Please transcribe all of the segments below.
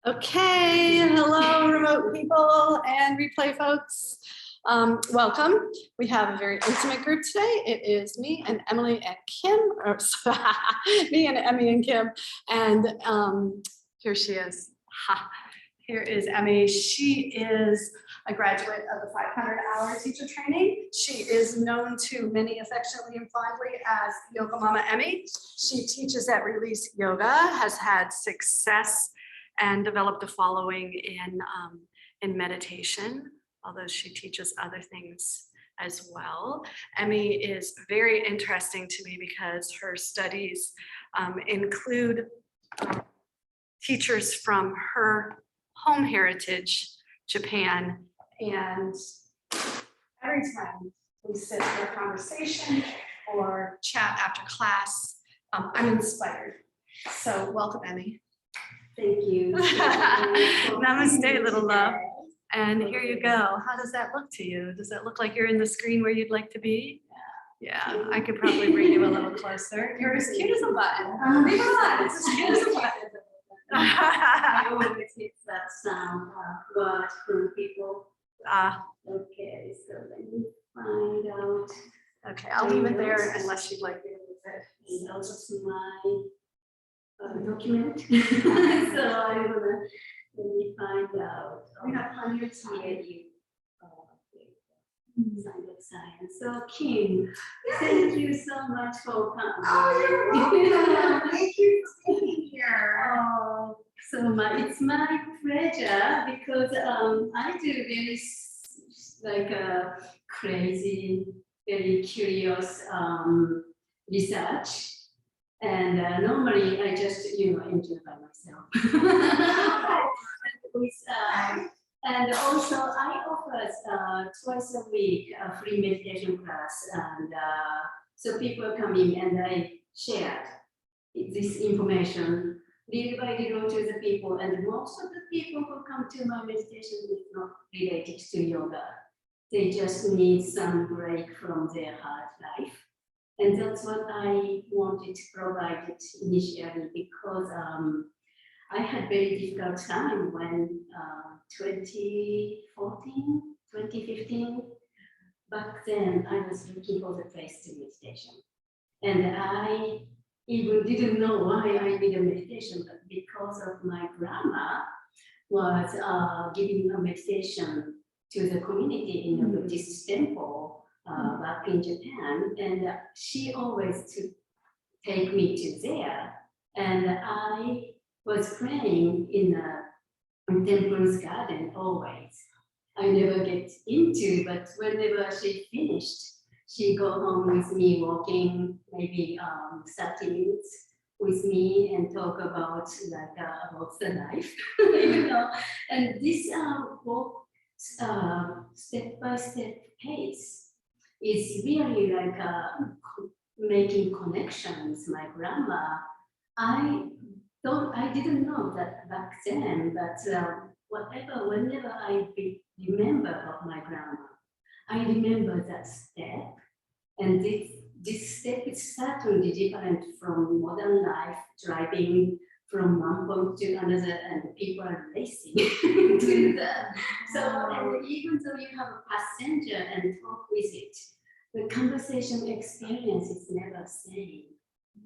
Okay, hello remote people and replay folks. Welcome. We have a very intimate group today. It is me and Emily and Kim, or me and Emmy and Kim. And here she is. Here is Emmy. She is a graduate of the 500-hour teacher training. She is known to many affectionately and fondly as Yoga Mama Emmy. She teaches at Release Yoga, has had success and developed a following in meditation, although she teaches other things as well. Emmy is very interesting to me because her studies include teachers from her home heritage, Japan, and every time we sit for a conversation or chat after class, I'm inspired. So welcome, Emmy. Thank you. Namaste, little love. And here you go. How does that look to you? Does that look like you're in the screen where you'd like to be? Yeah, I could probably bring you a little closer. You're as cute as a button. Leave it on. It's as cute as a button. I always get that sound word from people. Okay, so let me find out. Okay, I'll leave it there unless you'd like me to move it. So that's my document. So I'm gonna let me find out. We have plenty of time. Here you science. So Kim, thank you so much for coming. Oh, you're welcome. Thank you for being here. Oh, so it's my pleasure because I do very crazy, very curious research. And normally I just, enjoy by myself. And also I offer twice a week a free meditation class. And so people come in and I share this information little by little to the people. And most of the people who come to my meditation is not related to yoga. They just need some break from their hard life. And that's what I wanted to provide it initially because I had very difficult time when 2014, 2015, back then I was looking for the place to meditation. And I even didn't know why I needed meditation, but because of my grandma was giving a meditation to the community in a Buddhist temple back in Japan, and she always take me to there, and I was praying in a temple's garden always. I never get into, but whenever she finished, she go home with me walking maybe 30 minutes with me and talk about about the life, and this walk step-by-step pace is really making connections with my grandma. I didn't know that back then, but whenever I remember about my grandma, I remember that step, and this step is certainly different from modern life, driving from one point to another, and people are racing to that. So, and even though you have a passenger and talk with it, the conversation experience is never the same.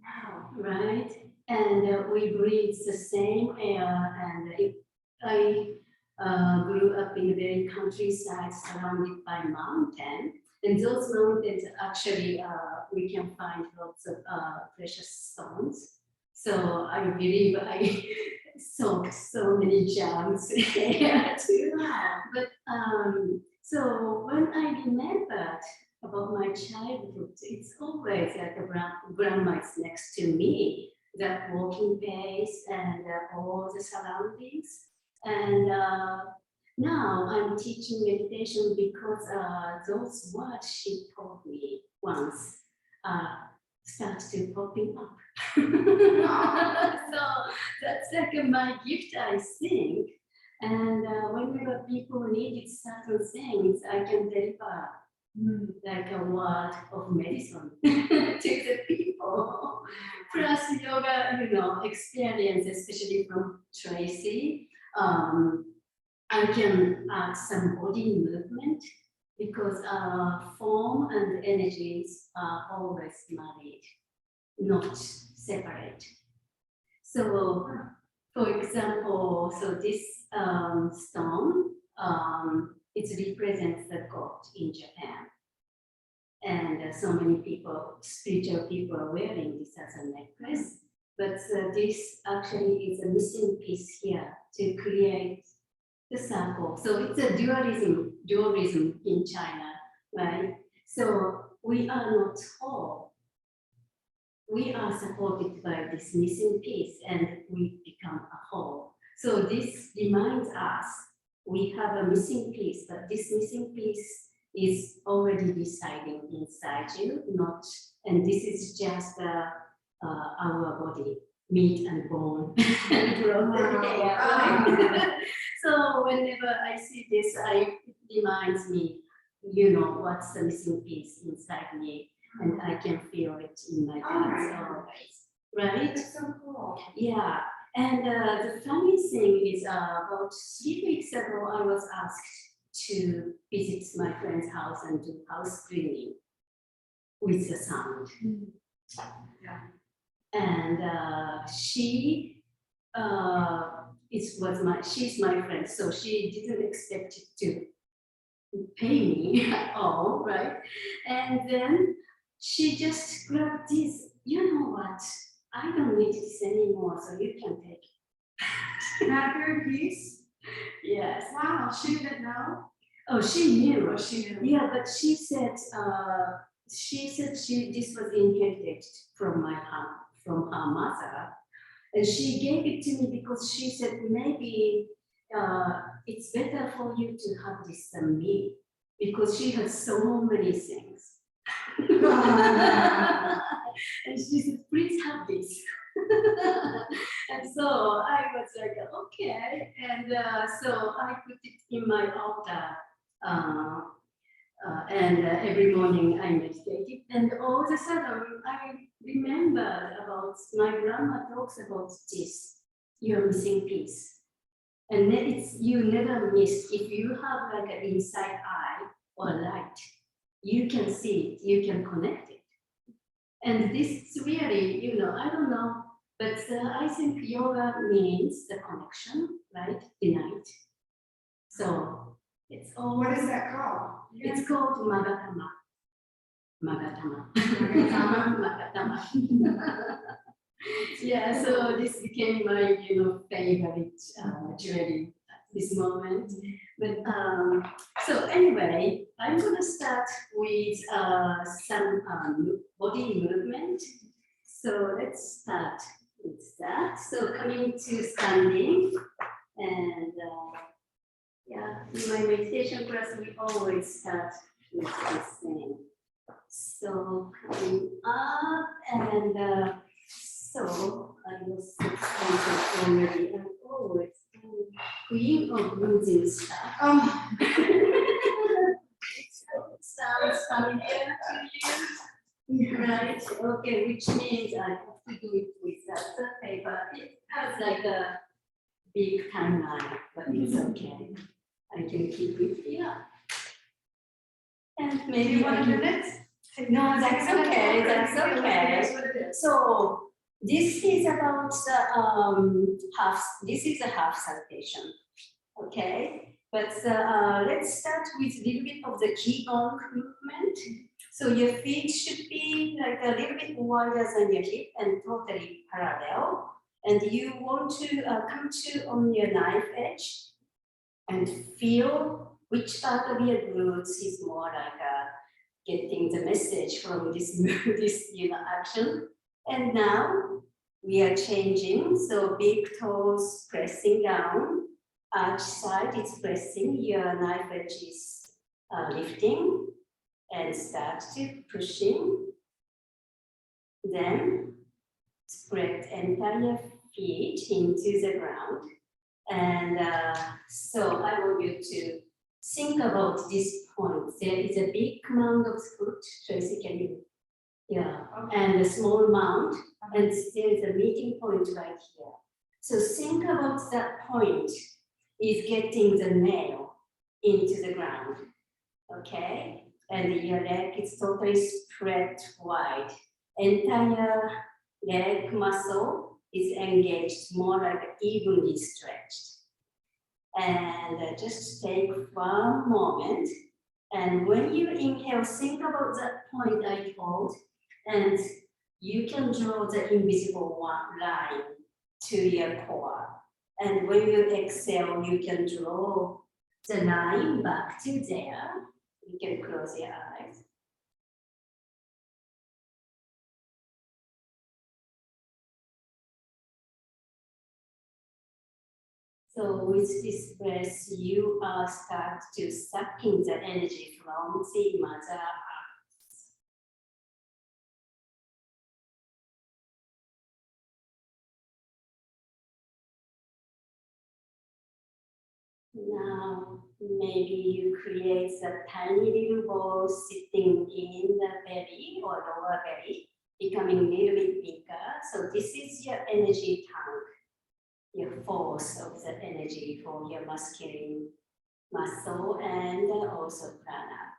Wow. Right? And we breathe the same air, and I grew up in a very countryside surrounded by mountains. And those mountains actually, we can find lots of precious stones. So I believe I soaked so many gems there too. But so when I remembered about my childhood, it's always like a grandma is next to me, that walking pace and all the surroundings. And now I'm teaching meditation because those words she taught me once start to popping up. So that's like my gift, I think. And whenever people needed certain things, I can deliver like a word of medicine to the people. Plus yoga, experience, especially from Tracy. I can add some body movement because form and energies are always married, not separate. So, for example, so this stone, it represents the god in Japan. And so many people, spiritual people are wearing this as a necklace. But this actually is a missing piece here to create the circle. So it's a dualism in China, right? So we are not whole. We are supported by this missing piece and we become a whole. So this reminds us we have a missing piece, but this missing piece is already residing inside you, not, and this is just our body, meat and bone. Right? So whenever I see this, it reminds me, you know, what's the missing piece inside me, and I can feel it in my body always, right? That's so cool. Yeah, and the funny thing is about 3 weeks ago, I was asked to visit my friend's house and do house cleaning with the sound. Yeah. And she's my friend, so she didn't expect it to pay me at all, right? And then she just grabbed this, you know what? I don't need this anymore, so you can take it. Not your piece? Yes. Wow, she didn't know? Oh, she knew. Oh, she knew. Yeah, but she said this was inherited from her mother, and she gave it to me because she said maybe it's better for you to have this than me, because she has so many things. And she said, please have this. And so I was like, okay. And so I put it in my altar. And every morning I meditated. And all of a sudden I remembered about my grandma talks about this, your missing piece. And then it's you never miss. If you have like an inside eye or light, you can see it, you can connect it. And this is really, you know, I don't know, but I think yoga means the connection, right? Unite. So it's all. What is that called? It's called Magatama. Magatama. Magatama. Yeah, so this became my, you know, favorite jewelry at this moment. But so anyway, I'm gonna start with some body movement. So let's start with that. So coming to standing, and yeah, in my meditation class, we always start with this thing. So coming up, and so I was already. I'm always queen of losing stuff. Sounds familiar to you, right? Okay, which means I have to do it with that paper. It has like a big timeline, but it's okay. I can keep it here. And maybe 1 minute? No, that's okay. That's okay. So this is about the half. This is a half salutation, okay? But let's start with a little bit of the Qigong movement. So your feet should be like a little bit wider than your hip and totally parallel. And you want to come to on your knife edge and feel which part of your glutes is more like getting the message from this action. And now we are changing. So big toes pressing down, arch side is pressing, your knife edge is lifting, and start to pushing. Then spread entire feet into the ground. And so I want you to think about this point. There is a big mound of foot, Tracy, can you? Yeah, and a small mound, and there is a meeting point right here. So think about that point is getting the nail into the ground, okay? And your leg is totally spread wide. Entire leg muscle is engaged, more like evenly stretched. And just take one moment. And when you inhale, think about that point I told, and you can draw the invisible line to your core. And when you exhale, you can draw the line back to there. You can close your eyes. So with this breath, you start to suck in the energy from the Mother Earth. Now, maybe you create a tiny little ball sitting in the belly or lower belly, becoming a little bit bigger. So this is your energy tank, your force of the energy for your masculine muscle and also prana.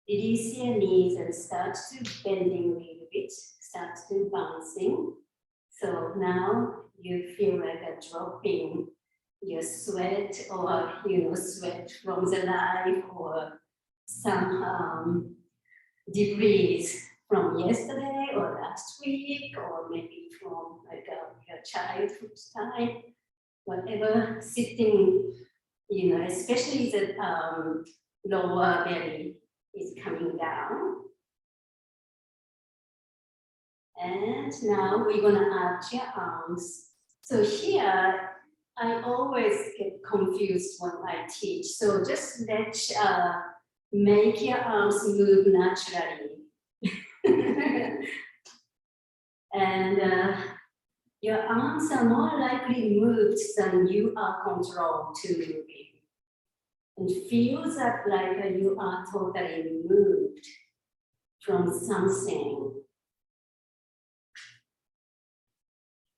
Release your knees and start to bending a little bit, start to bouncing. So now you feel like a dropping your sweat or sweat from the life or some debris from yesterday or last week or maybe from like your childhood time, whatever sitting, especially the lower belly is coming down. And now we're gonna arch your arms. So here, I always get confused when I teach. So just make your arms move naturally. And your arms are more likely moved than you are controlled to moving. And feel that like you are totally moved from something.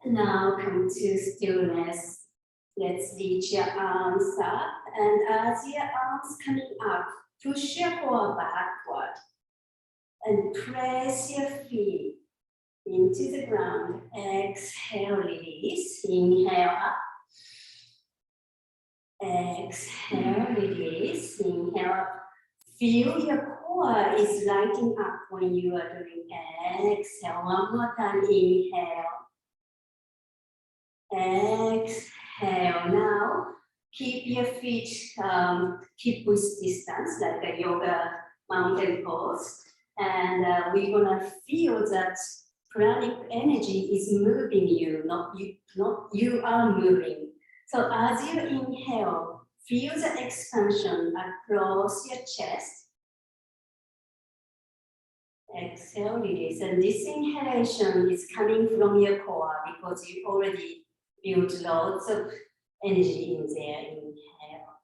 Now come to stillness. Let's reach your arms up, and as your arms coming up, push your core backward and press your feet into the ground. Exhale, release. Inhale up. Exhale, release. Inhale up. Feel your core is lighting up when you are doing exhale. One more time. Inhale. Exhale. Now, keep your feet hip width distance, like a yoga mountain pose. And we're gonna feel that pranic energy is moving you, not you are moving. So as you inhale, feel the expansion across your chest. Exhale, release. And this inhalation is coming from your core because you already built lots of energy in there. Inhale.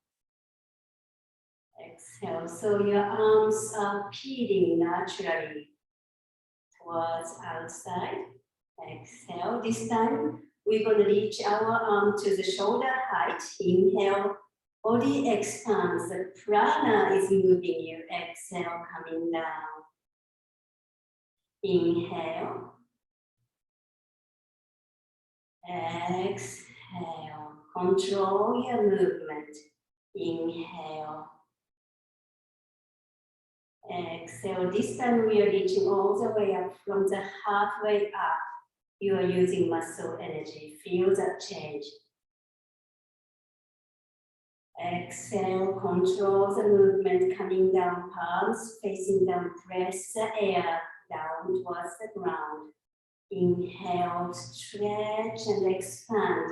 Exhale. So your arms are peeling naturally towards outside. Exhale. This time we're going to reach our arm to the shoulder height. Inhale. Body expands. The prana is moving you. Exhale, coming down. Inhale. Exhale. Control your movement. Inhale. Exhale. This time we are reaching all the way up from the halfway up. You are using muscle energy. Feel that change. Exhale. Control the movement coming down, palms facing down. Press the air down towards the ground. Inhale, stretch and expand.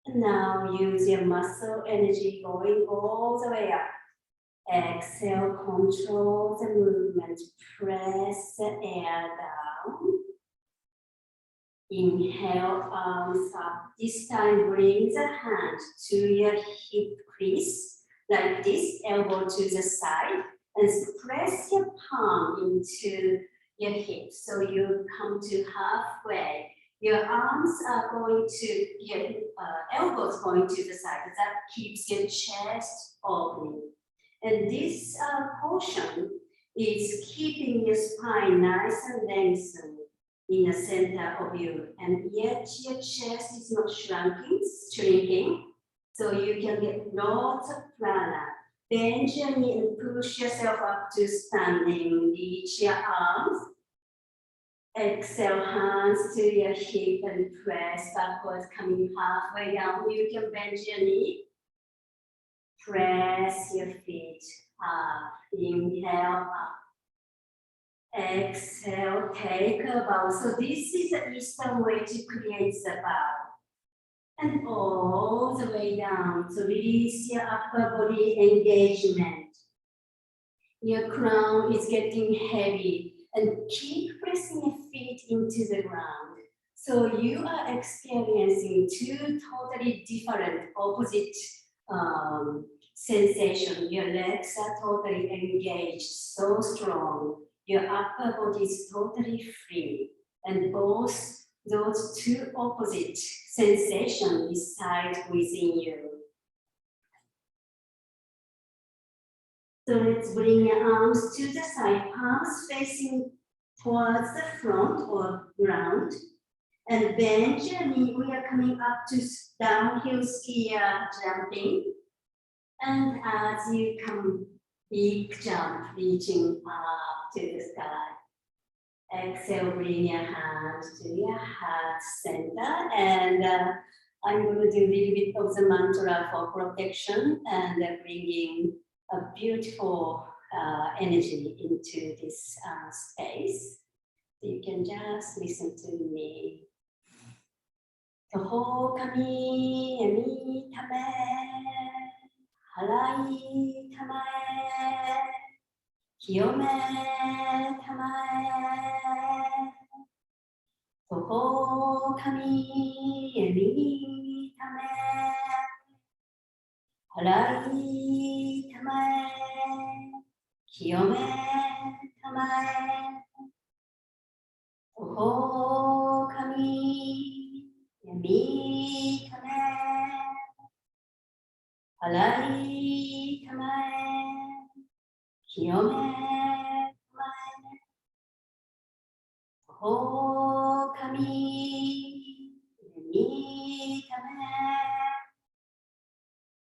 And now use your muscle energy going all the way up. Exhale, control the movement. Press the air down. Inhale, arms up. This time bring the hand to your hip crease, like this, elbow to the side, and press your palm into your hips. So you come to halfway. Your arms are going to, your elbows going to the side. That keeps your chest open. And this portion is keeping your spine nice and lengthened in the center of you. And yet your chest is not shrinking. So you can get lots of prana. Bend your knee and push yourself up to standing. Reach your arms. Exhale, hands to your hip and press backwards, coming halfway down. You can bend your knee. Press your feet up. Inhale up. Exhale, take a bow. So this is the Eastern way to create the bow. And all the way down. So release your upper body engagement. Your crown is getting heavy. And keep pressing your feet into the ground. So you are experiencing two totally different, opposite sensations. Your legs are totally engaged, so strong. Your upper body is totally free. And both those two opposite sensations reside within you. So let's bring your arms to the side, palms facing towards the front or ground. And bend your knee. We are coming up to downhill skier jumping. And as you come, big jump, reaching up to the sky. Exhale, bring your hands to your heart center. And I'm going to do a little bit of the mantra for protection and bringing a beautiful energy into this space. You can just listen to me. Toho kami emi tame, halai tamae, kiyome tamae. Toho kami emi tame, halai tamae, kiyome tamae. Toho kami emi tame, halai tamae, kiyome tamae. Toho kami emi tame,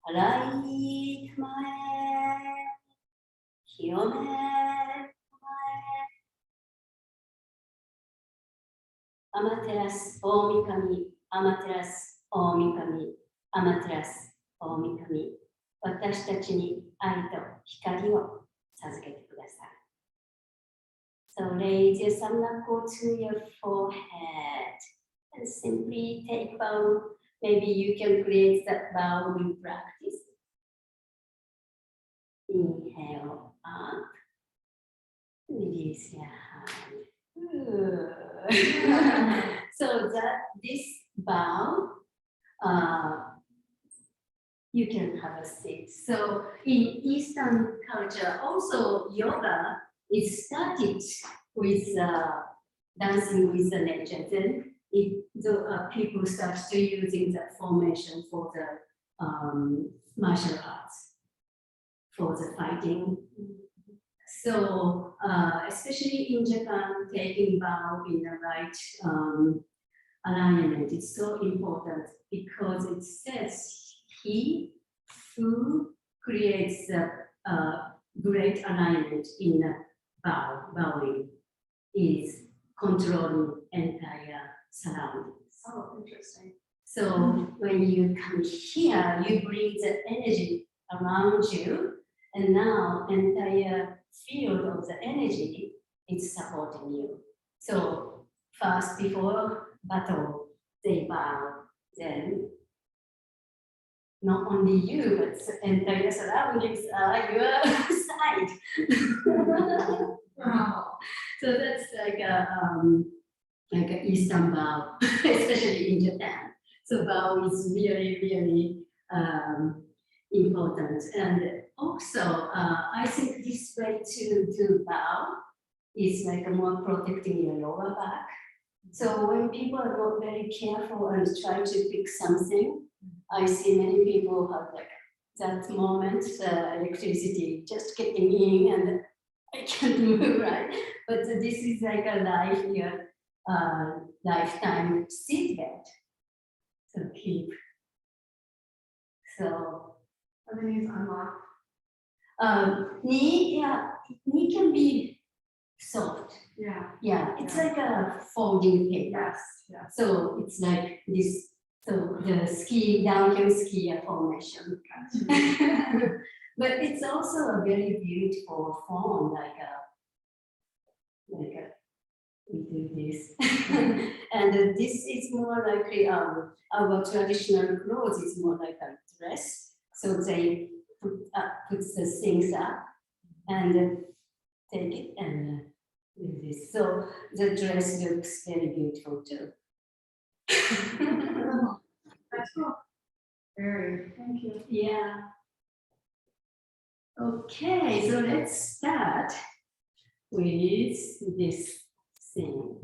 halai tamae, kiyome tamae. Amaterasu Omi Kami, Amaterasu Omi Kami, Amaterasu Omi Kami. 私たちに愛と光を授けてください。So raise your samnako to your forehead and simply take bow. Maybe you can create that bow with practice. Inhale up, release your hand. So that this bow, you can have a seat. So in Eastern culture, also yoga is started with dancing with the nature. Then people start to using that formation for the martial arts, for the fighting. So especially in Japan, taking bow in the right alignment is so important because it says he who creates the great alignment in the bowing is controlling entire surroundings. Oh, interesting. So when you come here, you bring the energy around you, and now entire field of the energy is supporting you. So first, before battle, they bow. Then not only you, but the entire surroundings are your side. Wow. So that's like a Eastern bow, especially in Japan. So bow is really, really important. And also, I think this way to bow is like a more protecting your lower back So when people are not very careful and try to fix something, I see many people have like that moment, electricity just getting in and I can't move, right? But this is like a lifetime seatbelt. So keep. So Are the knees unlocked? knee can be soft. Yeah. Yeah, it's Yeah. like a folding paper. Yes. Yes. So it's like this. So the downhill skier formation. But it's also a very beautiful form, we do this. And this is more like our traditional clothes is more like a dress. So they put the things up and take it and do this. So the dress looks very beautiful too. That's cool. Very. Thank you. Yeah. Okay, so let's start with this thing.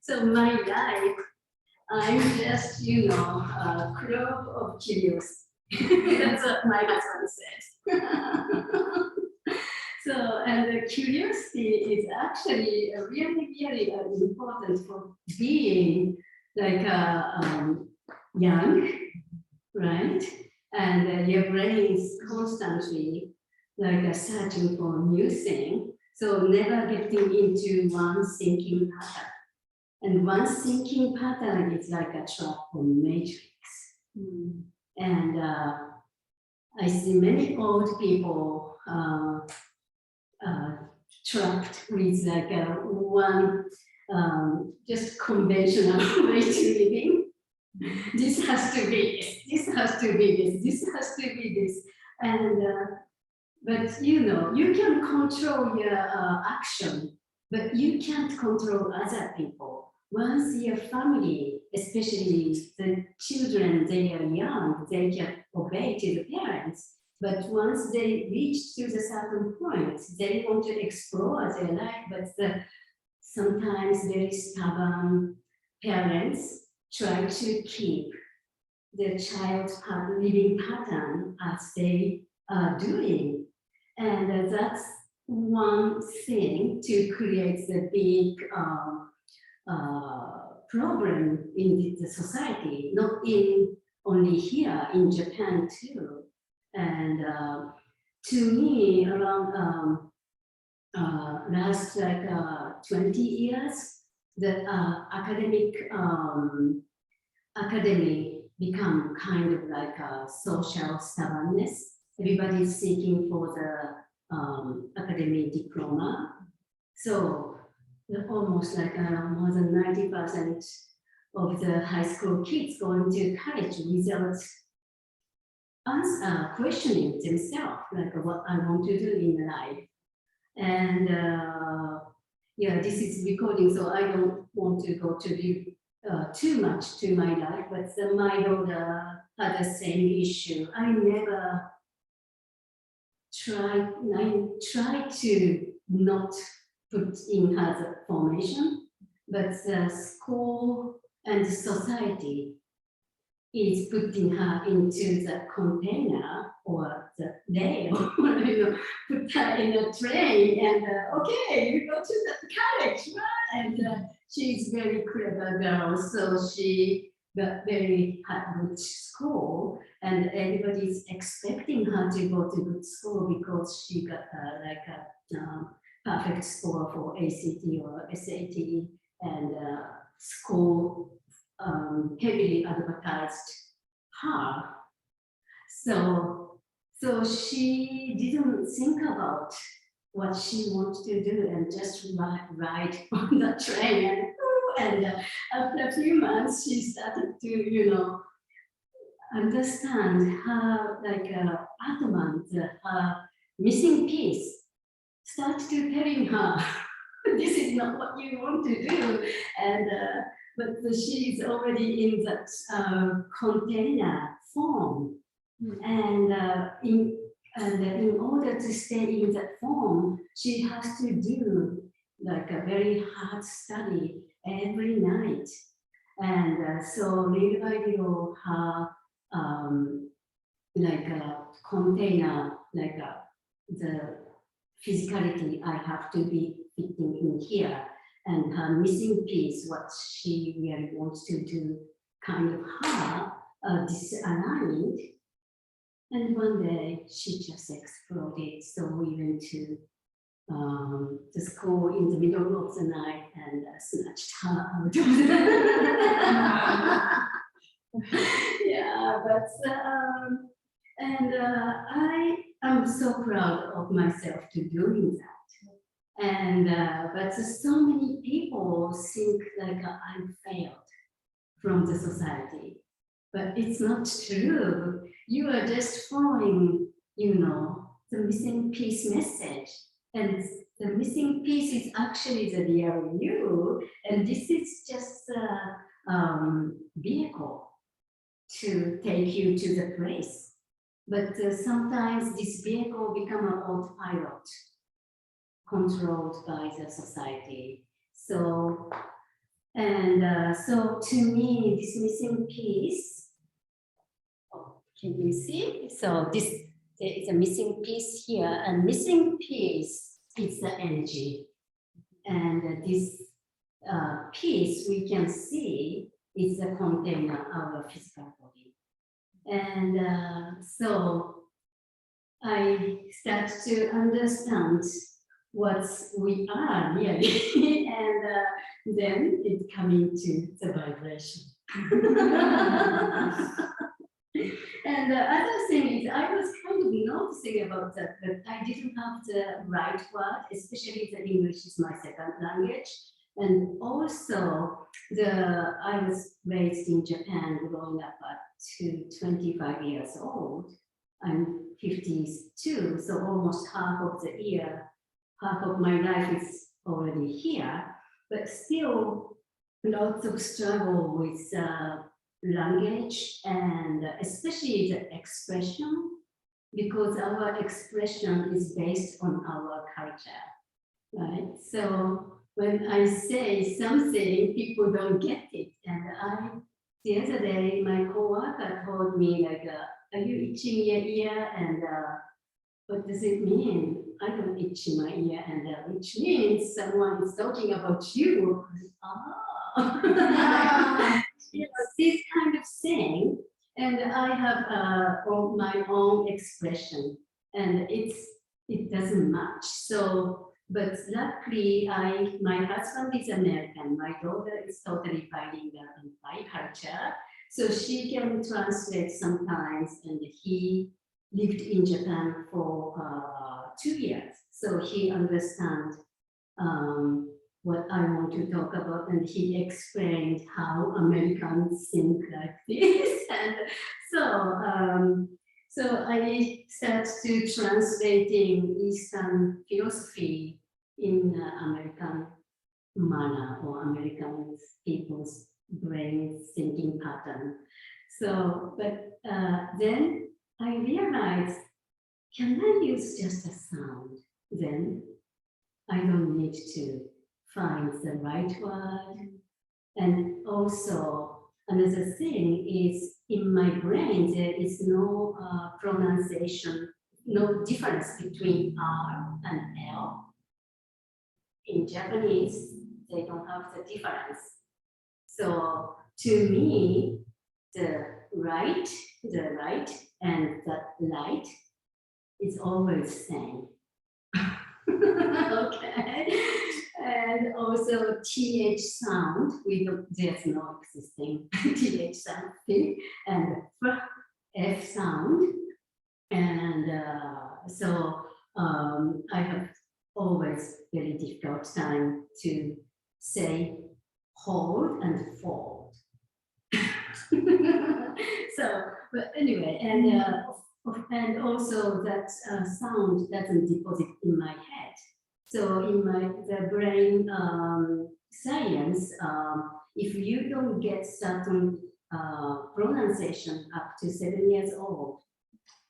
So my life, I'm just, a crop of curiosity. That's what my husband says. So, and the curiosity is actually really, really important for being like young, right? And your brain is constantly like searching for a new thing. So never getting into one thinking pattern. And one thinking pattern is like a trap or matrix. And I see many old people trapped with like one just conventional way to living. This has to be this, this has to be this, this has to be this. And, but you can control your action, but you can't control other people. Once your family, especially the children, they are young, they can obey to the parents. But once they reach to the certain point, they want to explore their life, but sometimes very stubborn parents try to keep the child's living pattern as they are doing. And that's one thing to create the big problem in the society, not in only here, in Japan too. And to me, around last like 20 years, the academy become kind of like a social stubbornness. Everybody's seeking for the academic diploma. So almost like more than 90% of the high school kids going to college without questioning themselves, like what I want to do in life. And yeah, this is recording, so I don't want to go to too much to my life, but my daughter had the same issue. I tried to not put in her the formation, but the school and society is putting her into the container or the rail, put her in a train and okay, you go to the college, right? And she's very clever girl, so she got very good school, and everybody's expecting her to go to good school because she got like a perfect score for ACT or SAT, and school heavily advertised her. So she didn't think about what she wanted to do and just ride on the train. And after a few months, she started to, understand her like adamant, her missing piece. Start to telling her, this is not what you want to do. And but she is already in that container form. And in order to stay in that form, she has to do like a very hard study every night. And so little by little, her like a container, like the physicality I have to be fitting in here, and her missing piece, what she really wants to do, kind of her disaligned. And one day she just exploded. So we went to the school in the middle of the night and snatched her out of the yeah, but I am so proud of myself to doing that. And but so many people think like I failed from the society, but it's not true. You are just following, you know, the missing piece message, and the missing piece is actually the real you, and this is just a vehicle to take you to the place. But sometimes this vehicle become an autopilot, controlled by the society. So, and so to me, this missing piece, oh, can you see? So this, there is a missing piece here, and missing piece is the energy. And this piece we can see is the container of our physical body. And so I start to understand what we are really, and then it's coming to the vibration. And the other thing is, I was kind of noticing about that, but I didn't have the right word, especially the English is my second language. And also, I was raised in Japan, growing up to 25 years old. I'm 52, so almost half of the year, half of my life is already here, but still lots of struggle with language, and especially the expression, because our expression is based on our culture, right? So when I say something, people don't get it. And the other day, my coworker told me, like, are you itching your ear? And what does it mean? I don't itch my ear, and which means someone is talking about you. Ah. You know, this kind of thing. And I have my own expression, and it doesn't match. So, but luckily, my husband is American. My daughter is totally bilingual in biculture, so she can translate sometimes. And he lived in Japan for 2 years, so he understands what I want to talk about, and he explained how Americans think like this. And so I started to translating Eastern philosophy in American manner, or American people's brain thinking pattern. So, but then I realized, can I use just a sound? Then I don't need to find the right word. And also, another thing is, in my brain, there is no pronunciation, no difference between R and L. In Japanese, they don't have the difference. So to me, the right and the light is always same. Okay. And also TH sound, there's no existing TH sound, and F sound. And so I have always very difficult time to say hold and fold. So, but anyway, and also that sound doesn't deposit in my head. So in the brain science, if you don't get certain pronunciation up to 7 years old,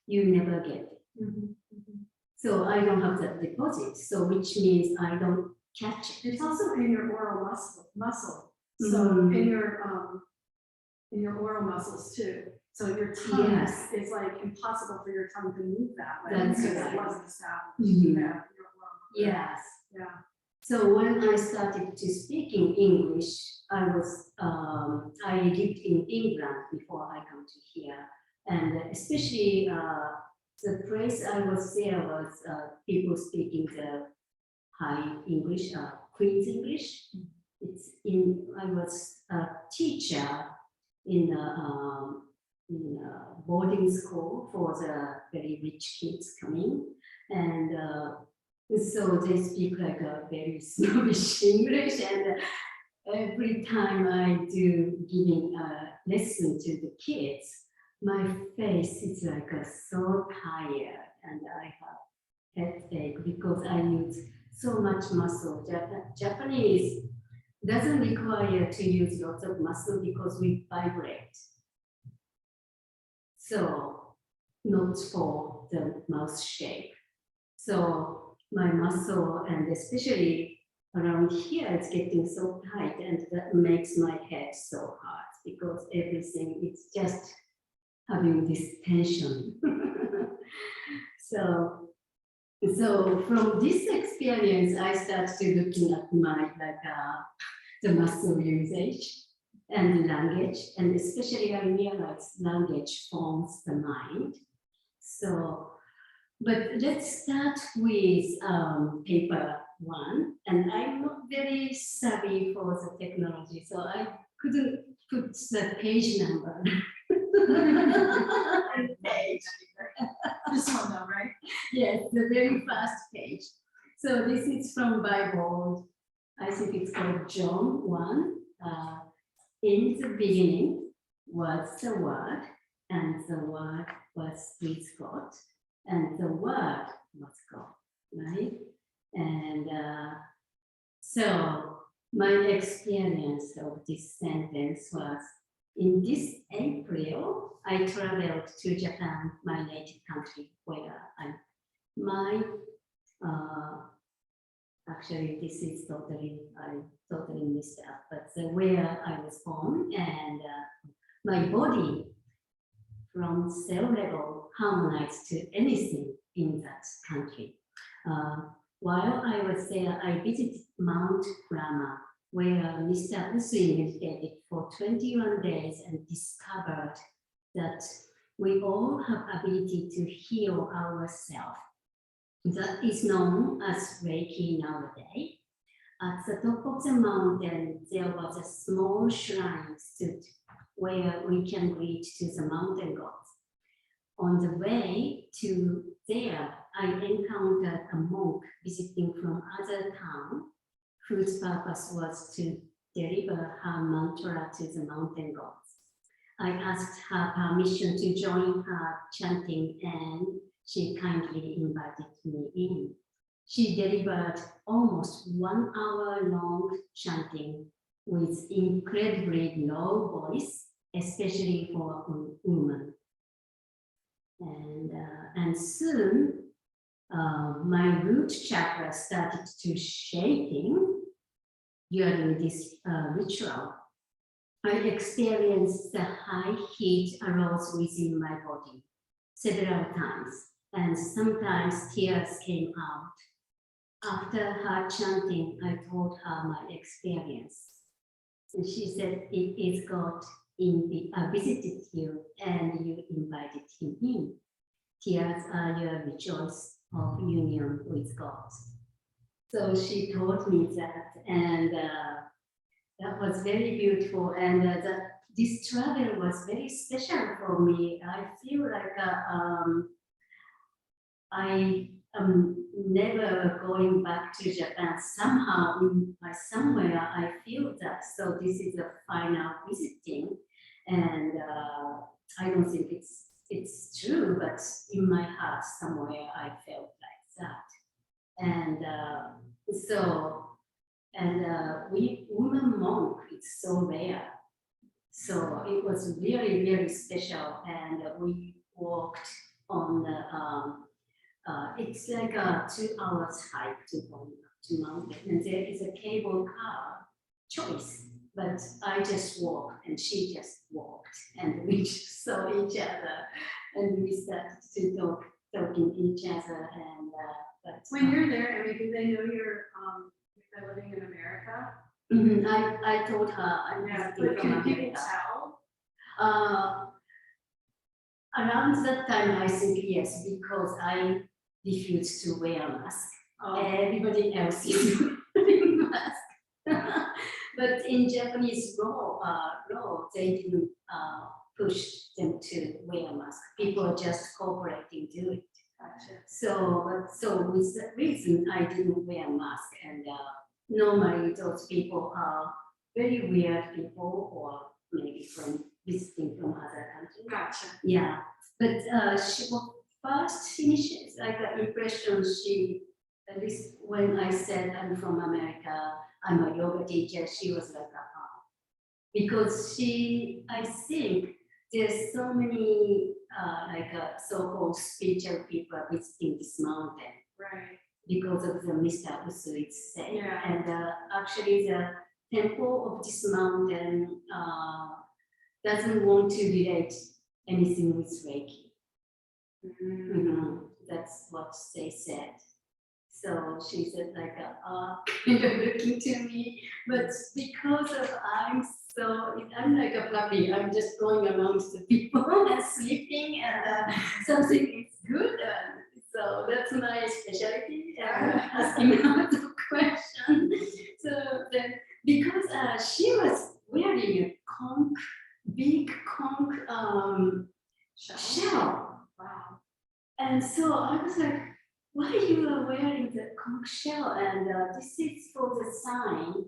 you never get it. So I don't have that deposit. So which means I don't catch it. It's also in your oral muscle. So Mhm. in your oral muscles too. So your tongue Yes. is like impossible for your tongue to move that way. That's because right. it wasn't established. Mhm. Yeah, your oral muscles. Yes. Yeah. So when I started to speaking English, I lived in England before I come to here, and especially the place I was there was people speaking the high English, Queen's English. I was a teacher in a boarding school for the very rich kids coming, and so they speak like a very snobbish English, and every time I do giving a lesson to the kids, my face is like so tired, and I have headache because I use so much muscle. Japanese doesn't require to use lots of muscle because we vibrate. So not for the mouth shape. So my muscle, and especially around here, it's getting so tight, and that makes my head so hard because everything is just having this tension. So from this experience, I started looking at my the muscle usage and language, and especially I realized language forms the mind. So, but let's start with paper one, and I'm not very savvy for the technology, so I couldn't put the page number. Page. This one though, right? Yes, the very first page. So this is from Bible. I think it's called John 1. In the beginning was the Word, and the Word was with God, and the Word was God, right? And so my experience of this sentence was, in this April, I traveled to Japan, my native country, where actually this is I totally missed up, but where I was born, and my body from cell level harmonized to anything in that country. While I was there, I visited Mount Brahma, where Mr. Usui meditated for 21 days and discovered that we all have ability to heal ourselves. That is known as Reiki nowadays. At the top of the mountain, there was a small shrine stood where we can reach to the mountain gods. On the way to there, I encountered a monk visiting from other town, whose purpose was to deliver her mantra to the mountain gods. I asked her permission to join her chanting, and she kindly invited me in. She delivered almost 1 hour long chanting with incredibly low voice, especially for a woman. And soon, my root chakra started to shaking during this ritual. I experienced the high heat arose within my body several times, and sometimes tears came out. After her chanting, I told her my experience. And she said, it is God visited you and you invited him in. Tears are your rejoice of union with God. So she told me that, and that was very beautiful. And this travel was very special for me. I feel like I am never going back to Japan. Somehow, somewhere, I feel that. So this is a final visiting, and I don't think it's true, but in my heart somewhere I felt like that. And women monk, it's so rare. So it was really, really special, and we walked on the it's like a 2 hours hike to mountain, and there is a cable car choice but I just walked and she just walked, and we just saw each other, and we started to talking to each other, and but When you're there, I mean, do they know you're living in America? I told her I'm Yeah, visiting but from can people America. tell? Around that time, I think yes, because I refused to wear a mask. Oh, Everybody else is wearing mask. But in Japanese law, they didn't push them to wear a mask. People are just cooperating to it. gotcha. So with that reason, I didn't wear a mask. And normally those people are very weird people, or maybe from visiting from other countries. Gotcha. Yeah, but she was first initial like impression she, at least when I said I'm from America, I'm a yoga teacher, she was like, because she, I think there's so many so-called spiritual people visiting this mountain Right. because of the Mr. Usui said. Yeah. And actually the temple of this mountain doesn't want to relate anything with Reiki. That's what they said. So she said like, kind of looking to me, but because of I'm like a puppy, I'm just going amongst the people and sleeping, and something is good. So that's my specialty, asking out the question. So then, because she was wearing a big conch shell. Wow. And so I was like, why you are wearing the conch shell? And this is for the sign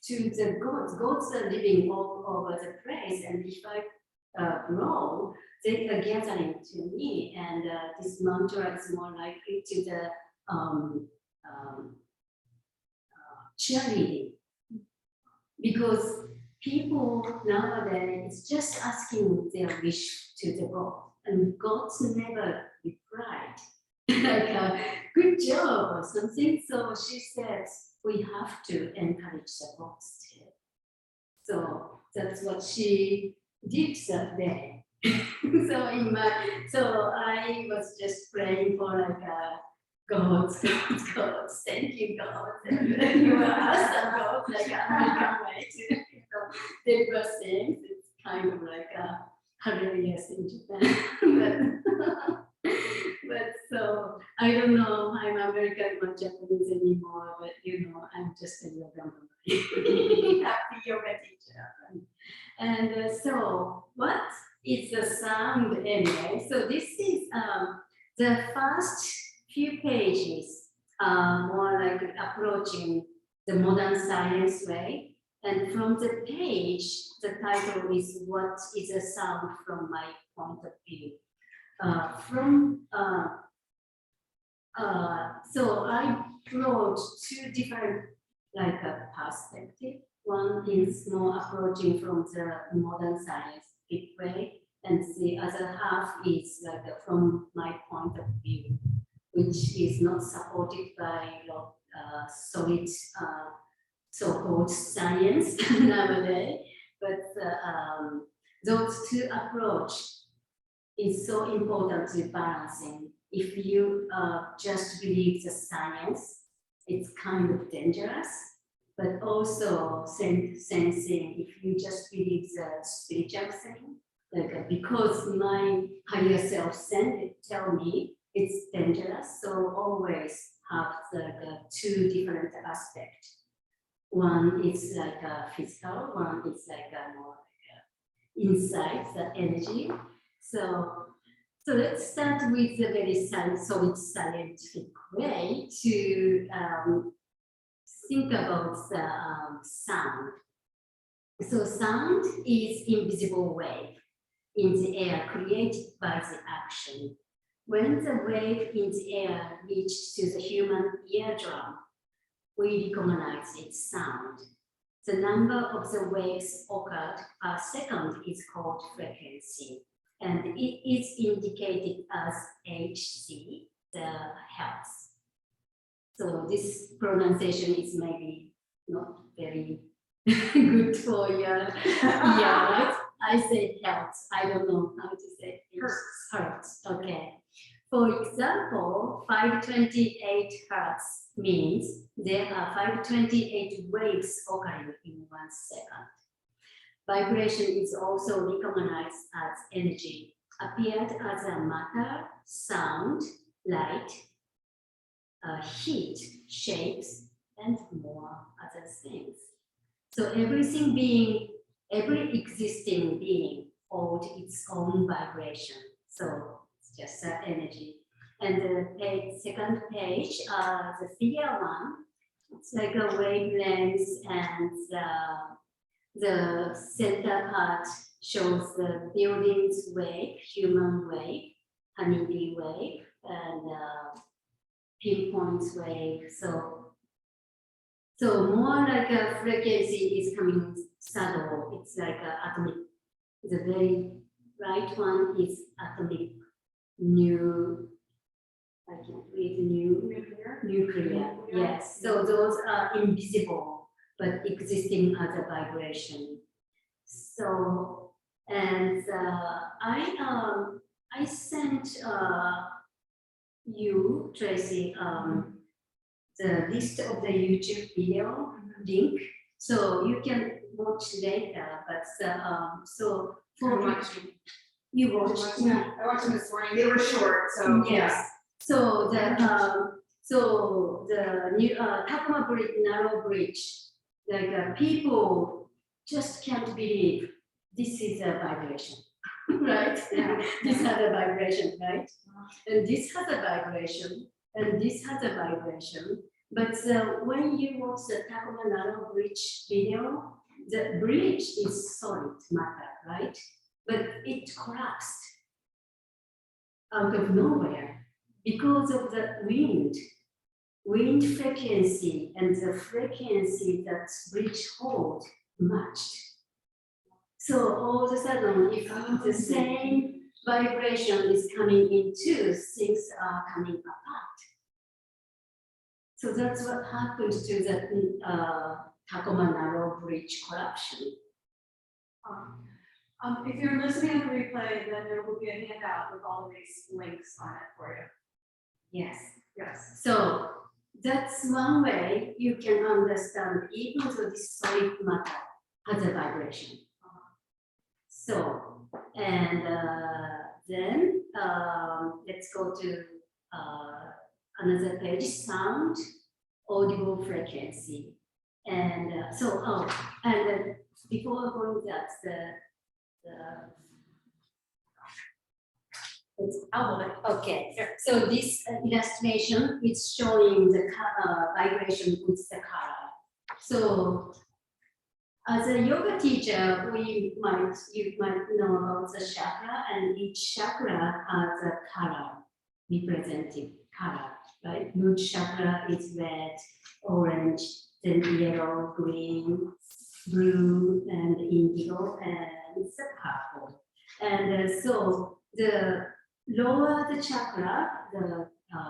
to the gods. Gods are living all over the place. And if I grow, they are gathering to me. And this mantra is more likely to the cheerleading. Because people nowadays just asking their wish to the god, and gods never replied like good job or something. So she says we have to encourage the gods too. So that's what she did that day. So I was just praying for like gods, thank you, God. And you are awesome, God, like American way to, they were saying it's kind of like hilarious in Japan. but so I don't know, I'm American or Japanese anymore, but I'm just a yoga mama. Happy yoga teacher. And so what is the sound anyway? So this is the first few pages, more like approaching the modern science way. And from the page, the title is What is a Sound from My Point of View. So I brought two different perspectives. One is more approaching from the modern scientific way, and the other half is like from my point of view, which is not supported by solid so-called science nowadays. But those two approaches is so important to balancing. If you just believe the science, it's kind of dangerous. But also sensing, if you just believe the spiritual thing, like because my higher self tell me it's dangerous, so always have the two different aspects. One is like a physical, one is like a more inside the energy. So let's start with the very solid scientific way to think about the sound. So sound is invisible wave in the air created by the action. When the wave in the air reaches to the human eardrum, we recognize its sound. The number of the waves occurred per second is called frequency, and it is indicated as Hc, the hertz. So this pronunciation is maybe not very good for your right? I say health. I don't know how to say it. Hertz. Okay. For example, 528 hertz means there are 528 waves occurring in 1 second. Vibration is also recognized as energy, appeared as a matter, sound, light, heat, shapes, and more other things. So every existing being holds its own vibration. So it's just energy. And the second page, the figure 1, it's like a wavelength, and the center part shows the building's wave, human wave, honeybee wave, and pinpoint wave. So more like a frequency is coming subtle. It's like atomic. The very right one is atomic new. I can't read nuclear. Yes. So those are invisible but existing as a vibration. So and I sent you, Tracy, the list of the YouTube video link, so you can watch later. But so for you watched, Yeah, I watched them this morning. They were short, so yes. So the new Takuma Bridge, narrow bridge, like people just can't believe this is a vibration, right? Yeah. This has a vibration, right? And this has a vibration, and this has a vibration. But when you watch the Takuma narrow bridge video, the bridge is solid matter, right? But it collapsed out of nowhere because of the wind frequency, and the frequency that bridge hold matched. So all of a sudden, if the same vibration is coming into, things are coming apart. So that's what happened to the Takuma narrow bridge collapsion. If you're listening on the replay, then there will be a handout with all of these links on it for you. Yes. Yes. So that's one way you can understand, even though this solid matter has a vibration. So, and then let's go to another page, sound, audible frequency. And and before going that, okay. So this illustration is showing the vibration with the color. So as a yoga teacher, you might know about the chakra, and each chakra has a color, representing color, right? Root chakra is red, orange, then yellow, green, blue, and indigo, and it's purple. And so the lower the chakra, the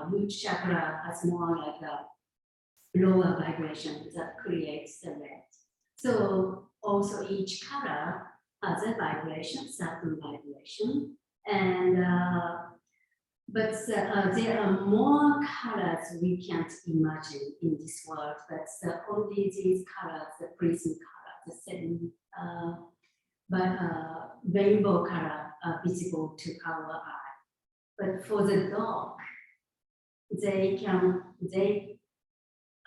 root chakra has more like a lower vibration that creates the red. So also each color has a vibration, certain vibration, and but there are more colors we can't imagine in this world. But only these colors, the prism color, the seven, rainbow color are visible to our eye. But for the dog,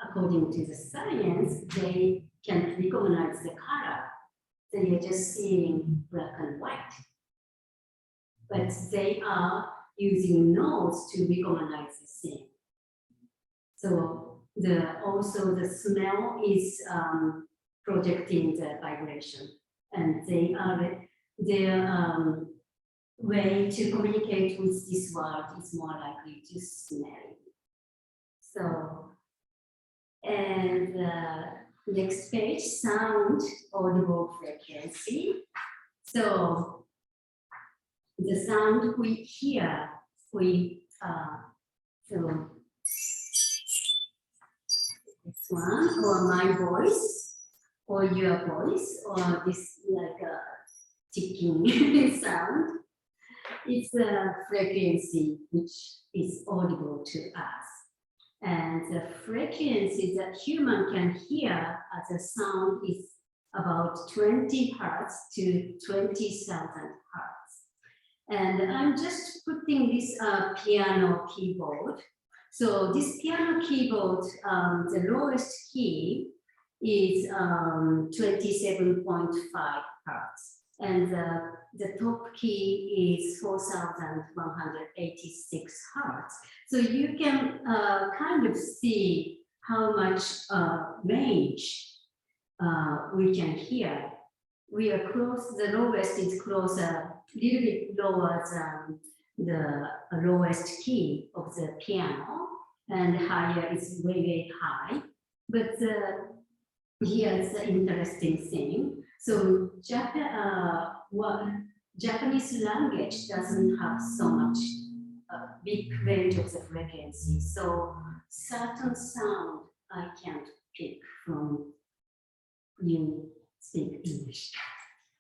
according to the science, they can recognize the color. They are just seeing black and white. But they are using nose to recognize the thing. So also the smell is projecting the vibration, and their way to communicate with this world is more likely to smell. So, and next page, sound, audible frequency. So the sound we hear, so this one, or my voice, or your voice, or this like a ticking sound. It's a frequency which is audible to us. And the frequency that human can hear as a sound is about 20 hertz to 20,000 hertz. And I'm just putting this piano keyboard. So this piano keyboard, the lowest key is 27.5 hertz. And the top key is 4,186 hertz. So you can kind of see how much range we can hear. We are close, the lowest is closer, a little bit lower than the lowest key of the piano, and higher is very high. But here's the interesting thing. So Japanese language doesn't have so much big range of the frequency. So certain sound I can't pick from you speak English.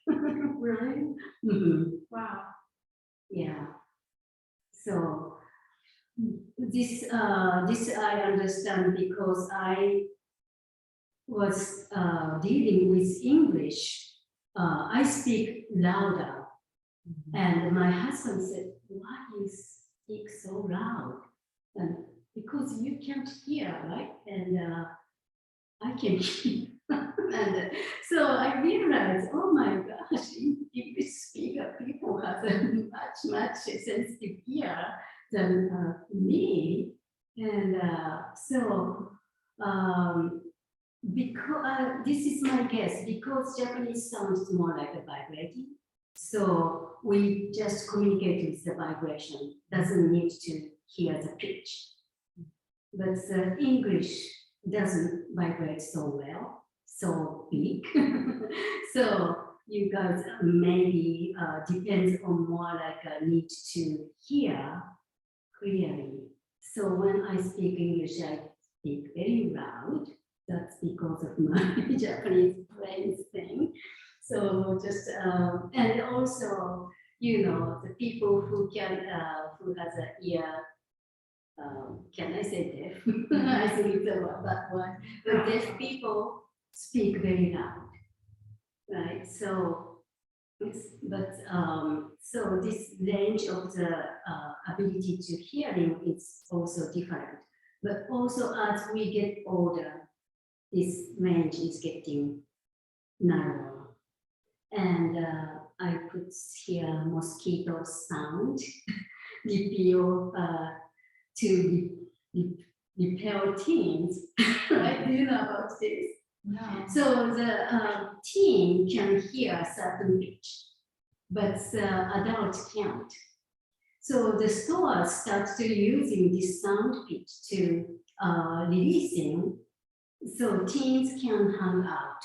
Really? Mm-hmm. Wow. Yeah. So this I understand because I was dealing with English. I speak louder, and my husband said, "Why you speak so loud?" And because you can't hear, right? And I can hear. And so I realized, oh my gosh, English speaker people have a much sensitive ear than me. And so because this is my guess, because Japanese sounds more like a vibrating. So we just communicate with the vibration, doesn't need to hear the pitch. But English doesn't vibrate so well, so big. So you guys maybe depends on more like a need to hear clearly. So when I speak English, I speak very loud. That's because of my Japanese brain thing. So just and also, you know, the people who can who has an ear. Can I say deaf? I think it's about that one. But deaf people speak very loud, right? So, but so this range of the ability to hearing is also different. But also as we get older, this range is getting narrower. And I put here mosquito sound, repel to repel teens, right? Do you know about this? No. So the teen can hear a certain pitch, but adults can't. So the stores start to using this sound pitch to releasing, so teens can hang out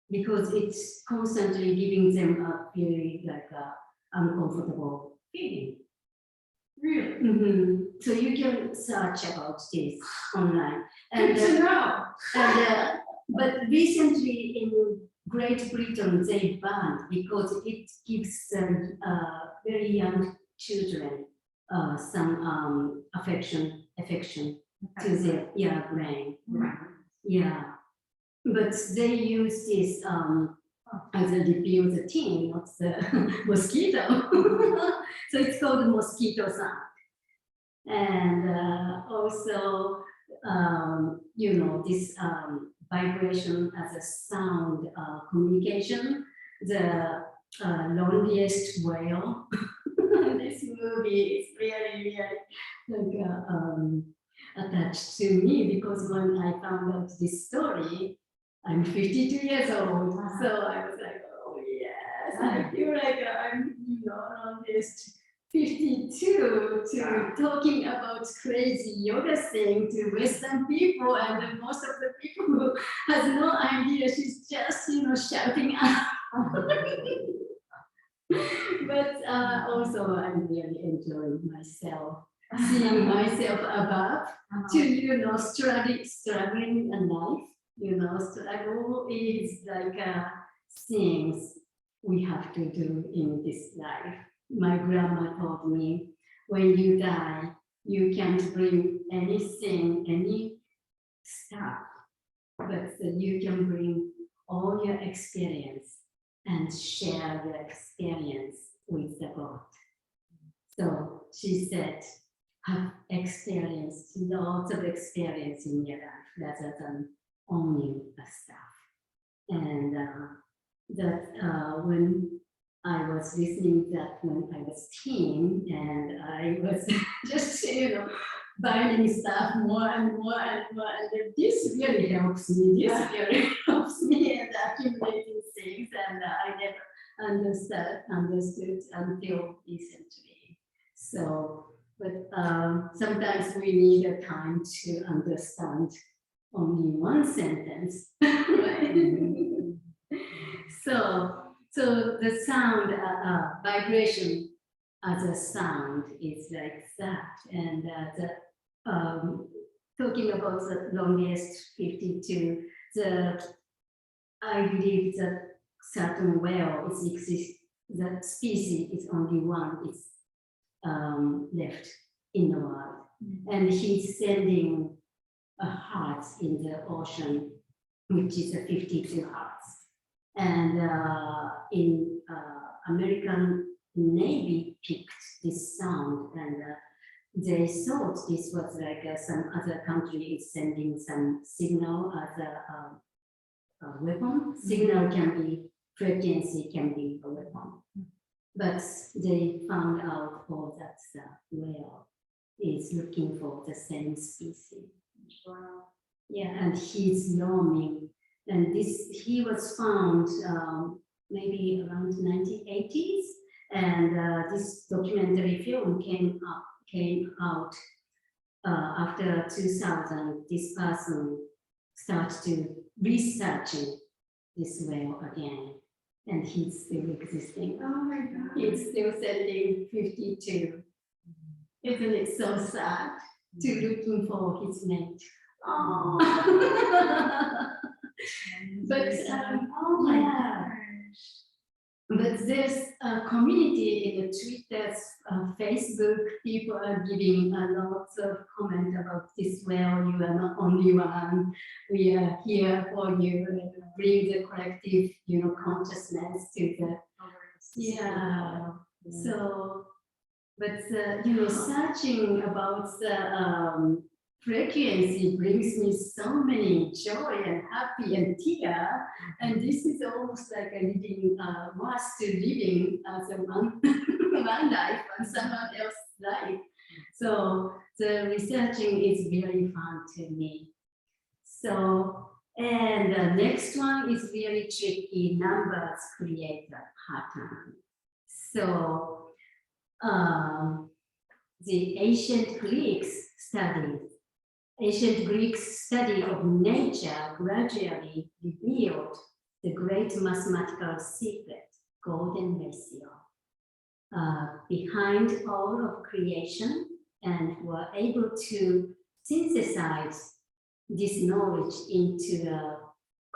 because it's constantly giving them a very like uncomfortable feeling. Really? Mm-hmm. So you can search about this online. Good to know. And but recently in Great Britain they banned because it gives them very young children some affection to their brain. Yeah, but they use this as a repel the teen, not the mosquito. So it's called mosquito sound. And also, you know, this vibration as a sound communication, the loneliest whale. This movie is really like attached to me because when I found out this story, I'm 52 years old. So I was like, oh yes, I feel like I'm, you know, loneliest 52 to talking about crazy yoga thing to Western people, and then most of the people who has no idea, she's just, you know, shouting out. But also I'm really enjoying myself, seeing myself above to, you know, struggling in life. struggle is like things we have to do in this life. My grandma told me, when you die, you can't bring anything, any stuff, but you can bring all your experience and share your experience with the God. So she said, have experienced lots of experience in your life rather than owning the stuff. And when I was listening that when I was teen, and I was just buying stuff more and more and more, and this really helps me. This really helps me and accumulating things, and I never understood until recently. So, but sometimes we need a time to understand only one sentence. So the sound, vibration as a sound is like that. And talking about the longest 52, I believe that certain whale exists, that species is only one is left in the world. And he's sending a heart in the ocean, which is a 52 hearts. And in American Navy picked this sound, and they thought this was like some other country is sending some signal as a weapon. Signal can be, frequency can be a weapon. But they found out that the whale is looking for the same species. Wow. Yeah, and he's roaming. And he was found maybe around 1980s, and this documentary film came out after 2000. This person started to researching this whale again, and he's still existing. Oh my God. He's still sending 52. Isn't it so sad to looking for his mate? Oh. But oh my yeah. But there's a community in the Twitter, Facebook. People are giving lots of comment about this. Well, you are not only one. We are here for you. Bring the collective, consciousness to the. Yeah. So, but searching about the frequency brings me so many joy and happy and tear, and this is almost like a living worth to living as a one life and someone else's life. So the researching is very fun to me. So, and the next one is very tricky. Numbers create a pattern. So the ancient Greeks study of nature gradually revealed the great mathematical secret, golden ratio, behind all of creation, and were able to synthesize this knowledge into a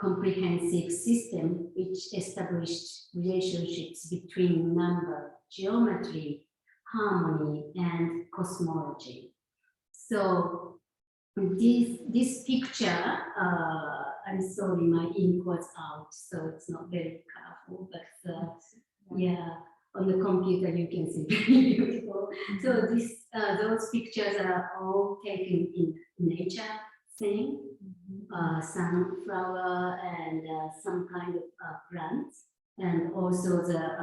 comprehensive system which established relationships between number, geometry, harmony, and cosmology. So this picture, I'm sorry, my ink was out, so it's not very colorful, but yeah, on the computer you can see very beautiful. So those pictures are all taken in nature thing, sunflower and some kind of plants, and also the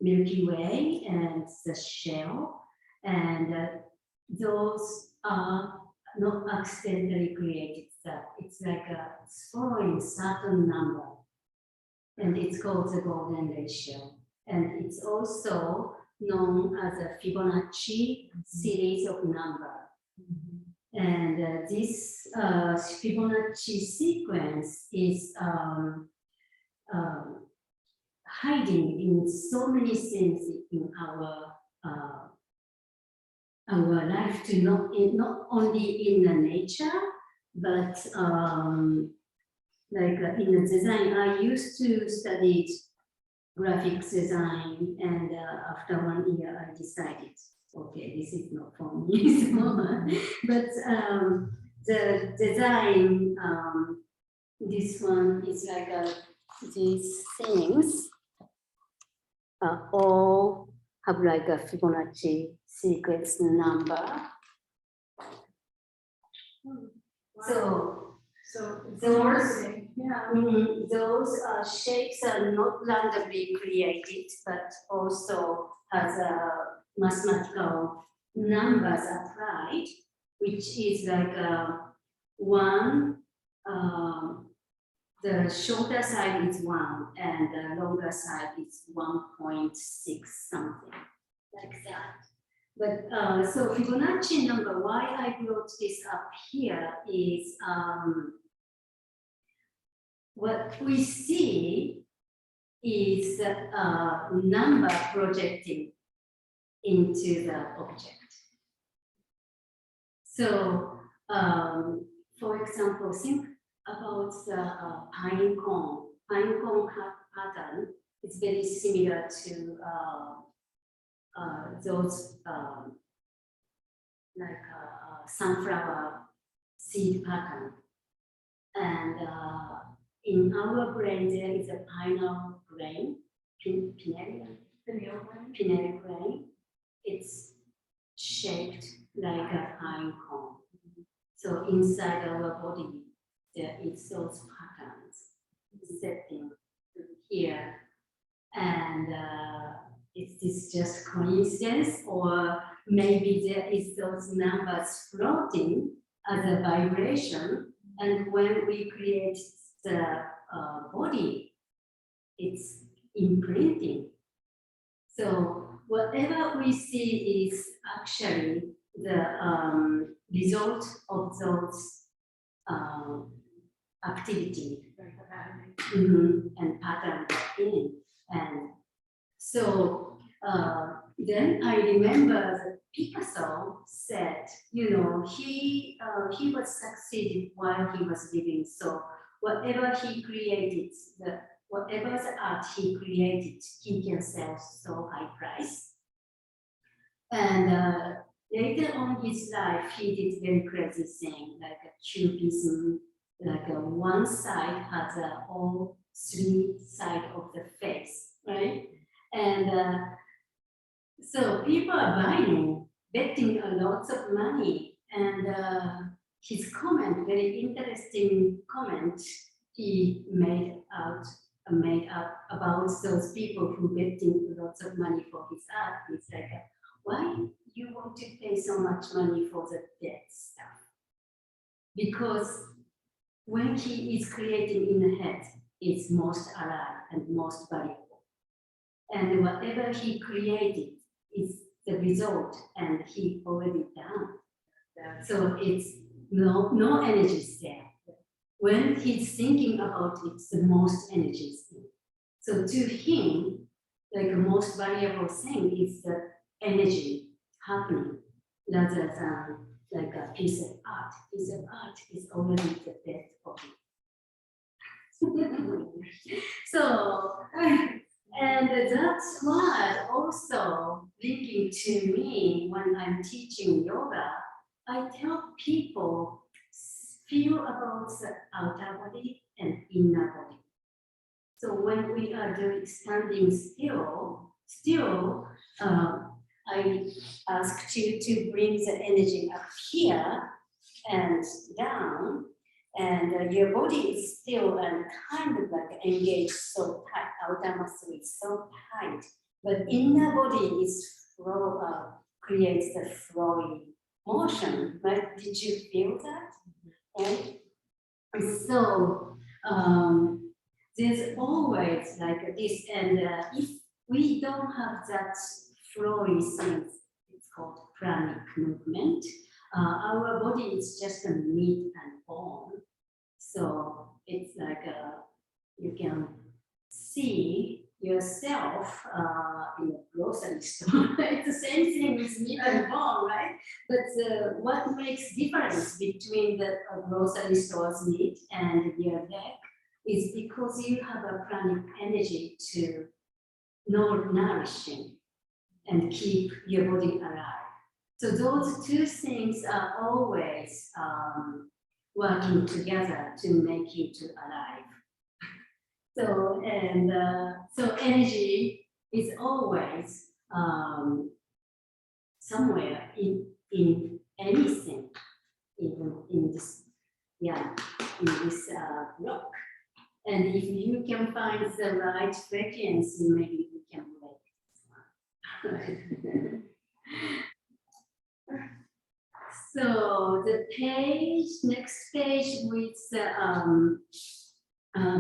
Milky Way and the shell, and those are not accidentally created stuff. It's like it's following certain number, and it's called the golden ratio. And it's also known as a Fibonacci series of number. And this Fibonacci sequence is hiding in so many things in our life, to not only in the nature, but like in the design, I used to study graphics design, and after 1 year, I decided, okay, this is not for me. But the design, this one is like these things all have like a Fibonacci sequence number. So those, those shapes are not randomly created, but also has mathematical numbers applied, which is like one, the shorter side is 1 and the longer side is 1.6 something, like that. But so Fibonacci number, why I brought this up here is what we see is a number projecting into the object. So, for example, think about the pine cone. Pine cone pattern is very similar to those like sunflower seed pattern. And in our brain, there is a pineal brain, pineal brain. It's shaped like a pine cone. So inside our body, there is those patterns setting here. And is this just coincidence, or maybe there is those numbers floating as a vibration, and when we create the body, it's imprinting. So whatever we see is actually the result of those activity and pattern in. And so then I remember that Picasso said, you know, he was succeeded while he was living. So whatever he created, whatever the art he created, he can sell so high price. And later on his life, he did very crazy thing, like a cubism, like one side has all 3 sides of the face, right? And so people are buying, betting a lot of money. And his comment, very interesting comment, he made up about those people who betting lots of money for his art. It's like, why you want to pay so much money for the dead stuff? Because when he is creating in the head, it's most alive and most valuable. And whatever he created is the result, and he already done. So it's no energy is there. When he's thinking about it, the most energy is there. So to him, like the most valuable thing is the energy happening, rather than like a piece of art. Piece of art is already the dead body. So, and that's why also linking to me when I'm teaching yoga, I tell people feel about the outer body and inner body. So when we are doing standing still, I asked you to bring the energy up here and down, and your body is still and kind of like engaged so tight. Outer muscle is so tight, but inner body is creates the flowing motion. Right? Did you feel that? Right? So there's always like this, and if we don't have that flowy thing, it's called pranic movement. Our body is just a meat and bone. So it's like you can see yourself in a grocery store. It's the same thing with meat and bone, right? But what makes difference between the grocery store's meat and your leg is because you have a pranic energy to nourishing and keep your body alive. So those two things are always working together to make you to alive. So so energy is always somewhere in anything, even in this block. And if you can find the right frequency, maybe we can break this one. So the next page with the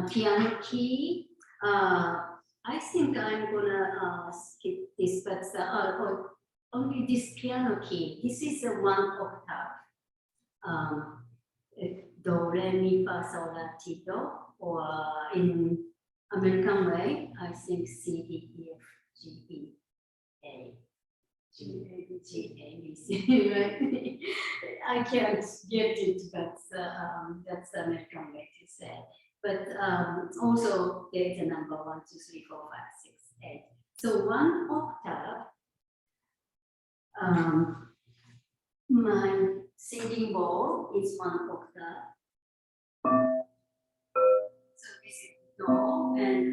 piano key. I think I'm gonna skip this, but only this piano key. This is a 1 octave. Do, re, mi, fa, sol, la, ti, do, or in American way, I think C, D, E, F, G, E, A. G, A, B, C, right? I can't get it, but that's the American way to say. But also there's a number 1, 2, 3, 4, 5, 6, 8. So 1 octave, my singing bowl is 1 octave. So this is do and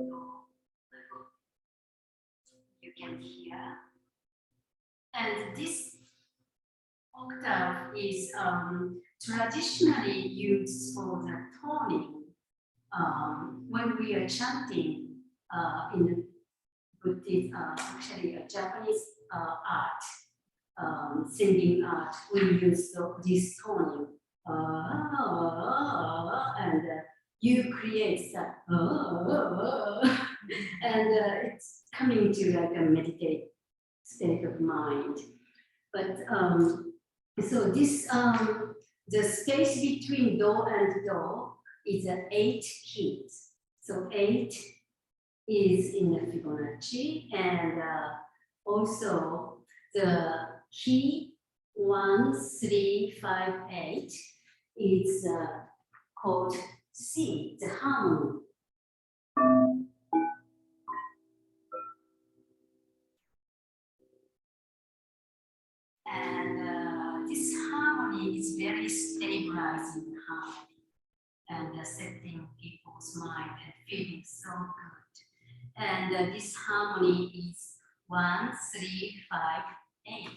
do. You can hear. And this octave is traditionally used for the toning when we are chanting in the Buddhist, actually a Japanese art, singing art. We use this toning, and you create that, and it's coming to like a meditative state of mind. But so this the space between do and do is 8 keys. So 8 is in the Fibonacci, and also the key 1, 3, 5, 8 is called C, the harmony. And this harmony is very stabilizing harmony and setting people's mind and feeling so good. And this harmony is 1, 3, 5, 8.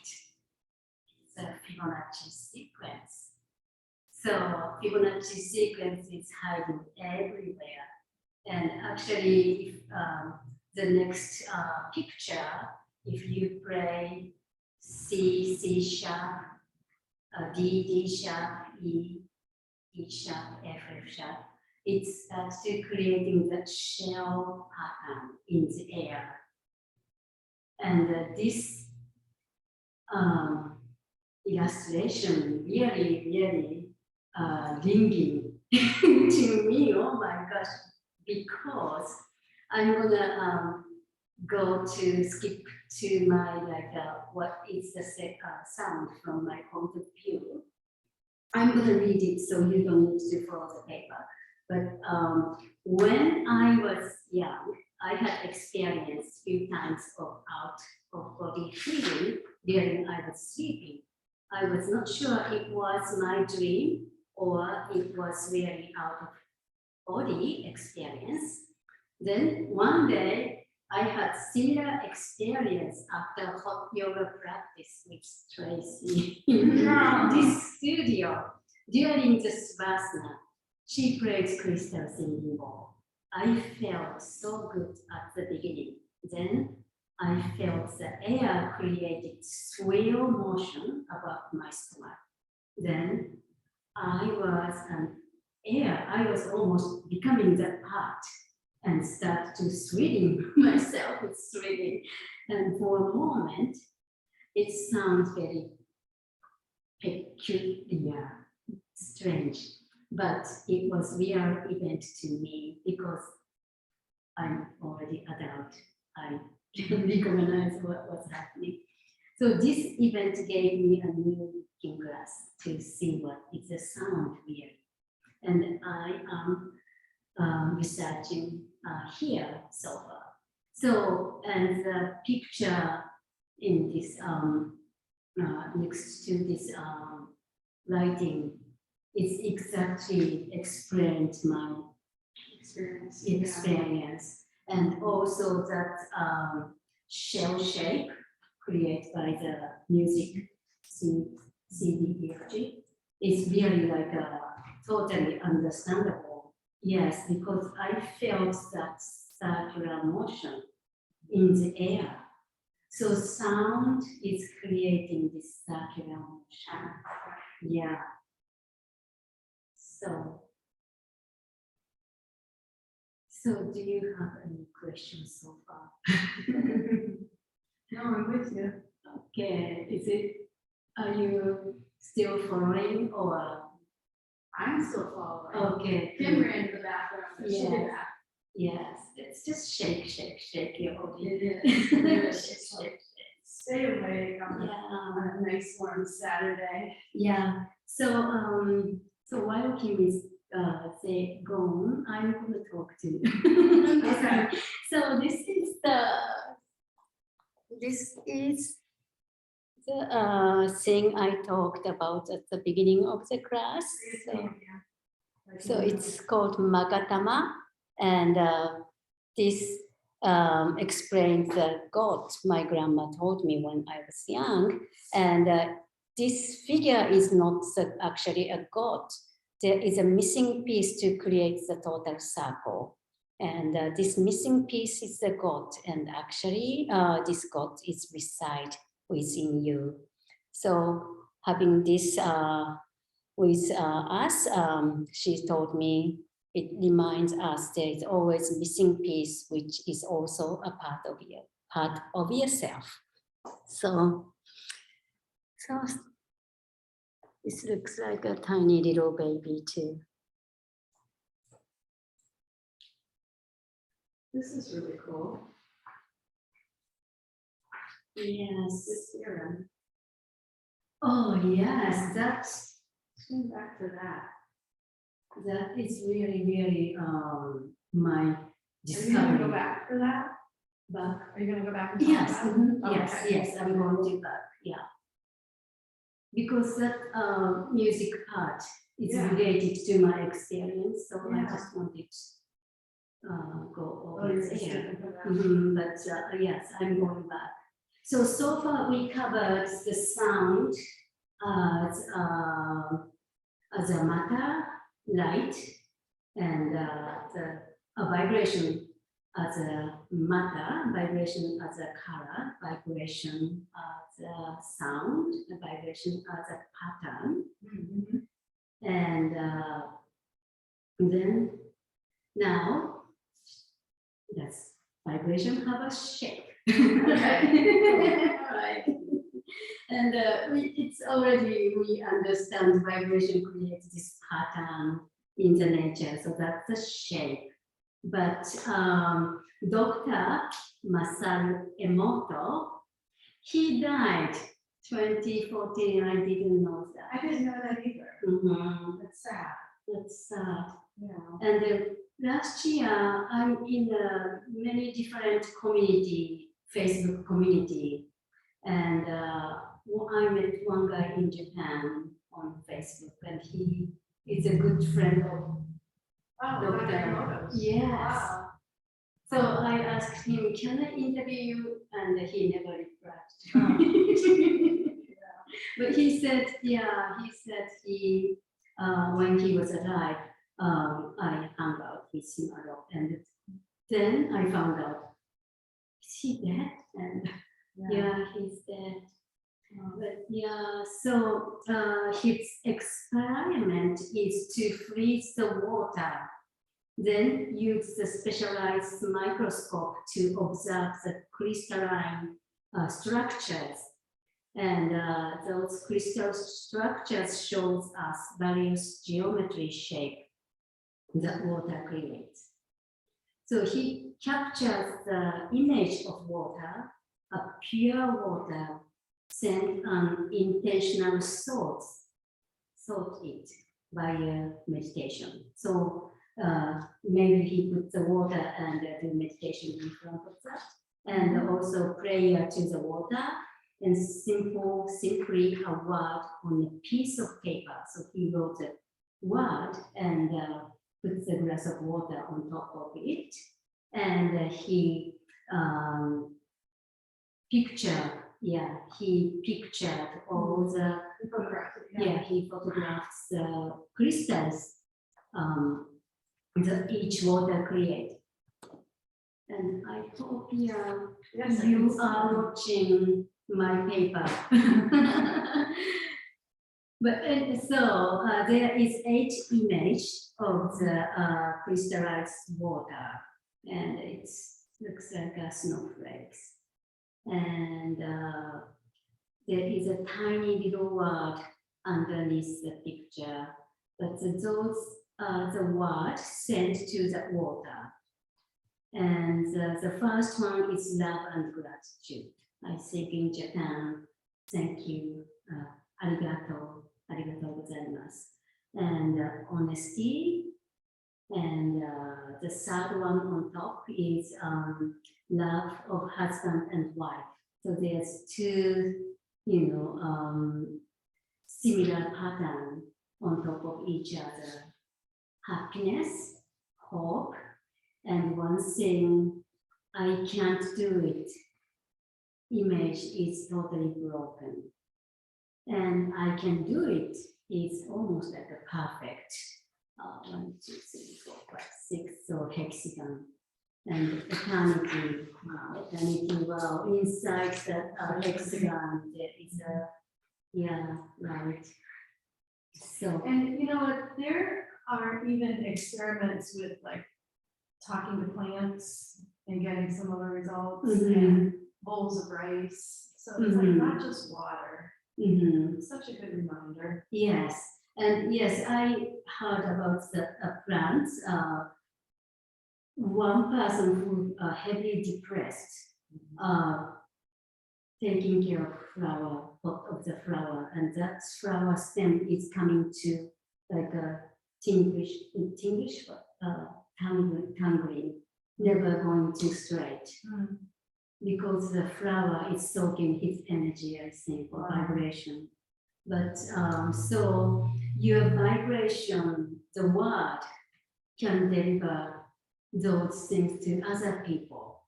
It's a Fibonacci sequence. So Fibonacci sequence is hiding everywhere. And actually, if the next picture, if you play C, C sharp, D, D sharp, E, E sharp, F, F sharp, it's still creating that shell pattern in the air. And this illustration really ringing to me, oh my gosh, because I'm gonna go to skip to my what is the sound from my point of view. I'm gonna read it so you don't need to follow the paper. But when I was young, I had experienced few times of out of body feeling during I was sleeping. I was not sure it was my dream or it was really out of body experience. Then one day I had similar experience after hot yoga practice with Tracy in this studio. During the Savasana, she played crystal singing bowl. I felt so good at the beginning. Then I felt the air created swirl motion above my stomach. Then I was almost becoming the part and start to swing myself with swinging. And for a moment, it sounds very peculiar, strange, but it was real event to me because I'm already adult. I can recognize what was happening. So this event gave me a new looking glass to see what is the sound really. and I am researching here so far. So, and the picture in this next to this writing is exactly explained my experience, and also that shell shape created by the music CDEFG is really like totally understandable. Yes, because I felt that circular motion in the air. So sound is creating this circular motion. Yeah. So do you have any questions so far? No, I'm with you. Okay, are you still following or? I'm still following. Okay. Kim ran to the bathroom, but she did Yes. that. Yes, it's just shake your body. It is. It is. Shake, shake. Stay awake on Yeah. a nice warm Saturday. Yeah. So while Kim is gone, I'm going to talk to you. Okay. So this is the thing I talked about at the beginning of the class. So it's called Magatama, and this explains the god my grandma told me when I was young. And this figure is not actually a god. There is a missing piece to create the total circle. And this missing piece is the god. And actually, this god is reside within you. So having this with us, she told me it reminds us there is always a missing piece, which is also a part of yourself. So this looks like a tiny little baby too. This is really cool. Yes. This theorem. Oh yes, that's Going back to that. that is really my Are you gonna discovery. go back for that? But Are you gonna go back and talk yes, about it? mhm, yes, Okay. yes, I'm going to back. Yeah, because that music part is Yeah. related to my experience, so I Yeah. just wanted to go Oh, over you're there. interested in that. But yes, I'm going back. So far we covered the sound as a matter, light, and the vibration as a matter, vibration as a color, vibration as a sound, vibration as a pattern, Mhm. and then now that's vibration have a shape. Okay. Right. And it's already, we understand vibration creates this pattern in the nature, so that's the shape. But Dr. Masaru Emoto, he died 2014, I didn't know that. I didn't know that either. Mhm. That's sad. That's sad. Yeah. And last year, I'm in many different Facebook community, and I met one guy in Japan on Facebook, and he is a good friend of Oh, Dr. Emoto's. Yes. Wow. So I asked him, can I interview you? And he never replied. But he said, yeah, he when he was alive, I hung out with him a lot. And then I found out, is he dead? And yeah, he's dead. But yeah, so his experiment is to freeze the water, then use the specialized microscope to observe the crystalline structures. And those crystal structures shows us various geometry shape that water creates. So he captures the image of water, a pure water, sent an intentional thought it. via meditation. So maybe he put the water and do meditation in front of that, and also prayer to the water, and simply a word on a piece of paper. So he wrote a word and put the glass of water on top of it, and he he pictured all the he photographed the crystals that each water create. And I hope Yes, you are watching my paper. But so there is 8 images of the crystallized water, and it looks like a snowflakes. And there is a tiny little word underneath the picture, but those are the words sent to the water. And the first one is love and gratitude. I think in Japan, thank you, arigato, arigatou gozaimasu. And honesty. And the third one on top is love of husband and wife. So there's 2, similar pattern on top of each other. Happiness, hope, and one thing, I can't do it. Image is totally broken. And I can do it. It's almost like a perfect 1, 2, 3, 4, 5, 6, so hexagon. And eternity, wow, inside that hexagon, there is right. So, And you know what, there are even experiments with like talking to plants and getting similar results, and bowls of rice. So it's like not just water. Such a good reminder. Yes, and yes, I heard about the plants. One person who heavily depressed, taking care of flower, pot of the flower, and that flower stem is coming to like a tinglish, tangling, never going too straight. Because the flower is soaking his energy, I think, or vibration. But so your vibration, the word, can deliver those things to other people,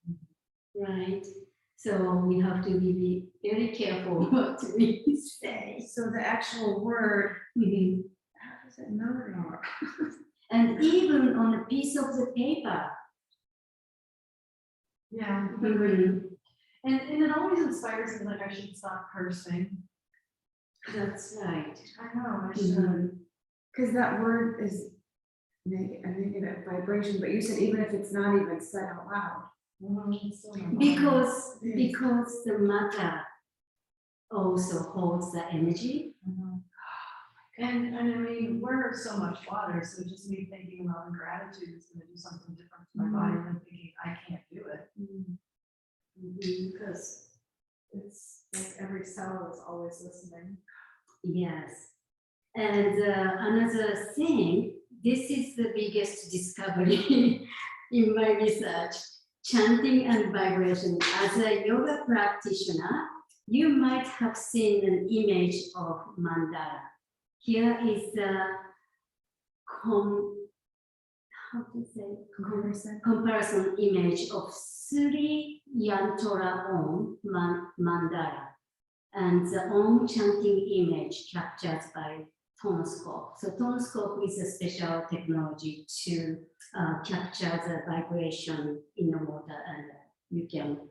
right? So we have to be very careful what we say. So the actual word, how does it know? And even on a piece of the paper. Yeah. And it always inspires me, like I should stop cursing. That's right. I know, I should. Because that word is a negative vibration, but you said even if it's not even said out loud. Because the matter also holds the energy. And I mean, we're so much water, so just me thinking love and gratitude is going to do something different to my body than thinking I can't do it. Because it's like every cell is always listening. Yes. And another thing, this is the biggest discovery in my research, chanting and vibration. As a yoga practitioner, you might have seen an image of mandala. Here is the comparison image of Sri Yantora Om mandala, and the Om chanting image captured by tonoscope. So tonoscope is a special technology to capture the vibration in the water, and you can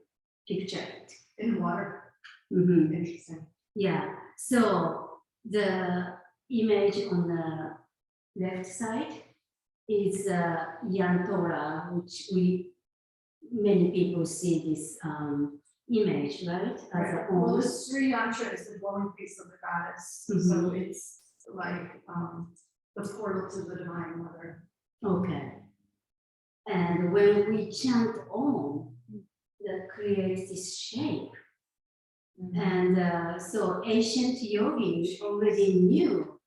picture it. In water. Interesting. Yeah, so the image on the left side is Yantora, which many people see this image, right? As Well, the Sri Yantra is the dwelling place of the goddess. So it's like the portal to the divine mother. Okay. And when we chant Om, that creates this shape. And so ancient yogis already knew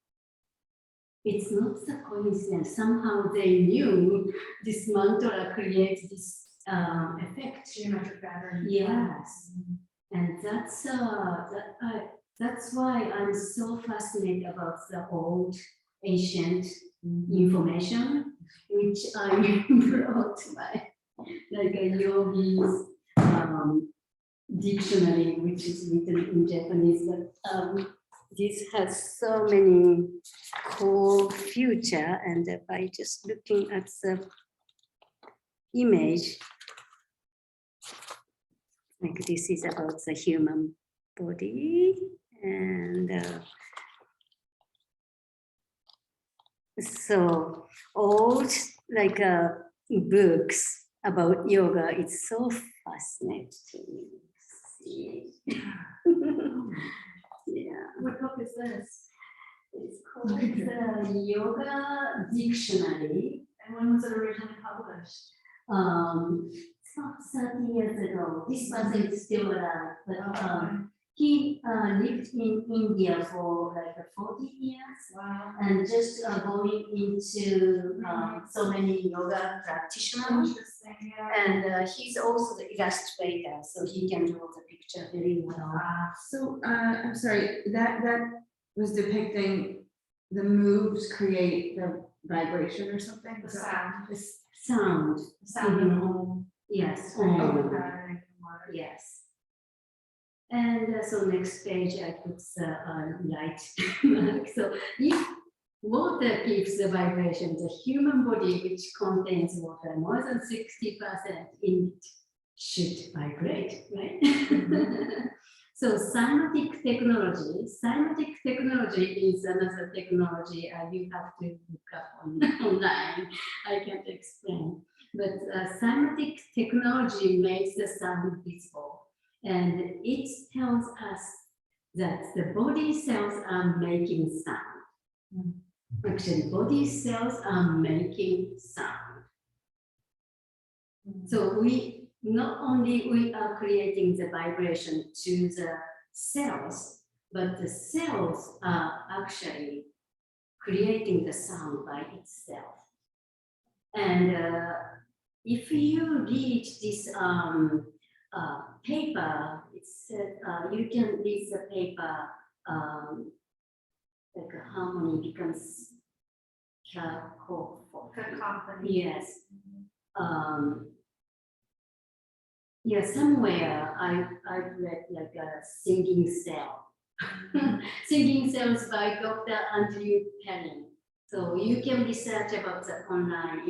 it's not a coincidence. Somehow they knew this mantra creates this effect. Geometric pattern. Yes, and that's why I'm so fascinated about the old ancient information, which I brought my like a yogi's dictionary, which is written in Japanese, but this has so many cool future, and by just looking at the image, like this is about the human body, and so old like books about yoga, it's so fascinating to me. See. Yeah. What book is this? It's called the Yoga Dictionary. And when was it originally published? It's about 30 years ago. This person is still alive, but Okay. he lived in India for like 40 years Wow. and just going into so many yoga practitioners. Interesting, yeah. And he's also the illustrator, so he can draw the picture very well. So, I'm sorry, that was depicting the moves create the vibration or something? The sound. This- Sound, The sound of Mhm. home. yes. Oh, Om. pattern. Yes. And so next page I put the light. So if water gives the vibration, the human body, which contains water, more than 60% in it, should vibrate, right? So cymatic technology is another technology you have to look up online. I can't explain. But cymatic technology makes the sound visible. And it tells us that the body cells are making sound. Actually, body cells are making sound. So we not only we are creating the vibration to the cells, but the cells are actually creating the sound by itself. And if you read this paper, it said you can read the paper like a harmony becomes Cacophony. yes. Yeah, somewhere I've read like a singing cell. Singing cells by Dr. Andrew Penning. So you can research about that online.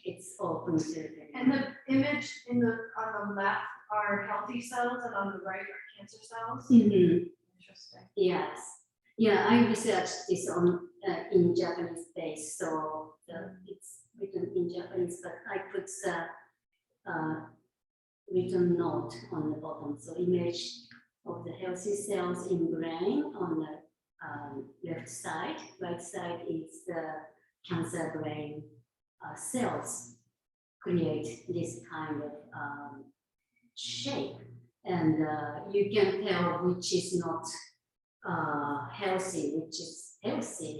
It's open to And the image on the left are healthy cells and on the right are cancer cells. Mhm. Interesting. Yes. Yeah, I researched this on in Japanese base, so it's written in Japanese, but I put the written note on the bottom. So image of the healthy cells in brain on the left side. Right side is the cancer brain cells create this kind of shape. And you can tell which is not healthy, which is healthy.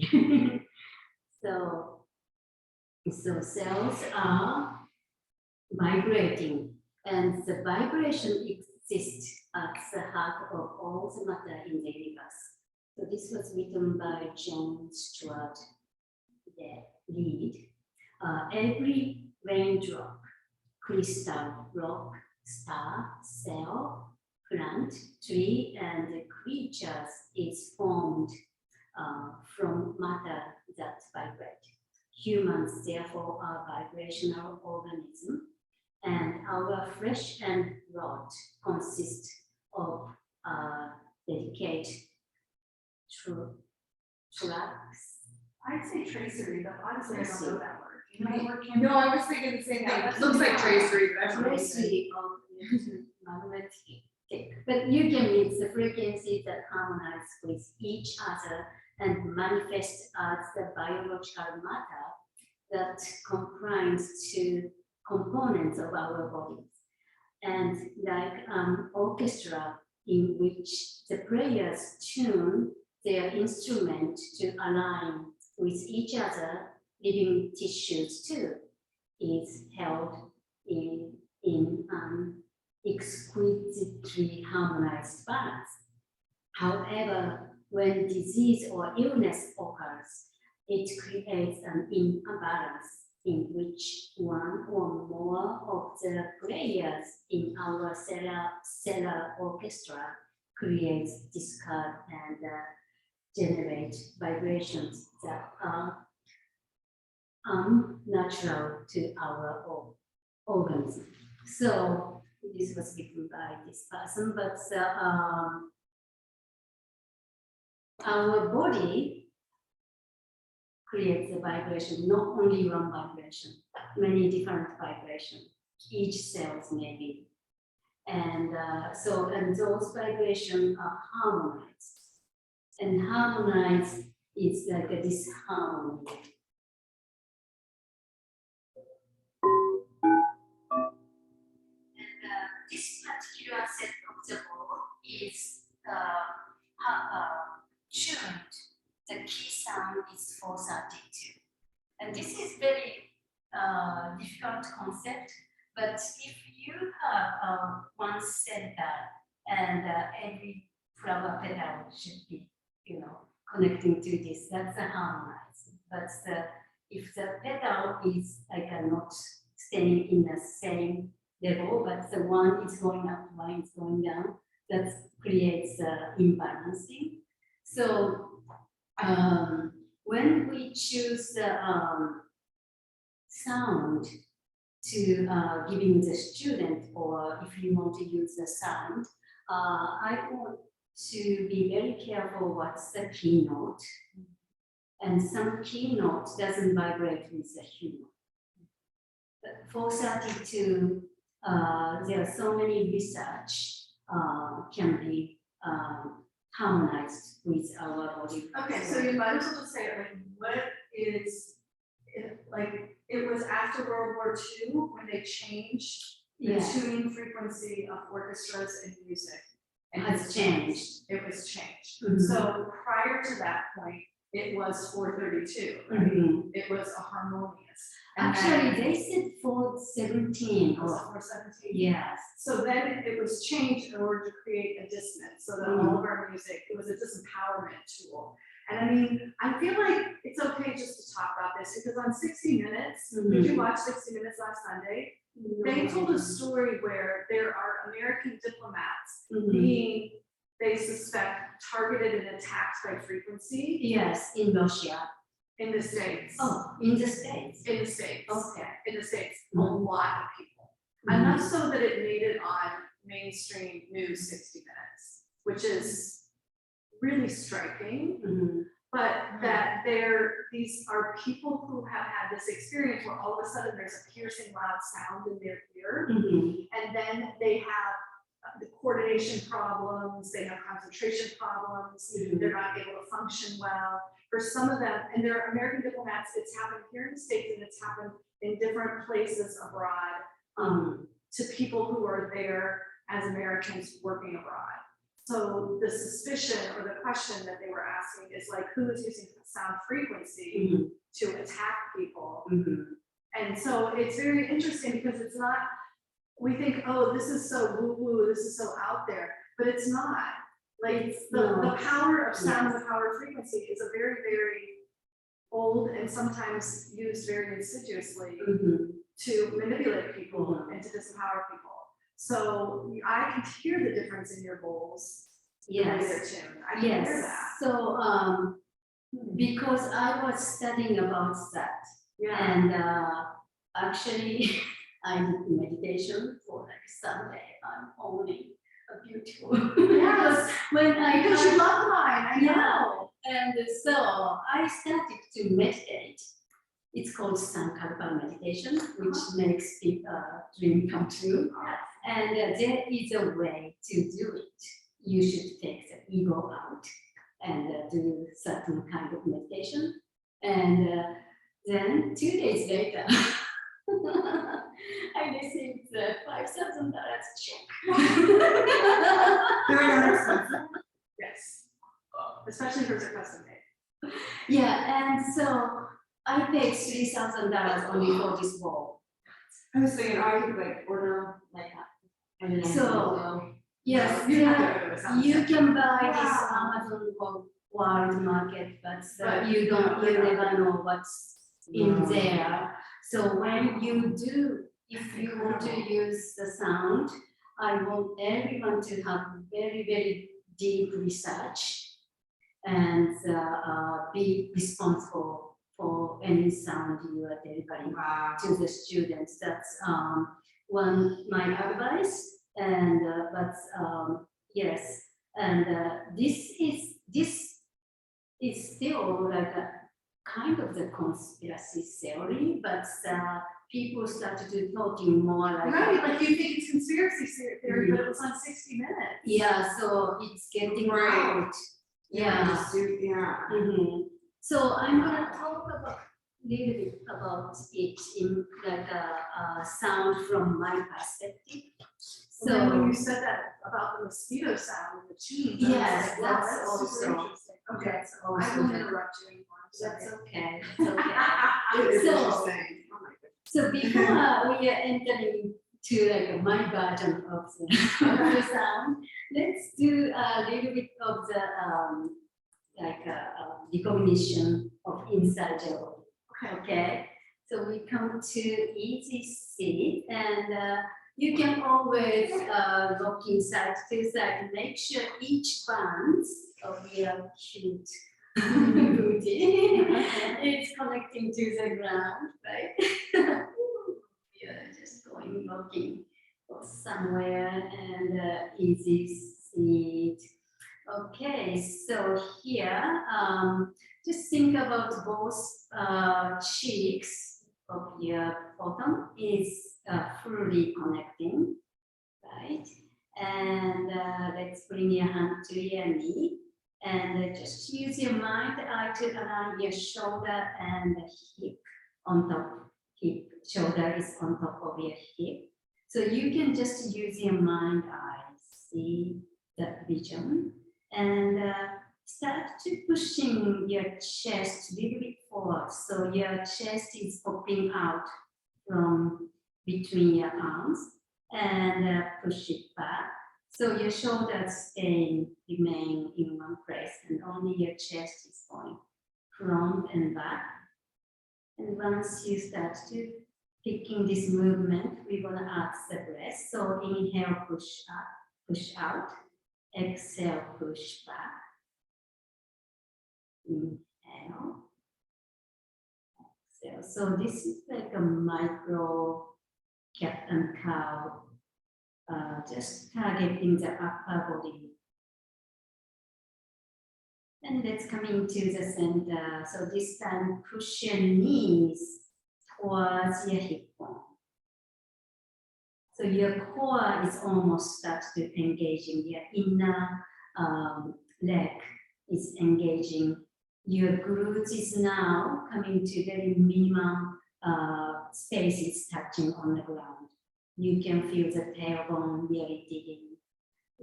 So cells are vibrating, and the vibration exists at the heart of all the matter in the universe. So this was written by John Stuart Reed. Every raindrop, crystal, rock, star, cell, plant, tree, and creatures is formed from matter that vibrate. Humans, therefore, are vibrational organisms, and our flesh and blood consist of delicate tracks. I'd say tracery, but honestly, I don't know that word. You know that word, Kim? No, I was thinking the same Yeah, thing. It looks like tracery, but that's what I said. Tracery of magnetic. But you can mix the frequencies that harmonize with each other and manifest as the biological matter that comprise two components of our bodies. And like orchestra in which the players tune their instrument to align with each other, living tissues too, is held in exquisitely harmonized balance. However, when disease or illness occurs, it creates an imbalance in which one or more of the players in our cellular orchestra creates discord and generate vibrations that are unnatural to our organism. So this was written by this person, but our body creates a vibration, not only one vibration, many different vibrations, each cells maybe. And and those vibrations are harmonized. And harmonized is like a disharmony. And this particular set of the ball is tuned. The key sound is 432. And this is very difficult concept, but if you have one said that, and every flower petal should be, connecting to this, that's a harmonized. But if the petal is like not staying in the same level, but the one is going up, one is going down, that creates imbalancing. So when we choose the sound to giving the student, or if you want to use the sound, I want to be very careful what's the keynote. And some keynote doesn't vibrate with the humor. But 432, there are so many research can be harmonized with our body. Okay, so you might as well just say, what is, it was after World War II when they changed the tuning frequency of orchestras and music. And Has changed. It was changed. Mm-hmm. So prior to that point, it was 432, right? Mm-hmm. It was a harmonious. And actually, they said 417 or 417. Yes. So then it was changed in order to create a dissonance, so that all of our music, it was a disempowerment tool. And I mean, I feel like it's okay just to talk about this, because on 60 Minutes, did you watch 60 Minutes last Sunday? They told a story where there are American diplomats being, they suspect, targeted and attacked by frequency. Yes, in Russia. In the States. Oh, in the States. In the States. Okay. In the States, a lot of people. Enough so that it made it on mainstream news 60 Minutes, which is really striking. But that these are people who have had this experience where all of a sudden there's a piercing loud sound in their ear, and then they have the coordination problems, they have concentration problems, they're not able to function well. For some of them, and they're American diplomats, it's happened here in the States and it's happened in different places abroad to people who are there as Americans working abroad. So the suspicion or the question that they were asking is like, who is using sound frequency to attack people? And so it's very interesting because it's not, we think, oh, this is so woo-woo, this is so out there, but it's not. Like the power of sound and the power of frequency is a very, very old and sometimes used very insidiously to manipulate people and to disempower people. So I can hear the difference in your bowls. Yes. I can hear that. So because I was studying about that, and actually I did meditation for like Sunday. I'm only a beautiful. Yes. Because you love mine. I know. And so I started to meditate. It's called Sankalpa meditation, which makes dream come true. And there is a way to do it. You should take the ego out and do certain kind of meditation. And then 2 days later, I received the $5,000 check. Yes, especially for the custom made. Yeah, and so I paid $3,000 only for this ball. I was thinking, I could like order like that. And then So, yes, You have yeah, to go to a sound you check. can buy this Wow. Amazon World Market, but But you never know what's in Wow. there. So when you do, if you want to use the sound, I want everyone to have very, very deep research and be responsible for any sound you are delivering Wow. to the students. That's one my advice. And but yes, and this is still like a kind of the conspiracy theory, but people started to talking more like Right, like you think it's conspiracy theory, but it was on 60 Minutes. yeah, so it's getting Right. out. Yeah. Yeah. Mhm. So I'm gonna talk about little bit about it in like a sound from my perspective. So then when So you said that about the mosquito sound with the cheese. yes, I was like, wow, that's super also interesting. Okay, that's I also won't interrupt you anymore. I'm that's sorry. okay. It's okay. It is So- interesting. Oh my goodness. So before we are entering to like my version of the sound, let's do a little bit of the like recognition of inside joke. Okay. Okay, so we come to easy seat, and you can always look inside to side. Make sure each band of your cute booty is connecting to the ground, right? You're just going looking for somewhere and easy seat. Okay, so here, just think about both cheeks of your bottom is fully connecting, right? And let's bring your hand to your knee and just use your mind eye to align your shoulder and the hip on top. Hip, shoulder is on top of your hip. So you can just use your mind eye, see that vision and start to pushing your chest a little bit forward. So your chest is popping out from between your arms and push it back. So your shoulders remain in one place and only your chest is going front and back. And once you start to picking this movement, we're gonna add the breath. So inhale, push up, push out. Exhale, push back. Inhale. Exhale. So this is like a micro cat and cow, just targeting the upper body. And let's come into the center. So this time, push your knees towards your hip bone. So your core is almost start to engaging your inner leg is engaging. Your glutes is now coming to very minimum space is touching on the ground. You can feel the tailbone really digging.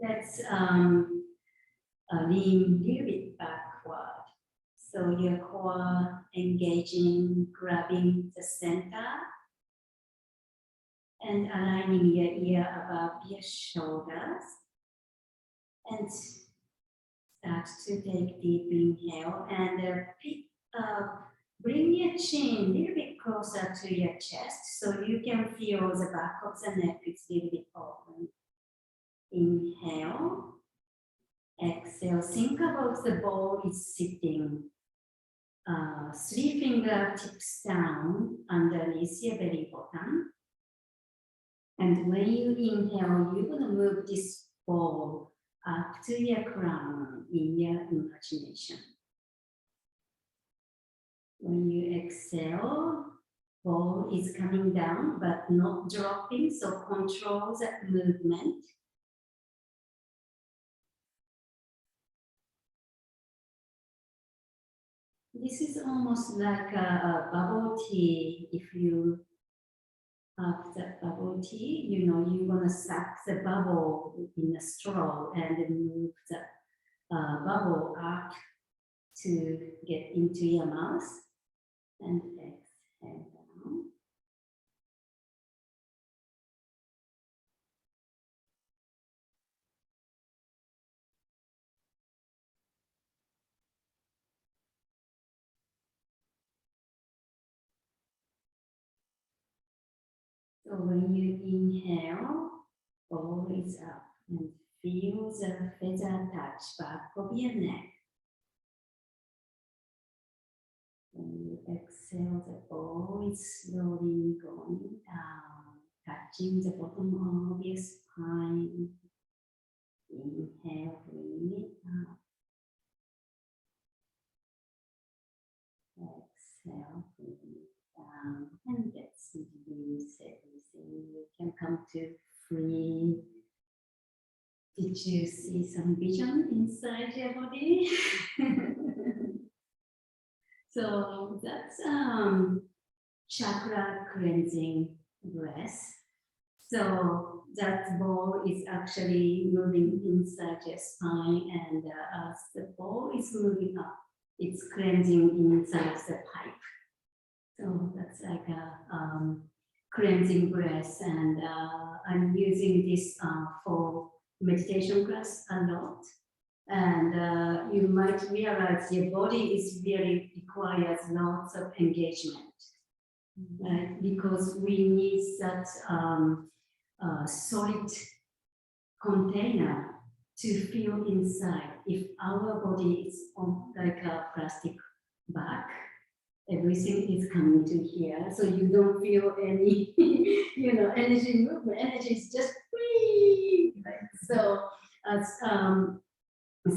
Let's lean a little bit backward. So your core engaging, grabbing the center and aligning your ear above your shoulders. And start to take deep inhale and bring your chin a little bit closer to your chest so you can feel the back of the neck is a little bit open. Inhale. Exhale. Think about the ball is sitting. 3 fingertips down underneath your belly button. And when you inhale, you're going to move this ball up to your crown in your imagination. When you exhale, ball is coming down but not dropping, so control that movement. This is almost like a bubble tea. If you have that bubble tea, you know, you're gonna suck the bubble in a straw and then move the bubble up to get into your mouth and exhale down. So when you inhale, always up and feel the feather touch back of your neck. When you exhale, the ball is slowly going down, touching the bottom of your spine. Inhale, bring it up. Exhale, bring it down. And let's release everything. You can come to free. Did you see some vision inside your body? So that's chakra cleansing breath. So that ball is actually moving inside your spine, and as the ball is moving up, it's cleansing inside the pipe. So that's like a cleansing breath, and I'm using this for meditation class a lot. And you might realize your body is really requires lots of engagement, right? Because we need that solid container to feel inside. If our body is on like a plastic bag, everything is coming to here, so you don't feel any, energy movement. Energy is just free. Right? So as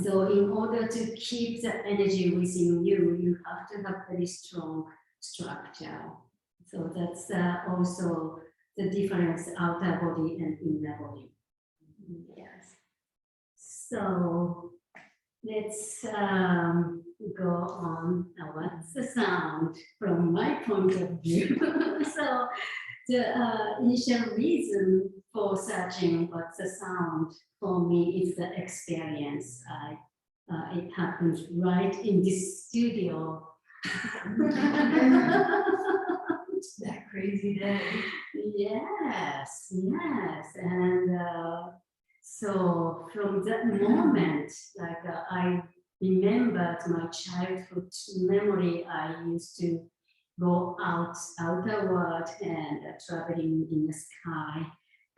so in order to keep the energy within you, you have to have very strong structure. So that's also the difference outer body and inner body. Yes. So let's go on. What's the sound from my point of view? So the initial reason for searching what's the sound for me is the experience. It happened right in this studio. That crazy day. Yes, yes. And so from that moment, like I remembered my childhood memory. I used to go outer world and traveling in the sky,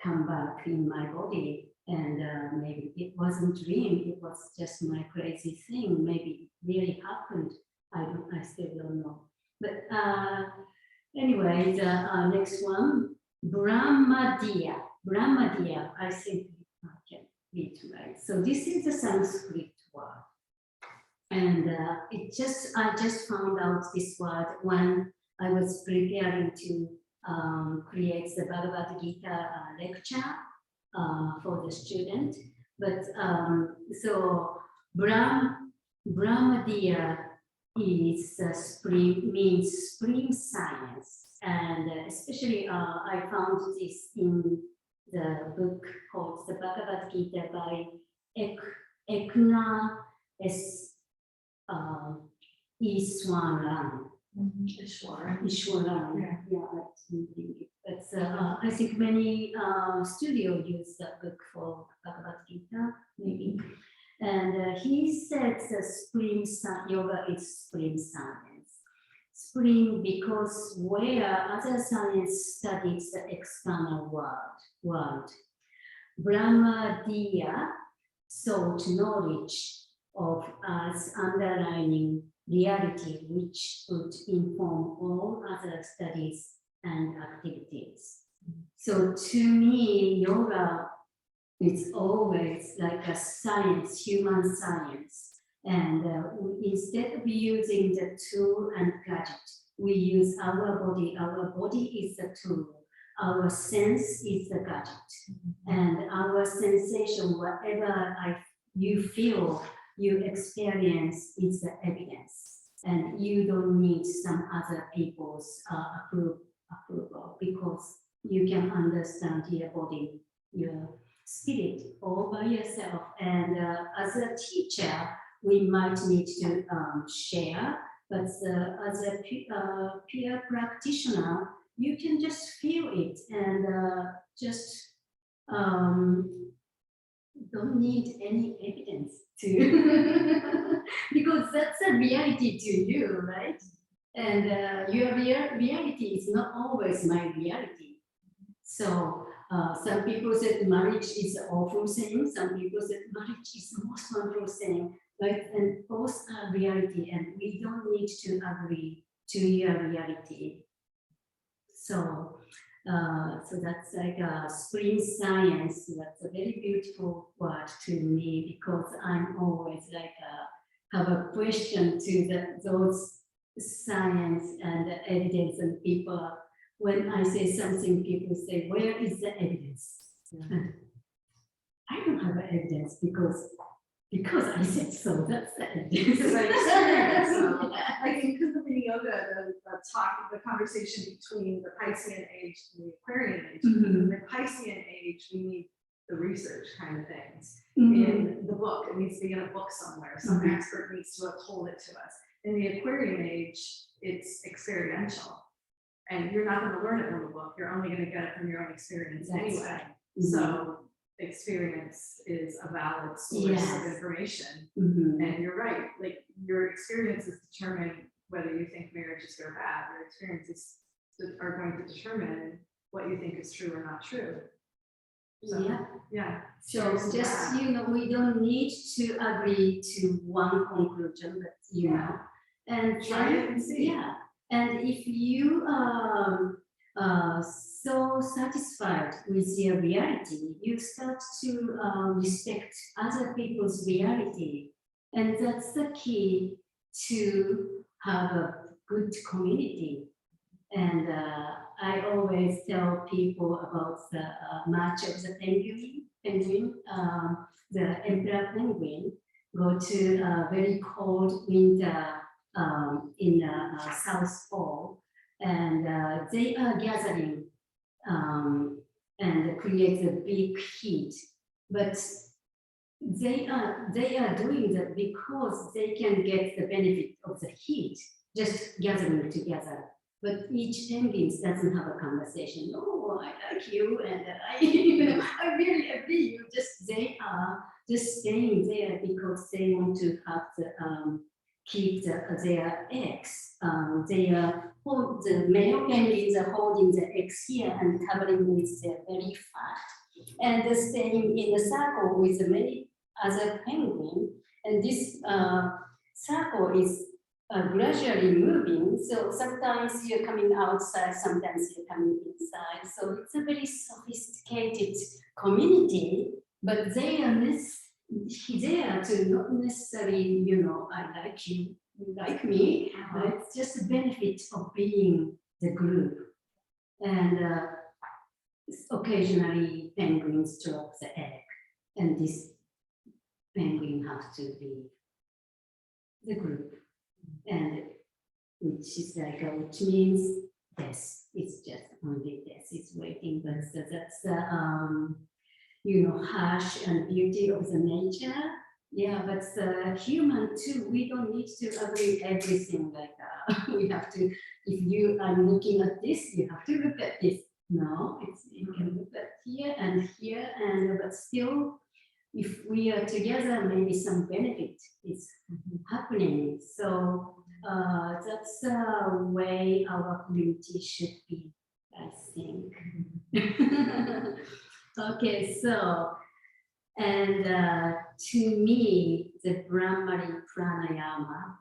come back in my body. And maybe it wasn't dream, it was just my crazy thing. Maybe it really happened. I still don't know. But anyway, the next one, Brahmadiya. Brahmadiya, I think I can read right. So this is a Sanskrit word. And I just found out this word when I was preparing to create the Bhagavad Gita lecture for the student. But so Brahmadiya is spring, means spring science. And especially I found this in the book called the Bhagavad Gita by Ekna S. Iswaran. Ishwaran. Yeah, I think many studio use that book for Bhagavad Gita, maybe. And he said that spring yoga is spring science. Spring because where other science studies the external world. Brahmadiya sought knowledge of us underlying reality, which would inform all other studies and activities. So to me, yoga is always like a science, human science. And instead of using the tool and gadget, we use our body. Our body is the tool. Our sense is the gadget. And our sensation, whatever you feel, you experience is the evidence, and you don't need some other people's approval, because you can understand your body, your spirit all by yourself. And as a teacher, we might need to share, but as a peer practitioner, you can just feel it and just don't need any evidence to, because that's a reality to you, right? And your reality is not always my reality. So some people said marriage is an awful thing. Some people said marriage is the most wonderful thing. Right? And both are reality, and we don't need to agree to your reality. So, so that's like a spring science. That's a very beautiful word to me, because I'm always like have a question to those science and evidence, and people, when I say something, people say, where is the evidence? I don't have evidence because I said so. That's the evidence. Because I said so. Like in Kundalini Yoga, the conversation between the Piscean age and the Aquarian age. In the Piscean age, we need the research kind of things. In the book, it needs to be in a book somewhere. Some expert needs to have told it to us. In the Aquarian age, it's experiential. And you're not going to learn it from a book. You're only going to get it from your own experience anyway. So experience is a valid source of information. And you're right, like your experiences determine whether you think marriage is good or bad. Your experiences are going to determine what you think is true or not true. So, yeah. So just, you know, we don't need to agree to one conclusion, but you know, and try it and see. Yeah. And if you so satisfied with your reality, you start to respect other people's reality. And that's the key to have a good community. And I always tell people about the March of the Penguin, the emperor penguin, go to a very cold winter in the South Pole, and they are gathering and create a big heat. But they are doing that because they can get the benefit of the heat, just gathering together. But each penguin doesn't have a conversation. Oh, I like you, and I really agree. You just, they are just staying there because they want to have the keep their eggs. The male penguins are holding the eggs here and covering with their belly fat, and they're staying in the circle with the many other penguins. And this circle is gradually moving. So sometimes you're coming outside, sometimes you're coming inside. So it's a very sophisticated community, but they are there to not necessarily, you know, I like you, you like me. It's just the benefit of being the group. And occasionally penguins drop the egg, and this penguin has to leave the group. And which is like, which means death. It's just only death is waiting. But so that's you know, harsh and beauty of the nature. Yeah, but human too, we don't need to agree everything like that. We have to, if you are looking at this, you have to look at this. No, it's, you can look at here, and but still, if we are together, maybe some benefit is happening. So that's the way our community should be, I think. Okay, so, and to me, the Brahmari Pranayama,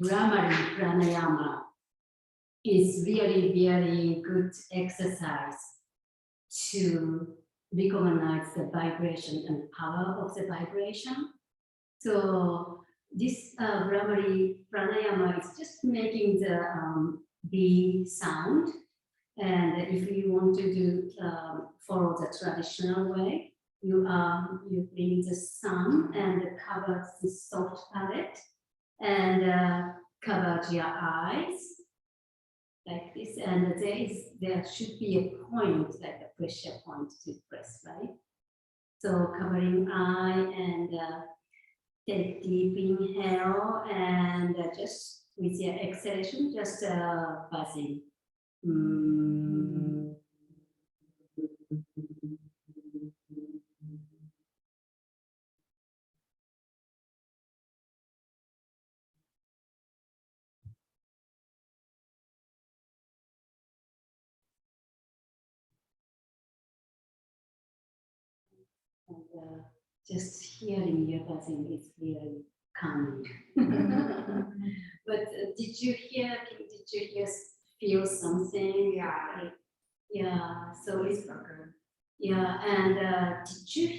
Brahmari Pranayama is really very good exercise to recognize the vibration and power of the vibration. So this Brahmari Pranayama is just making the B sound. And if you want to do follow the traditional way, you bring the sun and cover the soft palate and cover your eyes like this. And there should be a point, like a pressure point to press, right? So covering eye and take deep inhale and just with your exhalation, just buzzing. And just hearing your buzzing is really calming. But did you hear? Feel something? Yeah. Yeah. So it's Stronger. yeah. And did you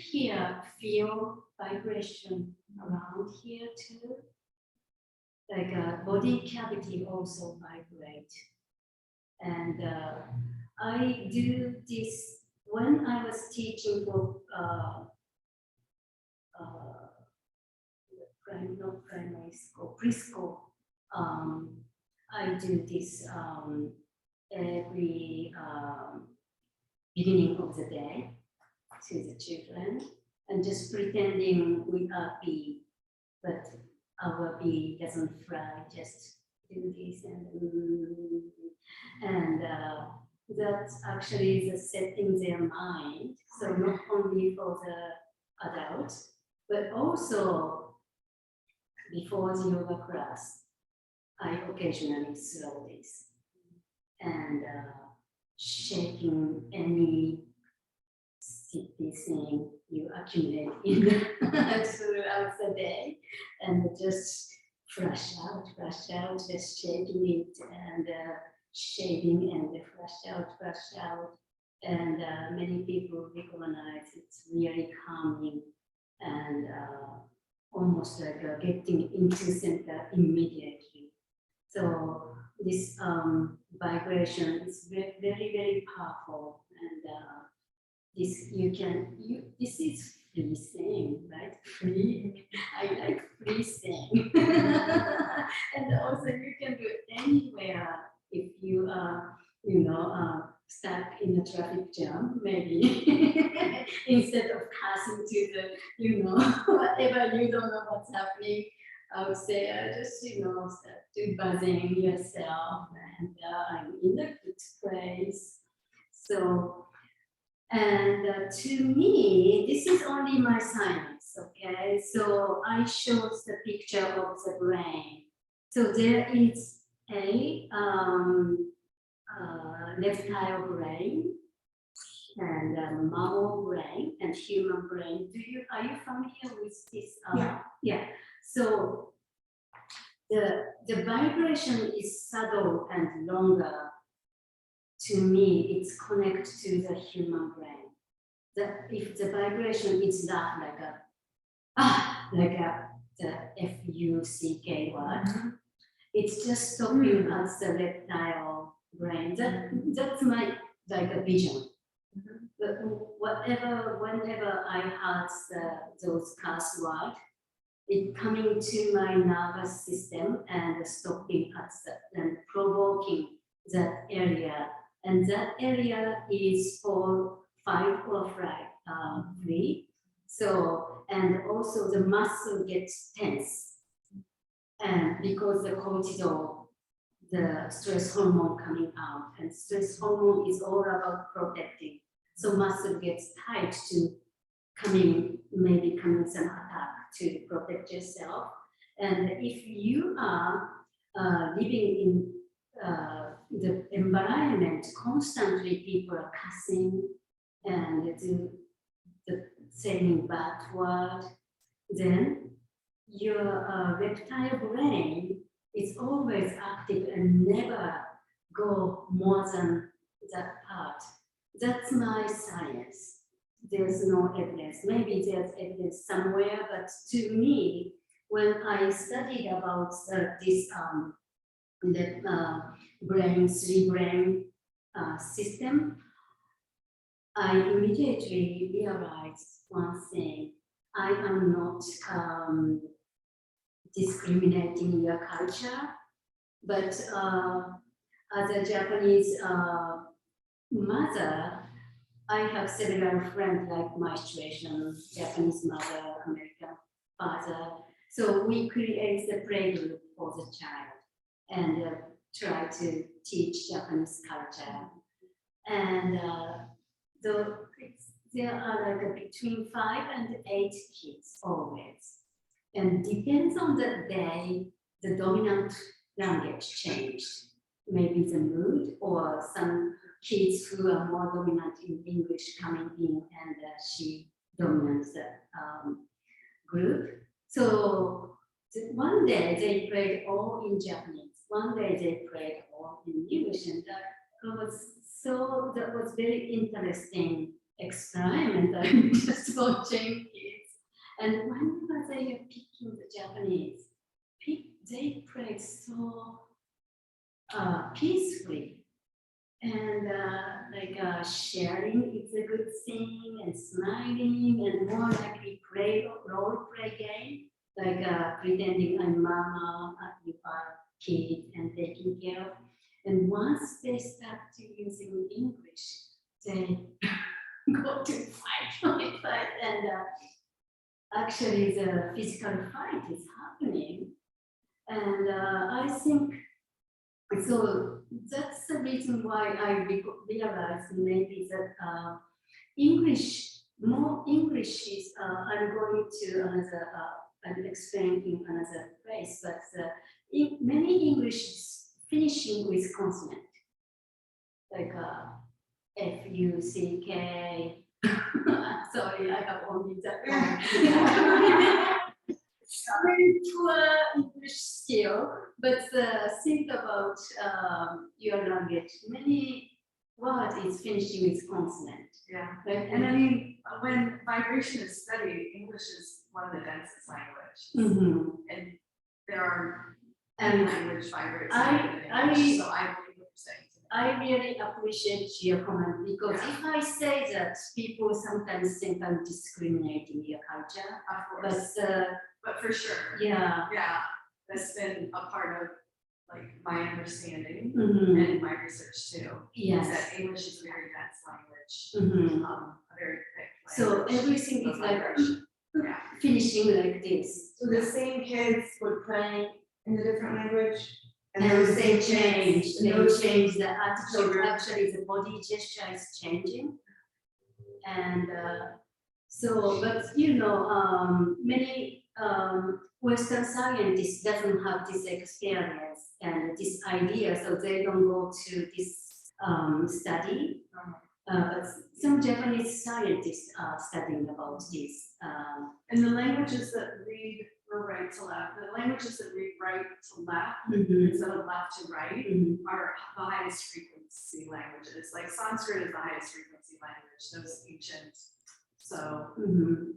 feel vibration around here too? Like body cavity also vibrate. And I do this when I was teaching for not primary school, preschool. I do this every beginning of the day to the children, and just pretending we are bee, but our bee doesn't fly, just do this and that actually is setting their mind. So not only for the adult, but also before the yoga class, I occasionally throw this and shaking any sticky thing you accumulate in throughout the day, and just flush out, just shaking it and shading and flush out. And many people recognize it's really calming and almost like getting into center immediately. So this vibration is very, very powerful, and this this is free thing, right? Free. I like free thing. And also you can do it anywhere if you are, stuck in a traffic jam, maybe instead of passing to the, whatever you don't know what's happening. I would say just start to buzzing yourself, and I'm in a good place. So, and to me, this is only my science, okay? So I showed the picture of the brain. So there is a reptile brain and mammal brain and human brain. Are you familiar with this? Yeah. So the vibration is subtle and longer. To me, it's connected to the human brain. If the vibration is not like the F-U-C-K word, it's just stopping at the reptile brain. That's my a vision. But whenever I heard those curse words, it coming to my nervous system and stopping at and provoking that area. And that area is for fight or flight, free. So, and also the muscle gets tense. And because the cortisol, the stress hormone coming out, and stress hormone is all about protecting. So muscle gets tight to maybe coming some attack to protect yourself. And if you are living in the environment, constantly people are cussing and saying bad word, then your reptile brain is always active and never go more than that part. That's my science. There's no evidence. Maybe there's evidence somewhere, but to me, when I studied about this brain, three brain system, I immediately realized one thing. I am not discriminating your culture, but as a Japanese mother, I have several friends like my situation, Japanese mother, American father, So we create the play group for the child and try to teach Japanese culture. And there are like between 5 and 8 kids always. And depends on the day, the dominant language changed. Maybe the mood or some kids who are more dominant in English coming in and she dominates the group. So one day they played all in Japanese. One day they played all in English, and that was very interesting experiment. I'm just watching kids, and whenever they are picking the Japanese, they played so peacefully. And sharing is a good thing, and smiling, and more like we play role play game, like pretending I'm mama, you are kid, and taking care of. And once they start to using English, they go to fight, and actually the physical fight is happening. And I think so that's the reason why I realized maybe that more English is, I'm going to another, I'm explaining in another place, but many English is finishing with consonant, like F-U-C-K. Sorry, I have only that one. Very poor English skill, but think about your language. Many words is finishing with consonant. Yeah, Right? and I mean, when vibration is studied, English is one of the densest languages. Mm-hmm. And there are And language vibrates I- in English, so I believe what you're saying. I really appreciate your comment, because Yeah. if I say that, people sometimes think I'm discriminating your culture. Of course, but for sure. Yeah. Yeah, that's been a part of like my understanding Mm-hmm. and my research too. Is Yes. that English is a very dense language, Mm-hmm. a very thick So language. everything of is like vibration. Yeah. finishing like this. So the same kids were playing in a different language? And those they same kids- change, they those change the attitude. children- Actually, the body gesture is changing. And but many Western scientists doesn't have this experience and this idea, so they don't go to this study. But some Japanese scientists are studying about this. And the languages that read or write to left, the languages that read right to left Mhm. instead of left to right Mhm. are the highest frequency languages. Like Sanskrit is the highest frequency language, those ancient. So Mhm.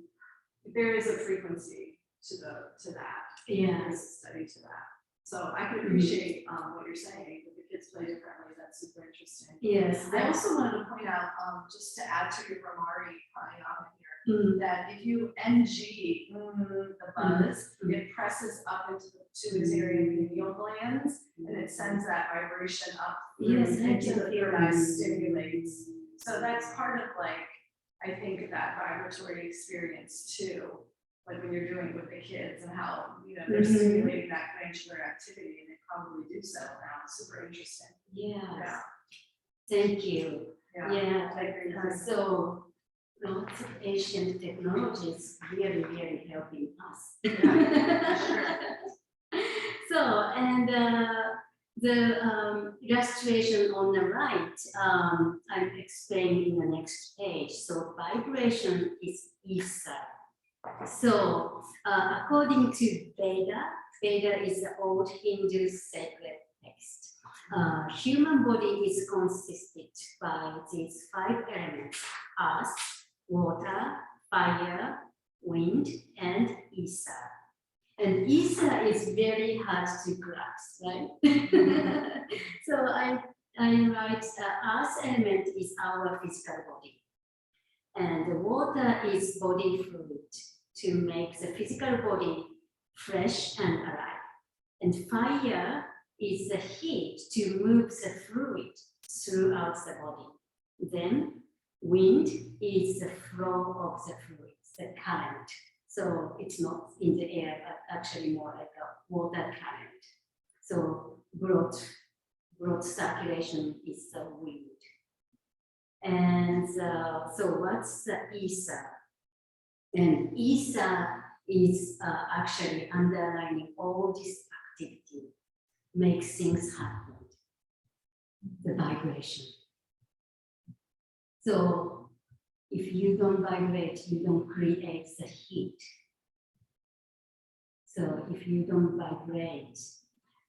there is a frequency to that. Yeah. There's a study to that. So I can appreciate what you're saying, that the kids play differently. That's super interesting. Yes. I also wanted to point out, just to add to your Ramari pranayama here, Mhm. that if you NG the buzz, it presses up into the its area of pineal glands, and it sends that vibration up Yes, into the third eye, Mhm. stimulates. So that's part of like, I think that vibratory experience too, like when you're doing it with the kids and how, they're Mhm. stimulating that glandular activity, and they probably do settle down. Super interesting. Yes. Yeah. Thank you. Yeah. Yeah, I agree. so lots of Asian technologies really, really helping us. So, and the illustration on the right, I'm explaining in the next page. So vibration is ether. So according to Veda is the old Hindu sacred text. Human body is consisted by these 5 elements: earth, water, fire, wind, and ether. And ether is very hard to grasp, right? So I write earth element is our physical body. And the water is body fluid to make the physical body fresh and alive. And fire is the heat to move the fluid throughout the body. Then wind is the flow of the fluid, the current. So it's not in the air, but actually more like a water current. So broad circulation is the wind. And so what's the ether? And ether is actually underlining all this activity, makes things happen, the vibration. So if you don't vibrate, you don't create the heat. So if you don't vibrate,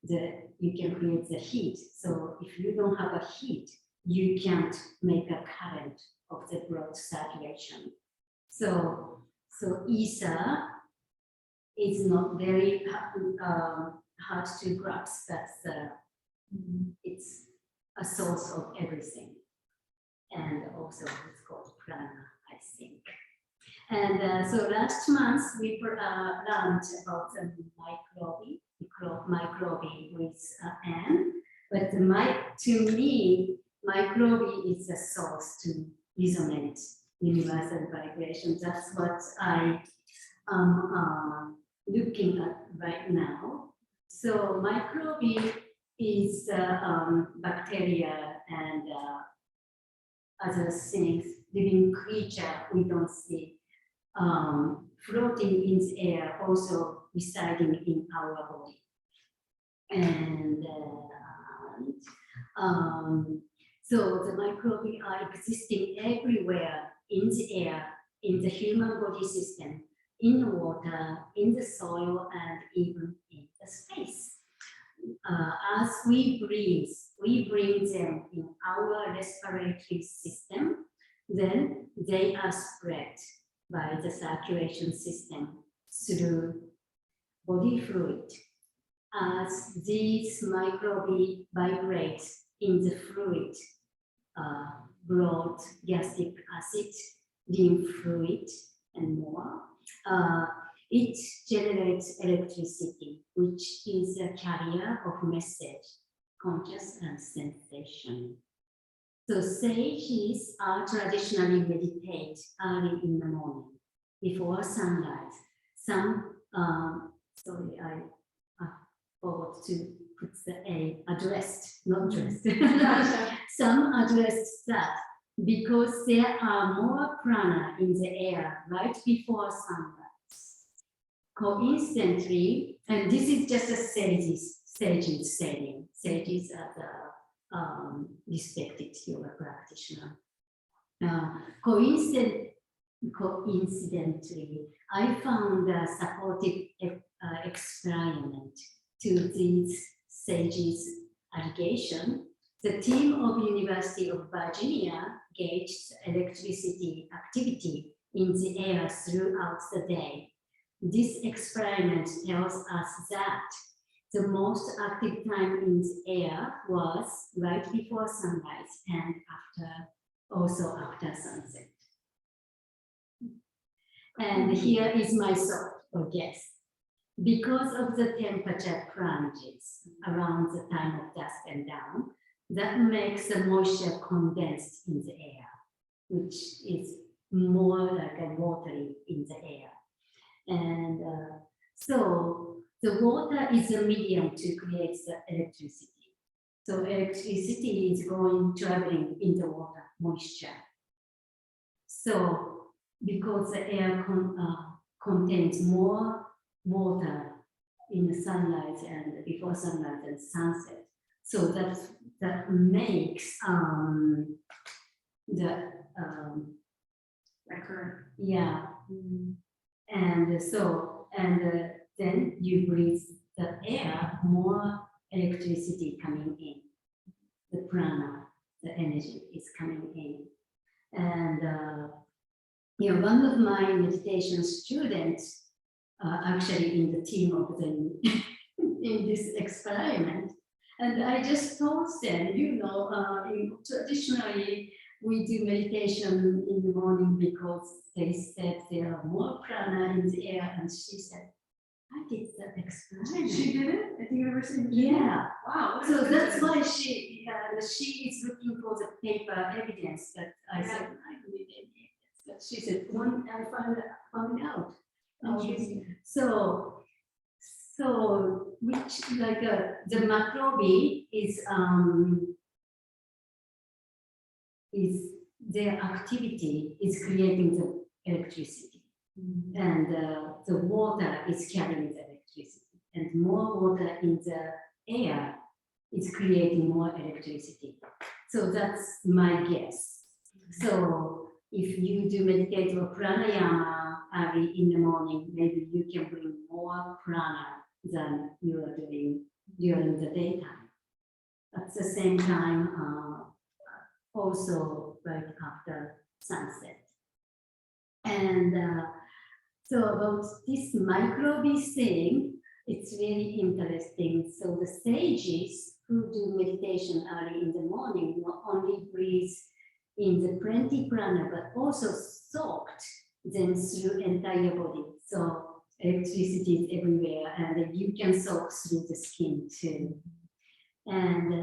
you can create the heat. So if you don't have a heat, you can't make a current of the broad circulation. So ether is not very hard to grasp. It's a source of everything. And also it's called prana, I think. And so last month we learned about the microbe with N, but to me, microbe is a source to resonate universal vibration. That's what I am looking at right now. So microbe is bacteria and other things, living creature we don't see, floating in the air, also residing in our body. And so the microbe are existing everywhere in the air, in the human body system, in the water, in the soil, and even in the space. As we breathe, we bring them in our respiratory system, then they are spread by the circulation system through body fluid. As these microbe vibrate in the fluid, blood, gastric acid, lymph fluid, and more, it generates electricity, which is a carrier of message, conscious and sensation. So sages are traditionally meditate early in the morning, before sunrise. Some, sorry, I forgot to put the A, addressed, not dressed. Some addressed that because there are more prana in the air right before sunrise. Coincidentally, and this is just a sages saying. Sages are the respected yoga practitioner. Coincidentally, I found a supportive experiment to these sages' allegation. The team of University of Virginia gauged electricity activity in the air throughout the day. This experiment tells us that the most active time in the air was right before sunrise and also after sunset. And here is my thought or guess. Because of the temperature plunges around the time of dusk and dawn, that makes the moisture condensed in the air, which is more like a watery in the air. And so the water is a medium to create the electricity. So electricity is traveling in the water, moisture. So because the air contains more water in the sunlight and before sunlight and sunset, so that makes the current. Yeah. And so, then you breathe the air, more electricity coming in. The prana, the energy is coming in. And one of my meditation students, actually in the team of them in this experiment, and I just told them, traditionally we do meditation in the morning because they said there are more prana in the air, and she said, I did that experiment. She did it at the University of Virginia? Yeah. Wow. So that's why she is looking for the paper evidence, but I said, I believe in it. But she said, when I found out So, which like the macrobi is their activity is creating the electricity, and the water is carrying the electricity, and more water in the air is creating more electricity. So that's my guess. So if you do meditate or pranayama early in the morning, maybe you can bring more prana than you are doing during the daytime. At the same time, also right after sunset. And so about this microbe thing, it's really interesting. So the sages who do meditation early in the morning not only breathe in the plenty prana, but also soaked them through entire body. So electricity is everywhere, and you can soak through the skin too. And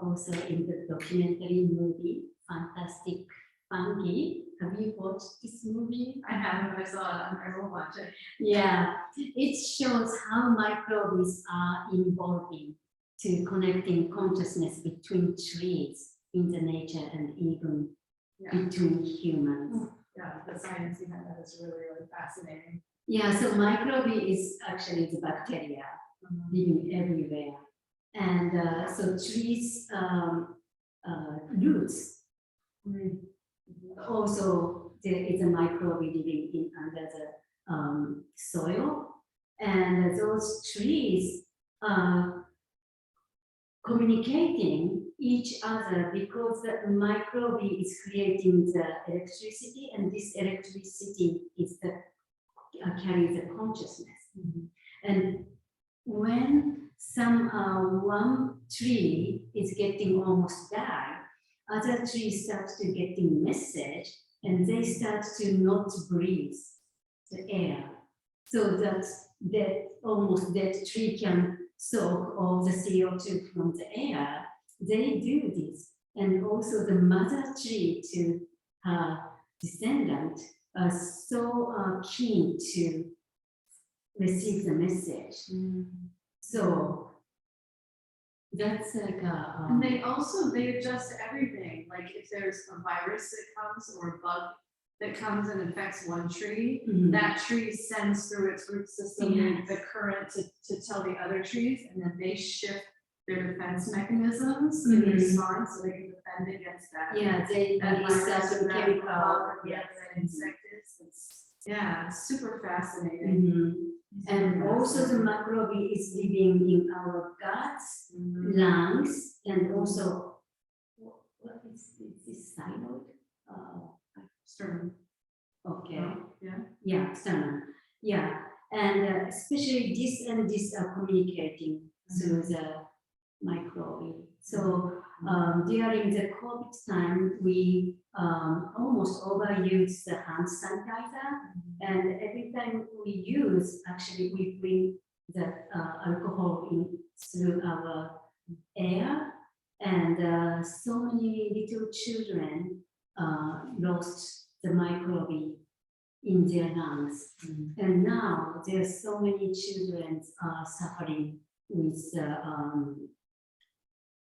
also in the documentary movie, Fantastic Funky. Have you watched this movie? I haven't, but I saw it. I will watch it. Yeah, it shows how microbes are involving to connecting consciousness between trees in the nature and even between humans. Yeah, the science behind that is really, really fascinating. Yeah, so microbe is actually the bacteria living everywhere. And so trees roots. Also, there is a microbe living in under the soil, and those trees are communicating each other because the microbe is creating the electricity, and this electricity is the carries the consciousness. And when one tree is getting almost die, other trees start to getting message, and they start to not breathe the air, so that almost that tree can soak all the CO2 from the air. They do this, and also the mother tree to her descendant are so keen to receive the message. So that's like a. And they adjust everything. Like if there's a virus that comes or a bug that comes and infects one tree, that tree sends through its root system the current to tell the other trees, and then they shift their defense mechanisms in response so they can defend against that. Yeah, they release certain chemical. That insect is. Yeah, super fascinating. And also the microbe is living in our guts, lungs, and also, what is this thyroid? Sternum. Okay. Yeah. Sternum. Yeah, and especially this and this are communicating through the microbe. So during the COVID time, we almost overuse the hand sanitizer, and every time we use, actually we bring the alcohol in through our air, and so many little children lost the microbe in their lungs, and now there are so many children suffering with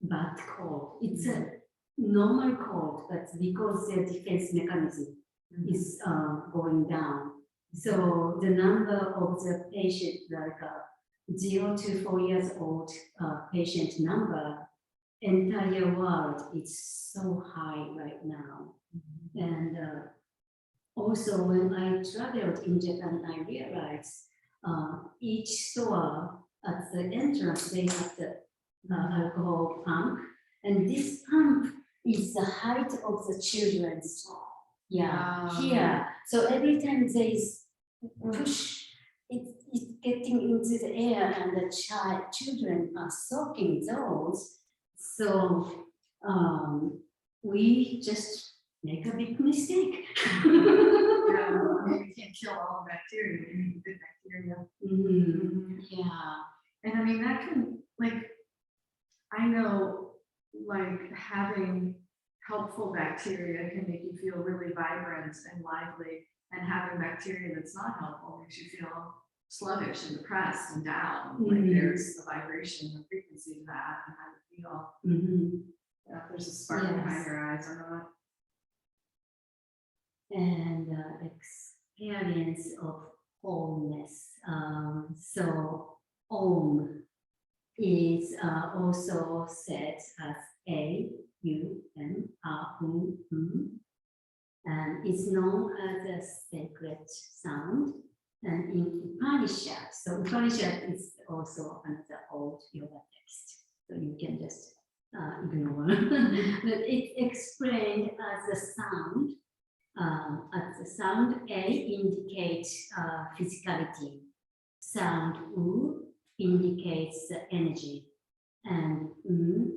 bad cold. It's a normal cold, but because their defense mechanism is going down. So the number of the patient, like 0 to 4 years old patient number, entire world is so high right now. And also when I traveled in Japan, I realized each store at the entrance, they have the alcohol pump, and this pump is the height of the children's here. So every time they push, it's getting into the air, and the children are soaking those. So we just make a big mistake. You can't kill all the bacteria, you need good bacteria. Yeah. And I mean, that can, like, I know, like, having helpful bacteria can make you feel really vibrant and lively, and having bacteria that's not helpful makes you feel sluggish and depressed and down. Mhm. Like there's the vibration, the frequency of that, and how you feel. If there's a spark Yes. behind your eyes or not. And experience of wholeness. So Om is also said as A-U-M, and it's known as a sacred sound. And in Upanishad, so Upanishad is also another old yoga text, so you can just ignore. But it's explained as a sound. As the sound A indicates physicality, sound U indicates the energy, and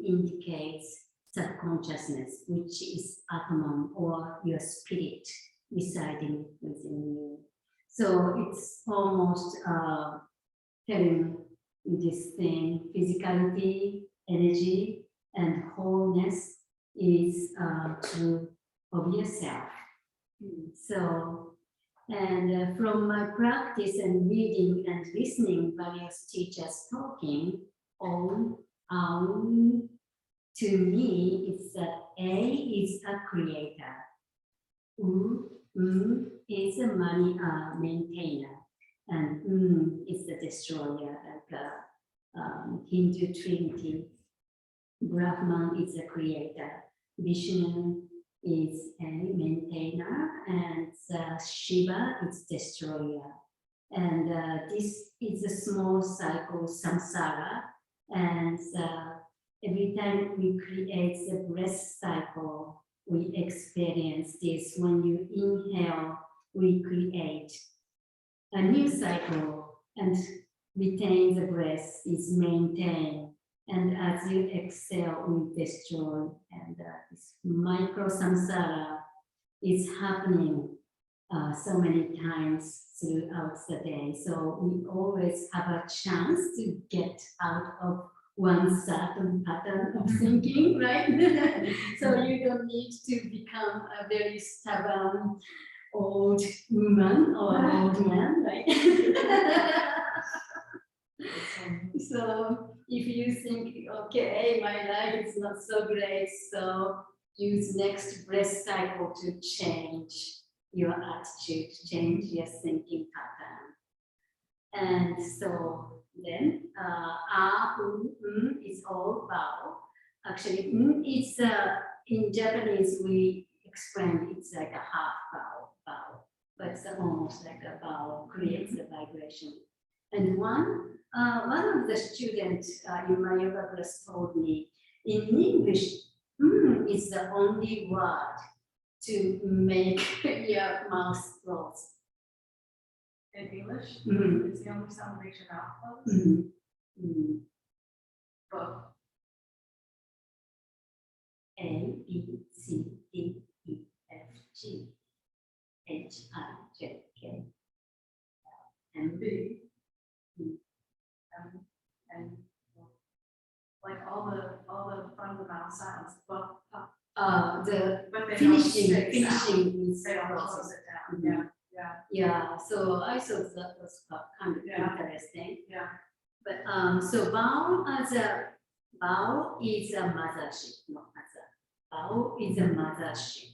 indicates subconsciousness, which is Atman or your spirit residing within you. So it's almost telling this thing, physicality, energy, and wholeness is true of yourself. So, and from my practice and reading and listening various teachers talking, to me, it's that A is a creator, is a money maintainer, and is the destroyer, like Hindu Trinity. Brahman is a creator, Vishnu is a maintainer, and Shiva is destroyer. And this is a small cycle, samsara, and every time we create the breath cycle, we experience this. When you inhale, we create a new cycle, and retain the breath is maintained. And as you exhale, we destroy. And this micro samsara is happening so many times throughout the day. So we always have a chance to get out of one certain pattern of thinking, right? So you don't need to become a very stubborn old woman or old man, right? So if you think, okay, my life is not so great, so use next breath cycle to change your attitude, change your thinking pattern. And so then, is all vowel. Actually, it's in Japanese we explain it's like a half vowel, but it's almost like a vowel creates a vibration. And one of the students in my yoga class told me, in English, is the only word to make your mouth close. In English, it's the only sound that makes your mouth close. Both. A, B, C, D, E, F, G, H, I, J, K, and B. And like all the front of the mouth sounds, but they finishing is is close it down. Yeah, so I thought that was kind of interesting. Yeah. But so vowel is a mothership, not mother. Vowel is a mothership.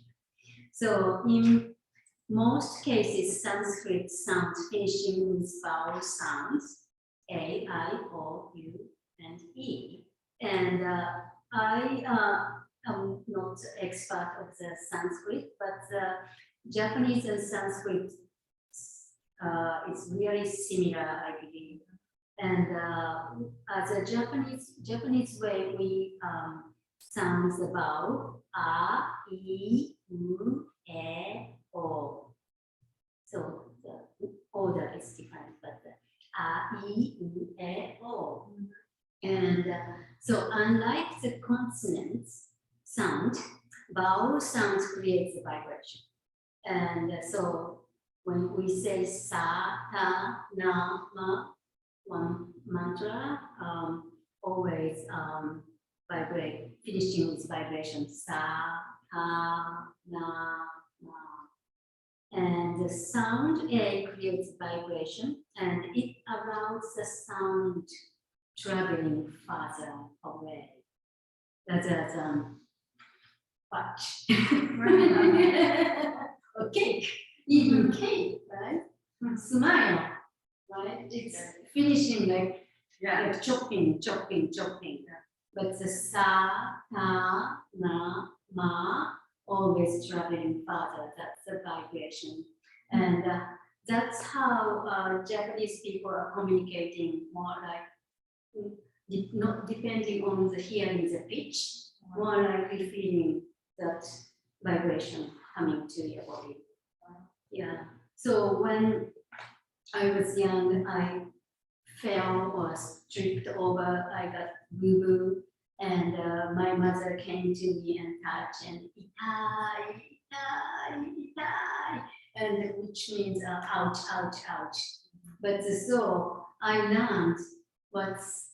So in most cases, Sanskrit sounds finishing with vowel sounds, A, I, O, U, and E. And I am not expert of the Sanskrit, but Japanese and Sanskrit is really similar, I believe. And as a Japanese way, we sound the vowel A, I, U, E, O. So the order is different, but A, I, U, E, O. And so unlike the consonants sound, vowel sounds creates a vibration. And so when we say sa, ta, na, ma, one mantra always vibrate, finishing with vibration sa, ta, na, ma. And the sound A creates vibration, and it allows the sound traveling farther away, rather than touch. Or cake, even cake, right? Smile, right? It's finishing like, like chopping. But the sa, ta, na, ma, always traveling farther. That's the vibration. And that's how Japanese people are communicating more like, not depending on the hearing the pitch, more likely feeling that vibration coming to your body. Yeah. So when I was young, I fell or tripped over, I got boo-boo, and my mother came to me and touched and itai, and which means ouch, ouch, ouch. But so I learned what's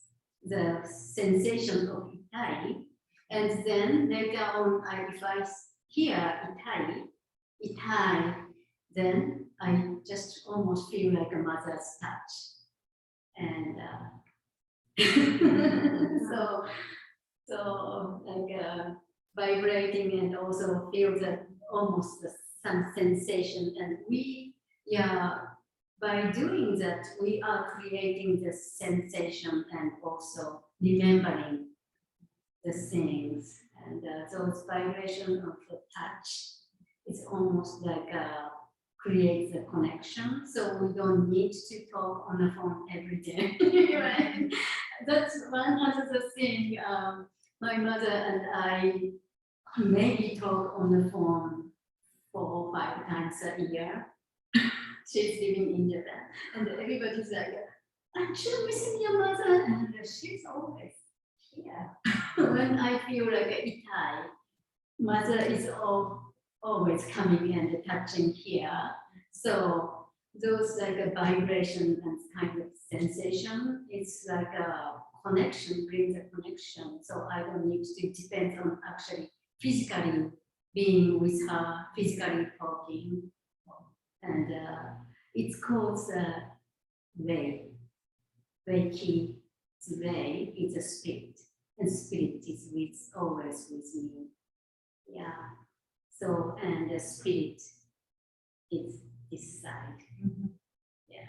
the sensation of itai, and then later on, if I hear itai, then I just almost feel like a mother's touch. And so like vibrating and also feel that almost some sensation. And we, by doing that, we are creating the sensation and also remembering the things. And those vibration of the touch is almost like creates a connection, so we don't need to talk on the phone every day, right? That's one other thing. My mother and I maybe talk on the phone 4 or 5 times a year. She's living in Japan, and everybody's like, "Aren't you missing your mother?" And she's always here. When I feel like itai, mother is always coming and touching here. So those like a vibration and kind of sensation, it's like a connection, brings a connection. So I don't need to depend on actually physically being with her, physically talking. And it's called Rei. Reiki, Rei is a spirit, and spirit is always with me. Yeah. So, and the spirit is this side. Yes.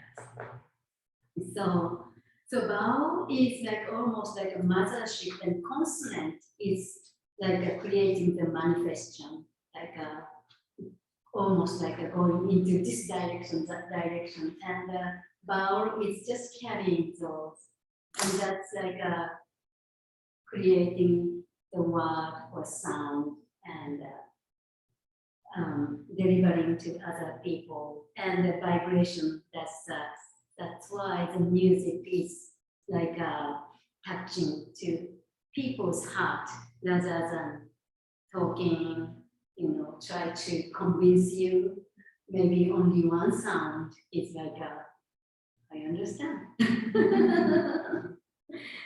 So Bao is like almost like a mothership, and consonant is like creating the manifestation, like almost like going into this direction, that direction, and Bao is just carrying those, and that's like creating the word or sound and delivering to other people, and the vibration. That's why the music is like touching to people's heart rather than talking. Try to convince you. Maybe only one sound is like I understand.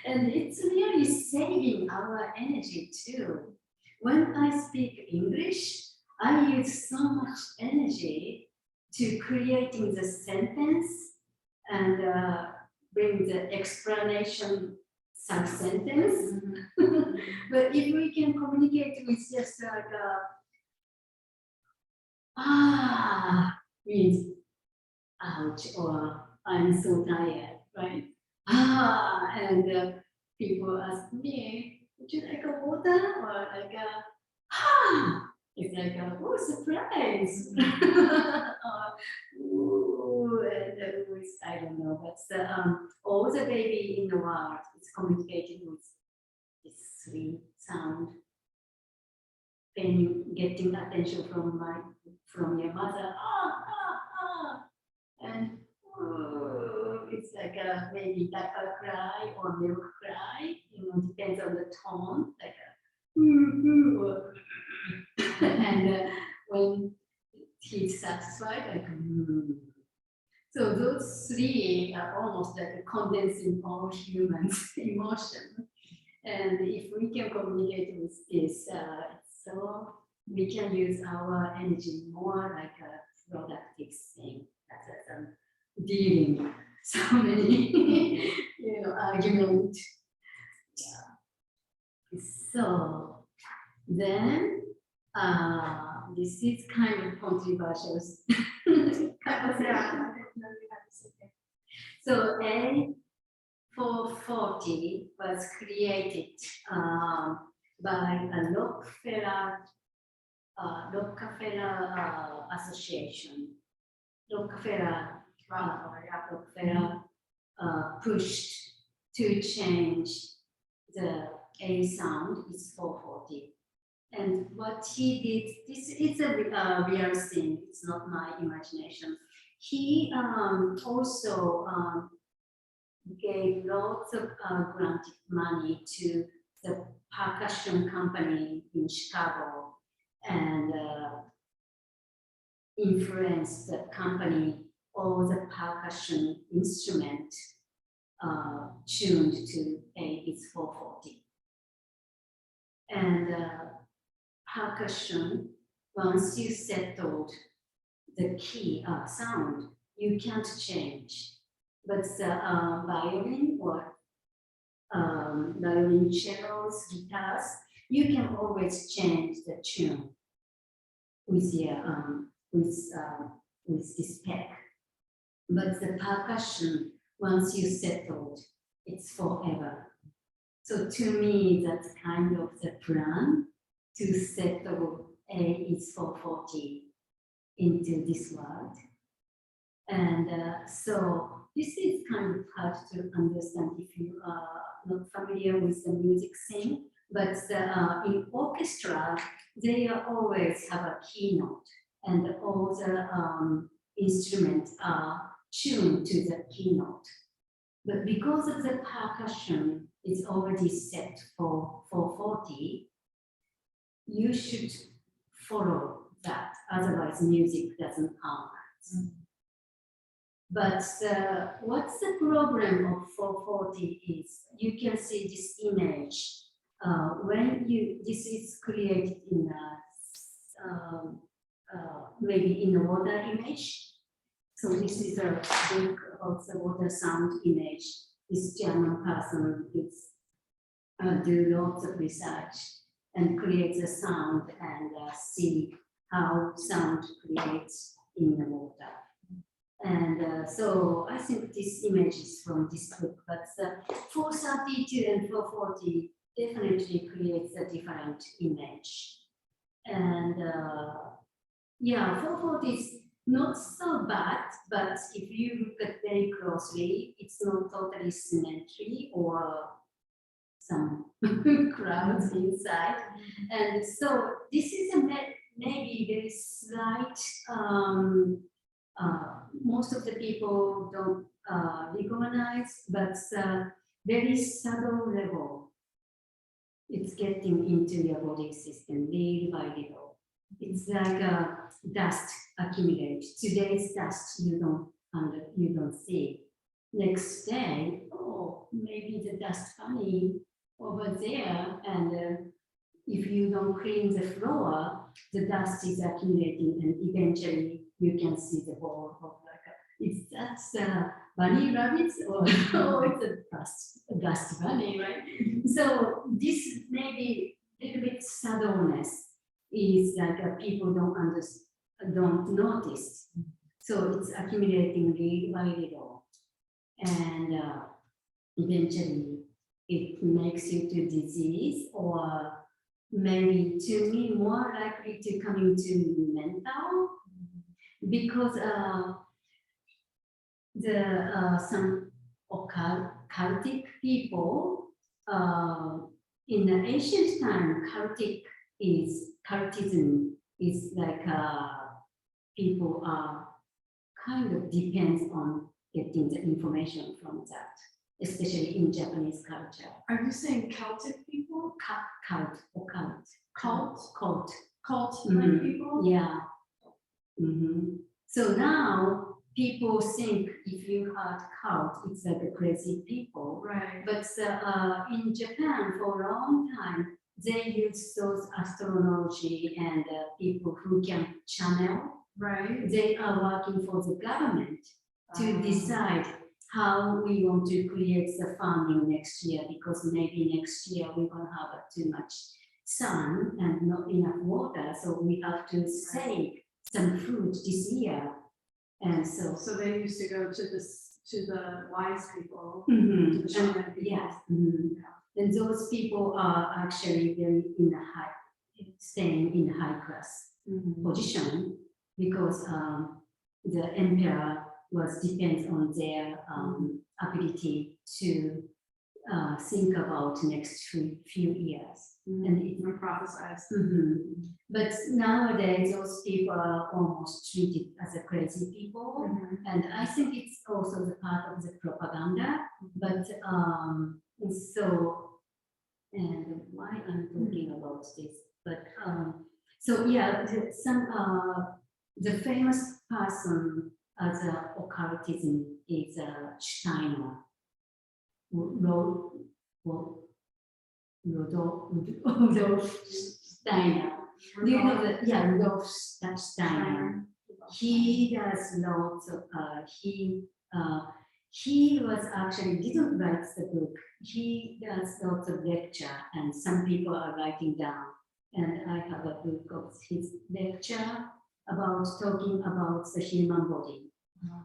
And it's really saving our energy too. When I speak English, I use so much energy to creating the sentence and bring the explanation sub-sentence. But if we can communicate with just like means ouch, or I'm so tired, right? And people ask me, would you like a water? Or like it's like oh, surprise. Ooh, and I don't know, but all the baby in the world is communicating with this sweet sound. Getting attention from your mother, and it's like maybe diaper cry or milk cry, depends on the tone, like and when he's satisfied, like So those 3 are almost like condensing all humans' emotion. And if we can communicate with this, so we can use our energy more like productive thing. That's dealing so many, argument. Yeah. So then, this is kind of controversial. Yeah. So A440 was created by a Rockefeller Association. Rockefeller pushed to change the A sound is 440. And what he did, this is a real thing, it's not my imagination. He also gave lots of granted money to the percussion company in Chicago and influenced the company, all the percussion instrument tuned to is 440. And percussion, once you settled the key sound, you can't change. But the violin or violin cellos, guitars, you can always change the tune with your with this peg. But the percussion, once you settled, it's forever. So to me, that's kind of the plan to settle A is 440 into this world. And so this is kind of hard to understand if you are not familiar with the music scene, but in orchestra, they always have a keynote and all the instruments are tuned to the keynote. But because of the percussion is already set for 440, you should follow that, otherwise music doesn't harmonize. But what's the problem of 440 is you can see this image when this is created in maybe in a water image. So this is a book of the water sound image. This German person is do lots of research and creates a sound and see how sound creates in the water. And so I think this image is from this book, but 432 and 440 definitely creates a different image. And yeah, 440 is not so bad, but if you look at very closely, it's not totally symmetry or some crowds inside. And so this is a maybe very slight, most of the people don't recognize, but very subtle level. It's getting into your body system little by little. It's like dust accumulates. Today's dust you don't see. Next day, oh, maybe the dust funny over there, and if you don't clean the floor, the dust is accumulating, and eventually you can see the ball of that's bunny rabbits or it's a dust bunny, right? So this maybe a little bit subtleness is like people don't notice. So it's accumulating little by little, and eventually it makes you to disease, or maybe to me more likely to coming to mental, because some occultic people in the ancient time, cultism is like people are kind of depends on getting the information from that, especially in Japanese culture. Are you saying Celtic people? Cult like people? Yeah. So now people think if you heard cult, it's like a crazy people. Right. But in Japan for a long time, they use those astrology and people who can channel Right. They are working for the government to decide how we want to create the farming next year, because maybe next year we won't have too much sun and not enough water, so we have to save some food this year. And so, So they used to go to the wise people, mhm, to the shaman and, people. yes, mhm. And those people are actually very staying in high class position, because the emperor depends on their ability to think about next few years. And it, prophesize. but nowadays those people are almost treated as a crazy people, and I think it's also the part of the propaganda. But so, and why I'm talking about this, but so yeah, the famous person as occultism is Steiner. Rudolf Steiner. Do you know that? Yeah, Rudolf Steiner. He does lots of, he was actually didn't write the book. He does lots of lecture, and some people are writing down. And I have a book of his lecture about talking about the human body.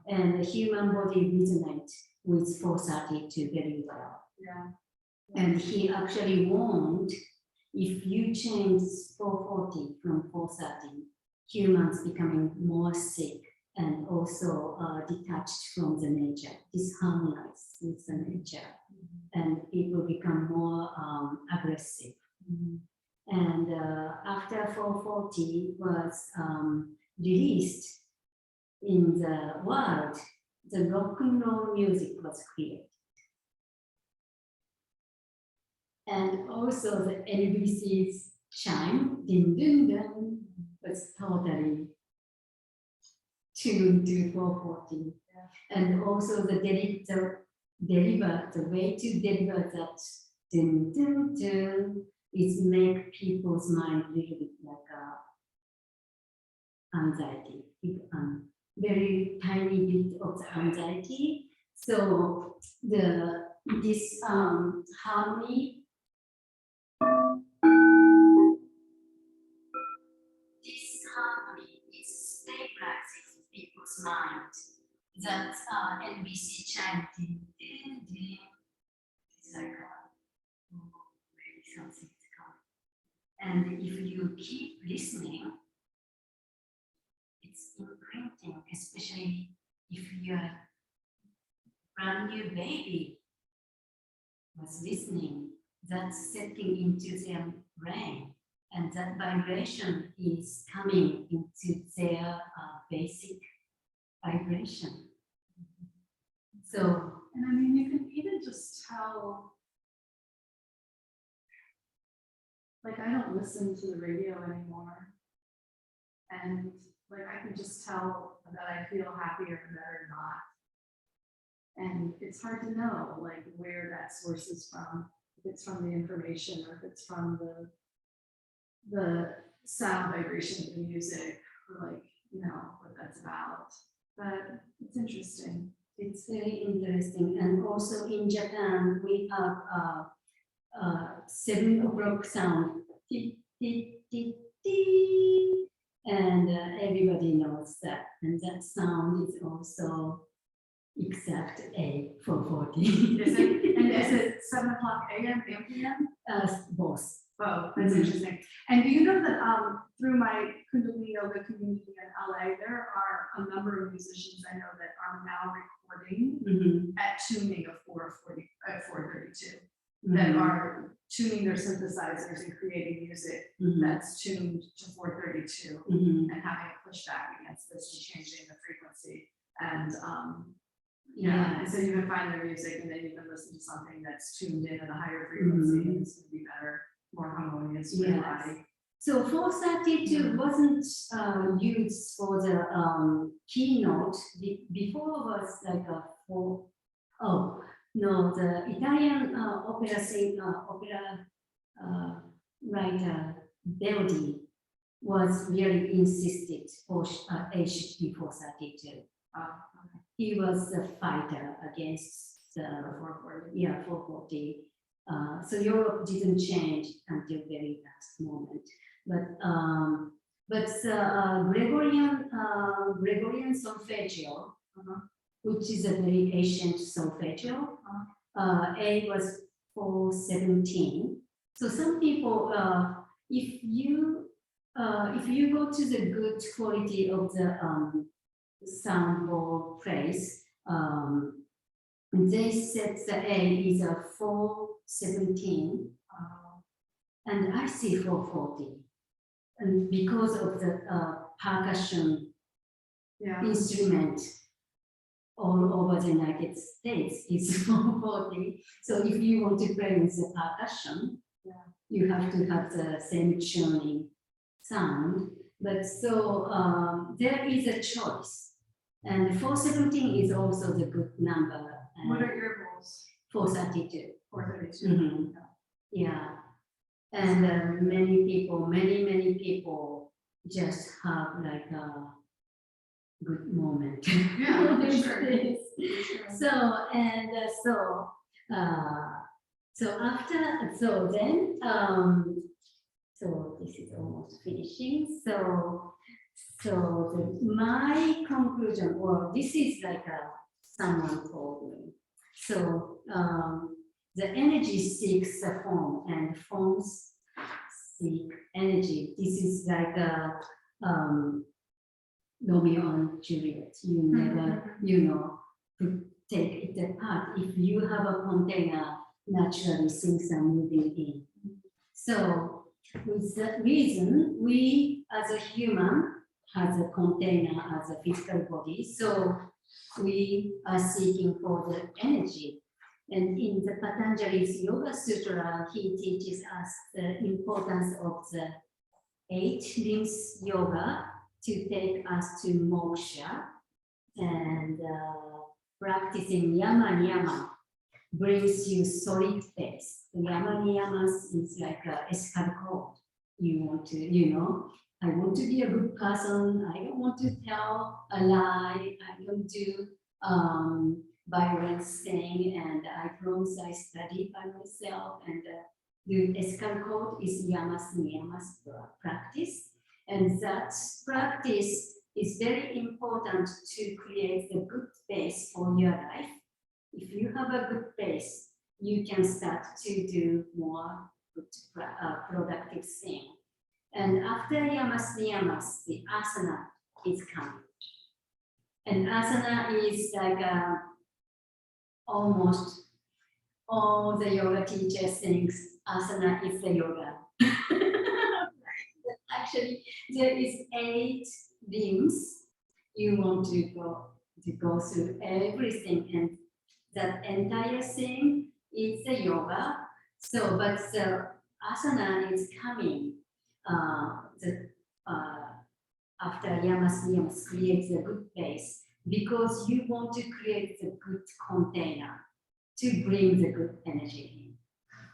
And the human body resonates with 432 very well. Yeah. And he actually warned, if you change 440 from 430, humans becoming more sick and also detached from the nature, disharmonized with the nature, and people become more aggressive. And after 440 was released in the world, the rock and roll music was created. And also the NBC's chime, ding ding ding, was totally tuned to 440. And also the way to deliver that ding ding ding is make people's mind a little bit like anxiety, very tiny bit of the anxiety. So this harmony, is stabilizing people's mind. That NBC chime, ding, ding, ding, it's like really something to come. And if you keep listening, it's imprinting, especially if your brand new baby was listening, that's setting into their brain. And that vibration is coming into their basic vibration. So, and I mean, you can even just tell, like, I don't listen to the radio anymore. And like, I can just tell that I feel happier and better not. And it's hard to know, like, where that source is from, if it's from the information or if it's from the sound vibration of the music, or like, you know, what that's about. But it's interesting. it's very interesting. And also in Japan, we have 7 o'clock sound. Ti, ti, ti, ti. And everybody knows that. And that sound is also exact A 440. Is it, and is it 7 o'clock a.m. and p.m.? Both. Oh, that's interesting. And do you know that through my Kundalini Yoga community in LA, there are a number of musicians I know that are now recording at tuning of 432, that are tuning their synthesizers and creating music that's tuned to 432 and having a pushback against this and changing the frequency. And yeah, and so you can find their music and then you can listen to something that's tuned in at a higher frequency and it's going to be better, more harmonious for your body. So 432 wasn't used for the keynote. Before was like a 4. Oh no, the Italian opera writer Verdi was really insisted for age before 32. He was a fighter against the 440. So Europe didn't change until very last moment. But Gregorian solfeggio, which is a very ancient solfeggio, A was 417. So some people, if you go to the good quality of the sound or praise, they said the A is a 417, and I see 440. And because of the percussion instrument all over the United States is 440. So if you want to play with the percussion, you have to have the same tuning sound. But so there is a choice. And 417 is also the good number. What are your goals? 432. 432. Mhm. Yeah. And many people just have like a good moment. Yeah, for sure. So and so then so this is almost finishing. So my conclusion, or this is like someone told me. So the energy seeks a form, and forms seek energy. This is like a Romeo and Juliet. You never, take it apart. If you have a container, naturally things are moving in. So with that reason, we as a human has a container as a physical body. So we are seeking for the energy. And in the Patanjali's Yoga Sutra, he teaches us the importance of the 8 limbs yoga to take us to moksha, and practicing yama niyama brings you solid base. Yama niyamas is like a escargot. You want to, I want to be a good person. I don't want to tell a lie. I don't do violence thing, and I promise I study by myself. And the escargot is yamas niyamas practice. And that practice is very important to create the good base for your life. If you have a good base, you can start to do more good, productive thing. And after yamas niyamas, the asana is coming. And asana is like almost all the yoga teachers think asana is the yoga. Actually, there is 8 limbs. You want to go through everything, and that entire thing is the yoga. So, but the asana is coming. After yamas niyamas creates a good base, because you want to create the good container to bring the good energy in.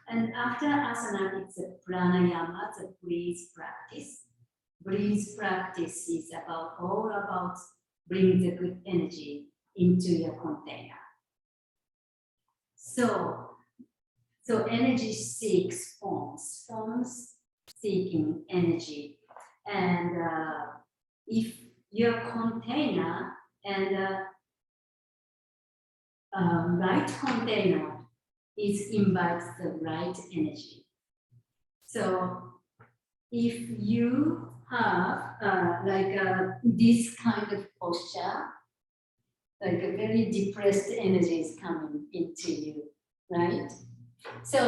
And after asana, it's a pranayama, the breathe practice. Breathe practice is all about bringing the good energy into your container. So energy seeks forms, forms seeking energy. And if your container and right container invites the right energy. So if you have this kind of posture, like a very depressed energy is coming into you, right? So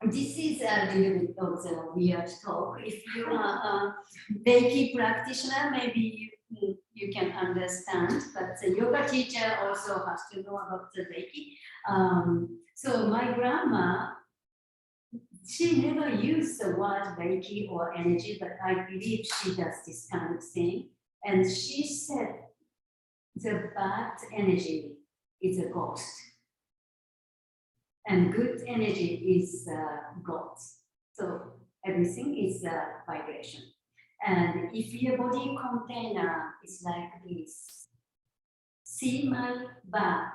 this is a little bit of the weird talk. If you are a Reiki practitioner, maybe you can understand, but the yoga teacher also has to know about the Reiki. So my grandma, she never used the word Reiki or energy, but I believe she does this kind of thing. And she said the bad energy is a ghost, and good energy is God. So everything is a vibration. And if your body container is like this, see my back.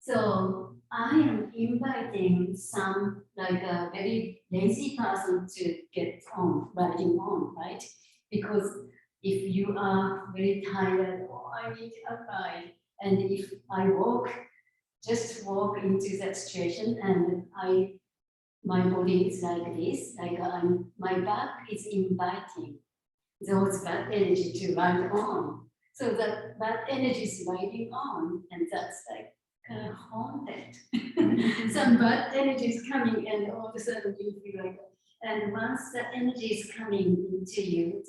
So I am inviting some like a very lazy person to get on, riding on, right? Because if you are very tired, oh, I need a ride. And if I just walk into that situation and my body is like this, like my back is inviting those bad energy to ride on. So that bad energy is riding on, and that's like kind of haunted. Some bad energy is coming, and all of a sudden you feel like, and once the energy is coming into you,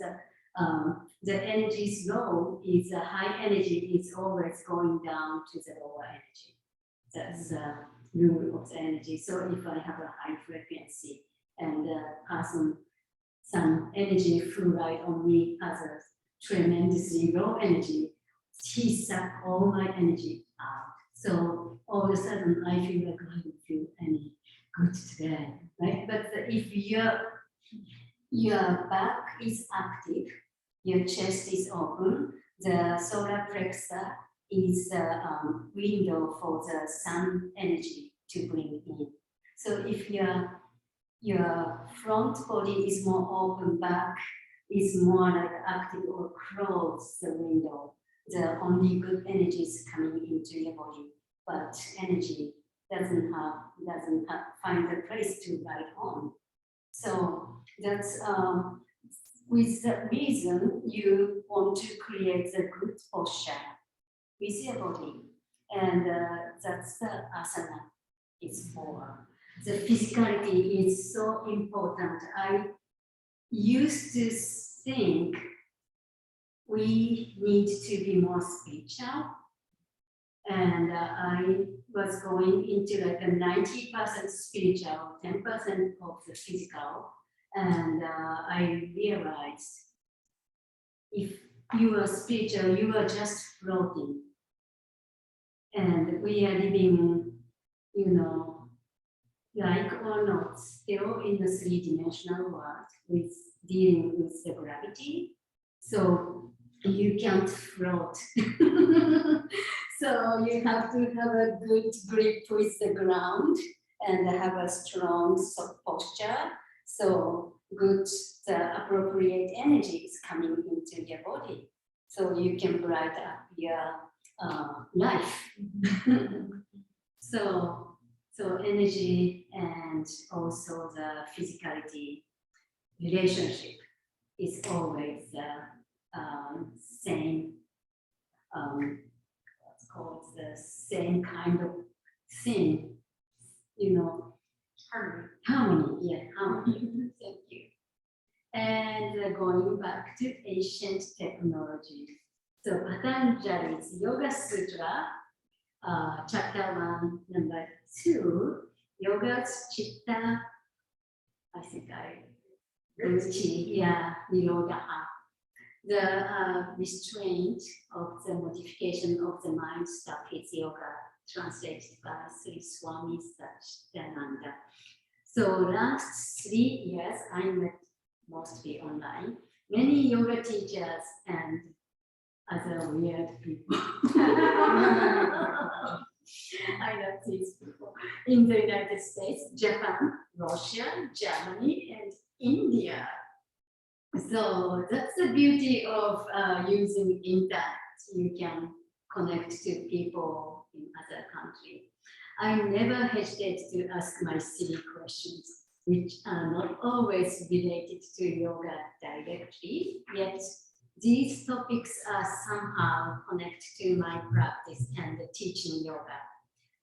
the energy is low, is a high energy is always going down to the lower energy. That's the rule of the energy. So if I have a high frequency and the person, some energy flew right on me as a tremendously low energy, he sucked all my energy out. So all of a sudden I feel like I don't feel any good today, right? But if your back is active, your chest is open, the solar plexus is the window for the sun energy to bring in. So if your front body is more open, back is more like active or close the window, the only good energy is coming into your body, but energy doesn't find a place to ride on. So that's with the reason you want to create a good posture with your body, and that's the asana is for. The physicality is so important. I used to think we need to be more spiritual, and I was going into like a 90% spiritual, 10% of the physical, and I realized if you are spiritual, you are just floating, and we are living, like or not, still in the three-dimensional world with dealing with the gravity. So you can't float. So you have to have a good grip with the ground and have a strong posture. So good, the appropriate energy is coming into your body. So you can brighten up your life. So energy and also the physicality relationship is always the same, what's called the same kind of thing, harmony, yeah, harmony. Thank you. And going back to ancient technology. So Patanjali's Yoga Sutra, chapter 1, number 2, Yoga's Chitta, I think Ruchi, yeah, Nirodha. The restraint of the modification of the mind stuff is yoga, translated by Sri Swami Satchidananda. So last 3 years, I met mostly online, many yoga teachers and other weird people. I love these people in the United States, Japan, Russia, Germany, and India. So that's the beauty of using internet. You can connect to people in other countries. I never hesitate to ask my silly questions, which are not always related to yoga directly, yet these topics are somehow connected to my practice and teaching yoga.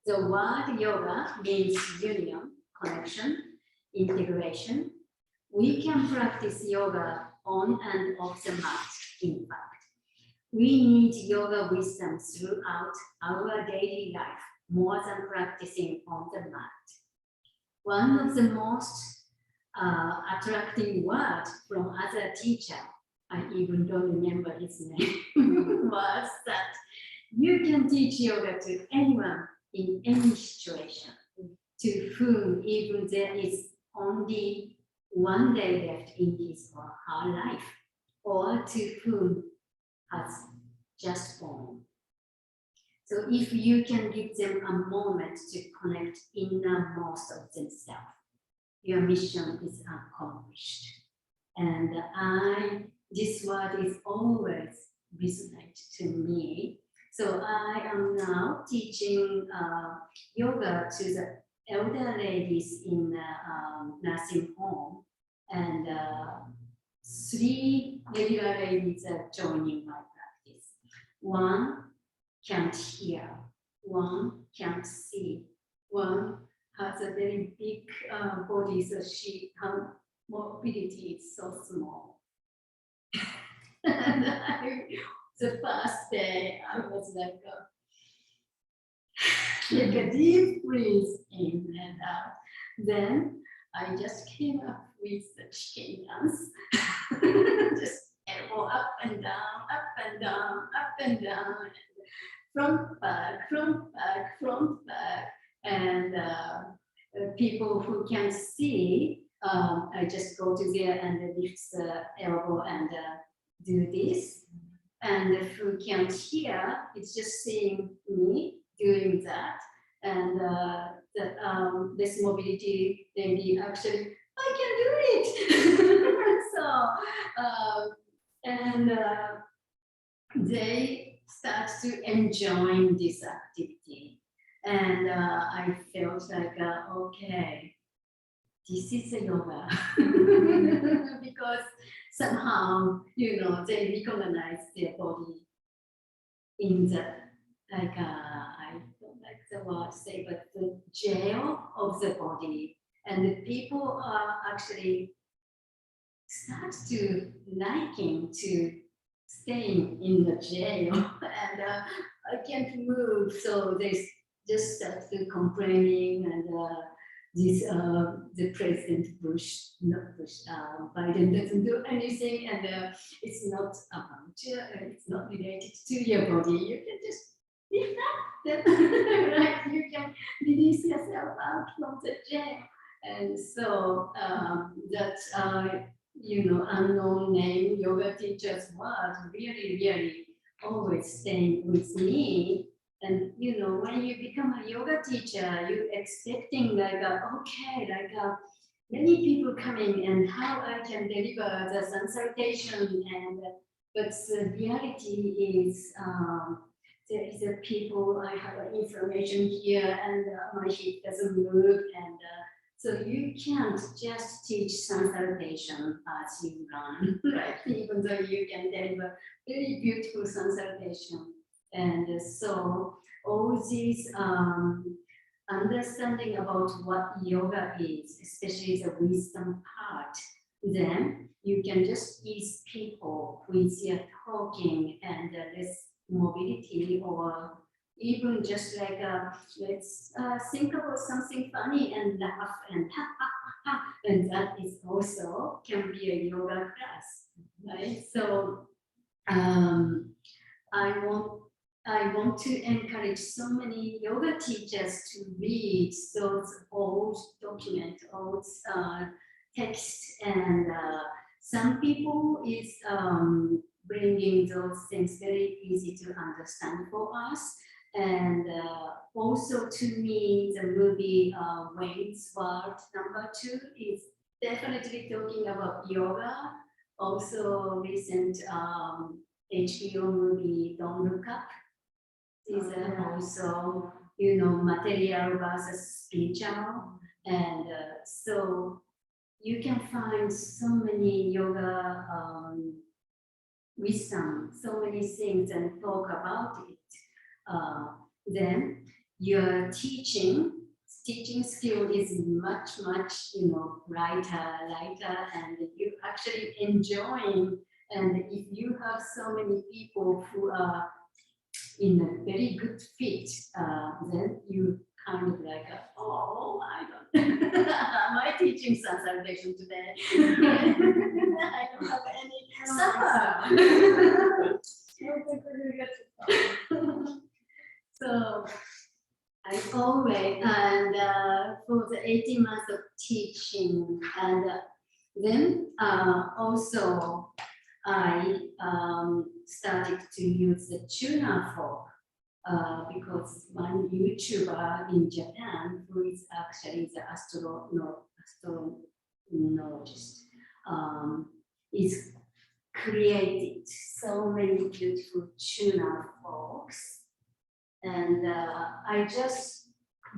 The word yoga means union, connection, integration. We can practice yoga on and off the mat, in fact. We need yoga wisdom throughout our daily life, more than practicing on the mat. One of the most attractive words from other teacher, I even don't remember his name, was that you can teach yoga to anyone in any situation, to whom even there is only one day left in his or her life, or to whom has just born. So if you can give them a moment to connect innermost of themselves, your mission is accomplished. And this word is always resonate to me. So I am now teaching yoga to the elder ladies in nursing home, and 3 regular ladies are joining my practice. One can't hear, one can't see, one has a very big body, so her mobility is so small. And the first day, I was like a deep breath in and out. Then I just came up with the chicken dance, just elbow up and down, up and down, up and down, front back, front back, front back, and people who can see, I just go to there and lift the elbow and do this. And who can't hear, it's just seeing me doing that. And this mobility lady actually, I can do it. So, they start to enjoy this activity. And I felt like, okay, this is a yoga. Because somehow, they recognize their body in the, like, I don't like the word to say, but the jail of the body. And the people are actually start to liking to staying in the jail, and I can't move. So they just start to complaining, and the President Biden doesn't do anything, and it's not about it's not related to your body. You can just lift up, right? You can release yourself out from the jail, and so that unknown name yoga teachers was really always staying with me. And when you become a yoga teacher, you expecting like many people coming and how I can deliver the sun salutation, and but the reality is there is a people, I have information here, and my hip doesn't move, and so you can't just teach sun salutation as you run, right? Even though you can deliver very beautiful sun salutation. And so all these understanding about what yoga is, especially the wisdom part, then you can just ease people with your talking and less mobility, or even just like let's think about something funny and laugh and ha ha ha ha, and that is also can be a yoga class, right? So I want to encourage so many yoga teachers to read those old documents, old text, and some people is bringing those things very easy to understand for us. And also to me, the movie Wayne's World #2 is definitely talking about yoga. Also recent HBO movie Don't Look Up is also, material versus spiritual. And so you can find so many yoga wisdom, so many things, and talk about it. Then your teaching skill is much, brighter, lighter, and you actually enjoying. And if you have so many people who are in a very good fit, then you kind of like, I don't, am I teaching sun salutation today? I don't have any supper. I don't think we're gonna get to So I always, and for the 18 months of teaching, and Then also I started to use the tuna fork because one YouTuber in Japan who is actually the astronomologist is created so many beautiful tuna forks, and I just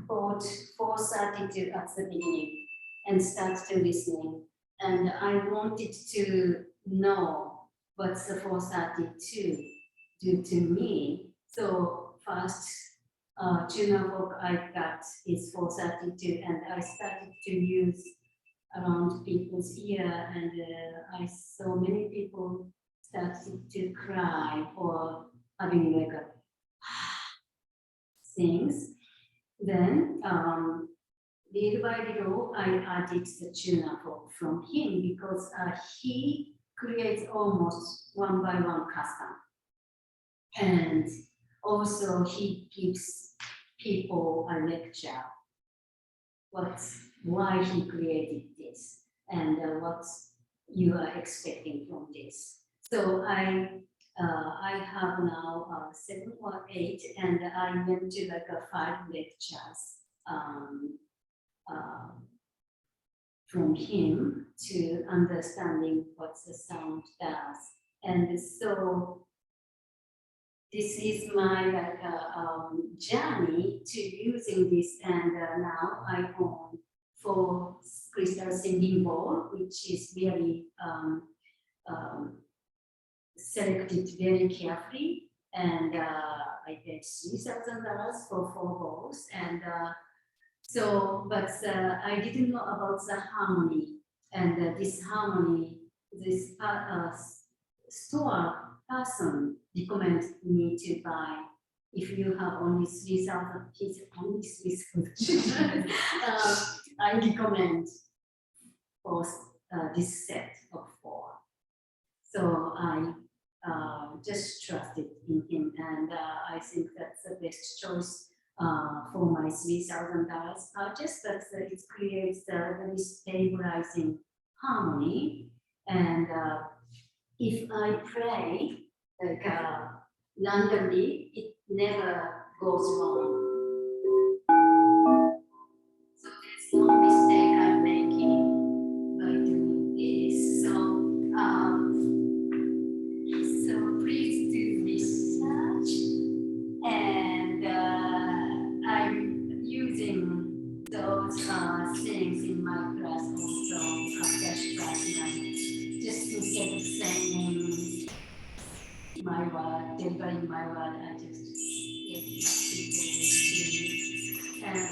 bought 432 at the beginning and started to listening, and I wanted to know what's the 432 do to me. So first tuna fork I got is 432, and I started to use around people's ear, and I saw many people started to cry or having like a things. Then little by little I added the tuna fork from him because he creates almost one by one custom, and also he gives people a lecture why he created this and what you are expecting from this. So I have now 7 or 8, and I went to like 5 lectures from him to understanding what the sound does. And so this is my journey to using this, and now I own 4 crystal singing bowl, which is very selected very carefully, and I paid $3,000 for 4 bowls, and but I didn't know about the harmony, and this harmony, this store person recommended me to buy. If you have only 3,000 kids, only 3,000 I recommend for this set of 4. So I just trusted in him, and I think that's the best choice for my $3,000 purchase. But it creates a very stabilizing harmony, and if I play like randomly, it never goes wrong. So there's no mistake I'm making by doing this. So please do research, and I'm using those things in my class also, Kakesh class. Just instead of saying my word, delivering my word, I just get people to, and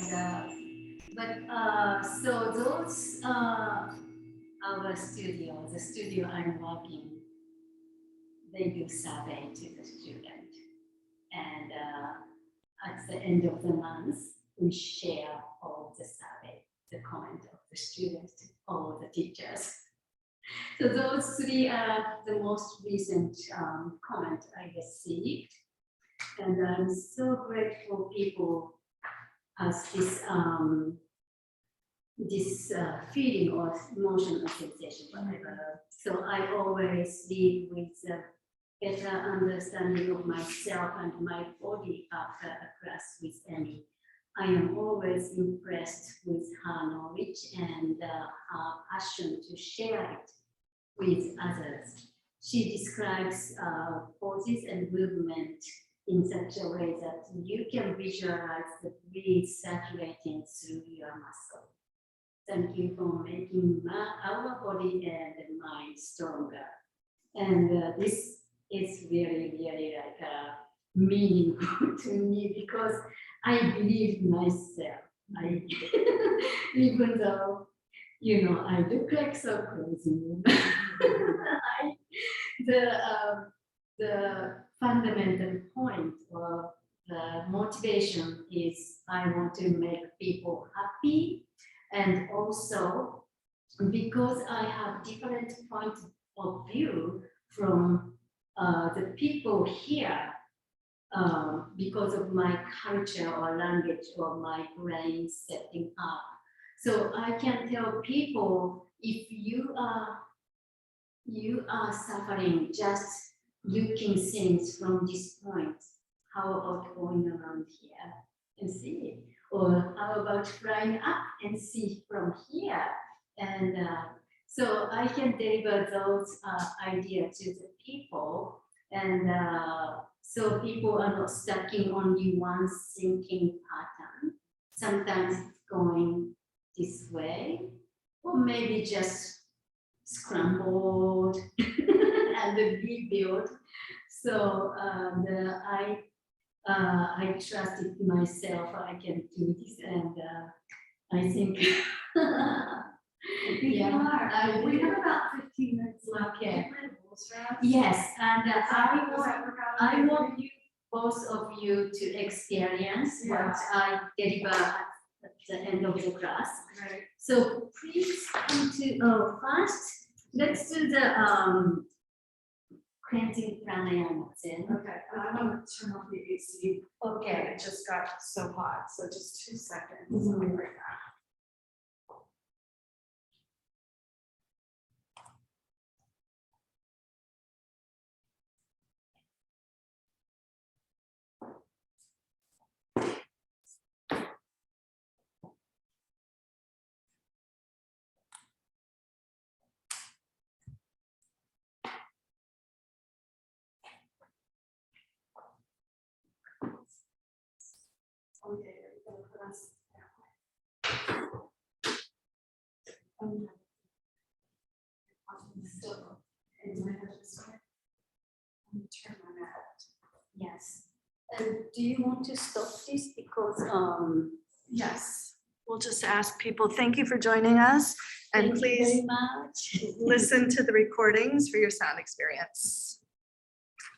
so those our studio, the studio I'm working, they do survey to the student, and at the end of the month, we share all the survey, the comment of the students to all the teachers. So those 3 are the most recent comment I received, and I'm so grateful people has this feeling or emotion or sensation, whatever. So I always leave with a better understanding of myself and my body after a class with Emi. I am always impressed with her knowledge and her passion to share it with others. She describes poses and movement in such a way that you can visualize the breeze circulating through your muscle. Thank you for making our body and mind stronger. And this is really, really like meaningful to me because I believe myself. Even though, you know, I look like so crazy. The fundamental point or the motivation is I want to make people happy, and also because I have different points of view from the people here, because of my culture or language or my brain setting up. So I can tell people if you are suffering just looking things from this point, how about going around here and see? Or how about flying up and see from here? And so I can deliver those ideas to the people. And so people are not stuck in only one thinking pattern. Sometimes it's going this way, or maybe just scrambled and rebuild. So I trusted myself, I can do this, and I think You are. We have about 15 minutes left. Okay. Rules, right? yes, and Does that work out? I want you, both of you, to experience what I deliver at the end of the class. Right. So please come to, first, let's do the cleansing pranayama then. Okay, I'm gonna turn off the AC. Okay. It just got so hot, so just 2 seconds. I'll be right back. Okay, we're gonna put us that way. So, and do I have this one? I'm gonna turn my mat. Yes. And do you want to stop this because Yes. We'll just ask people, thank you for joining us, and thank you very please much. listen to the recordings for your sound experience.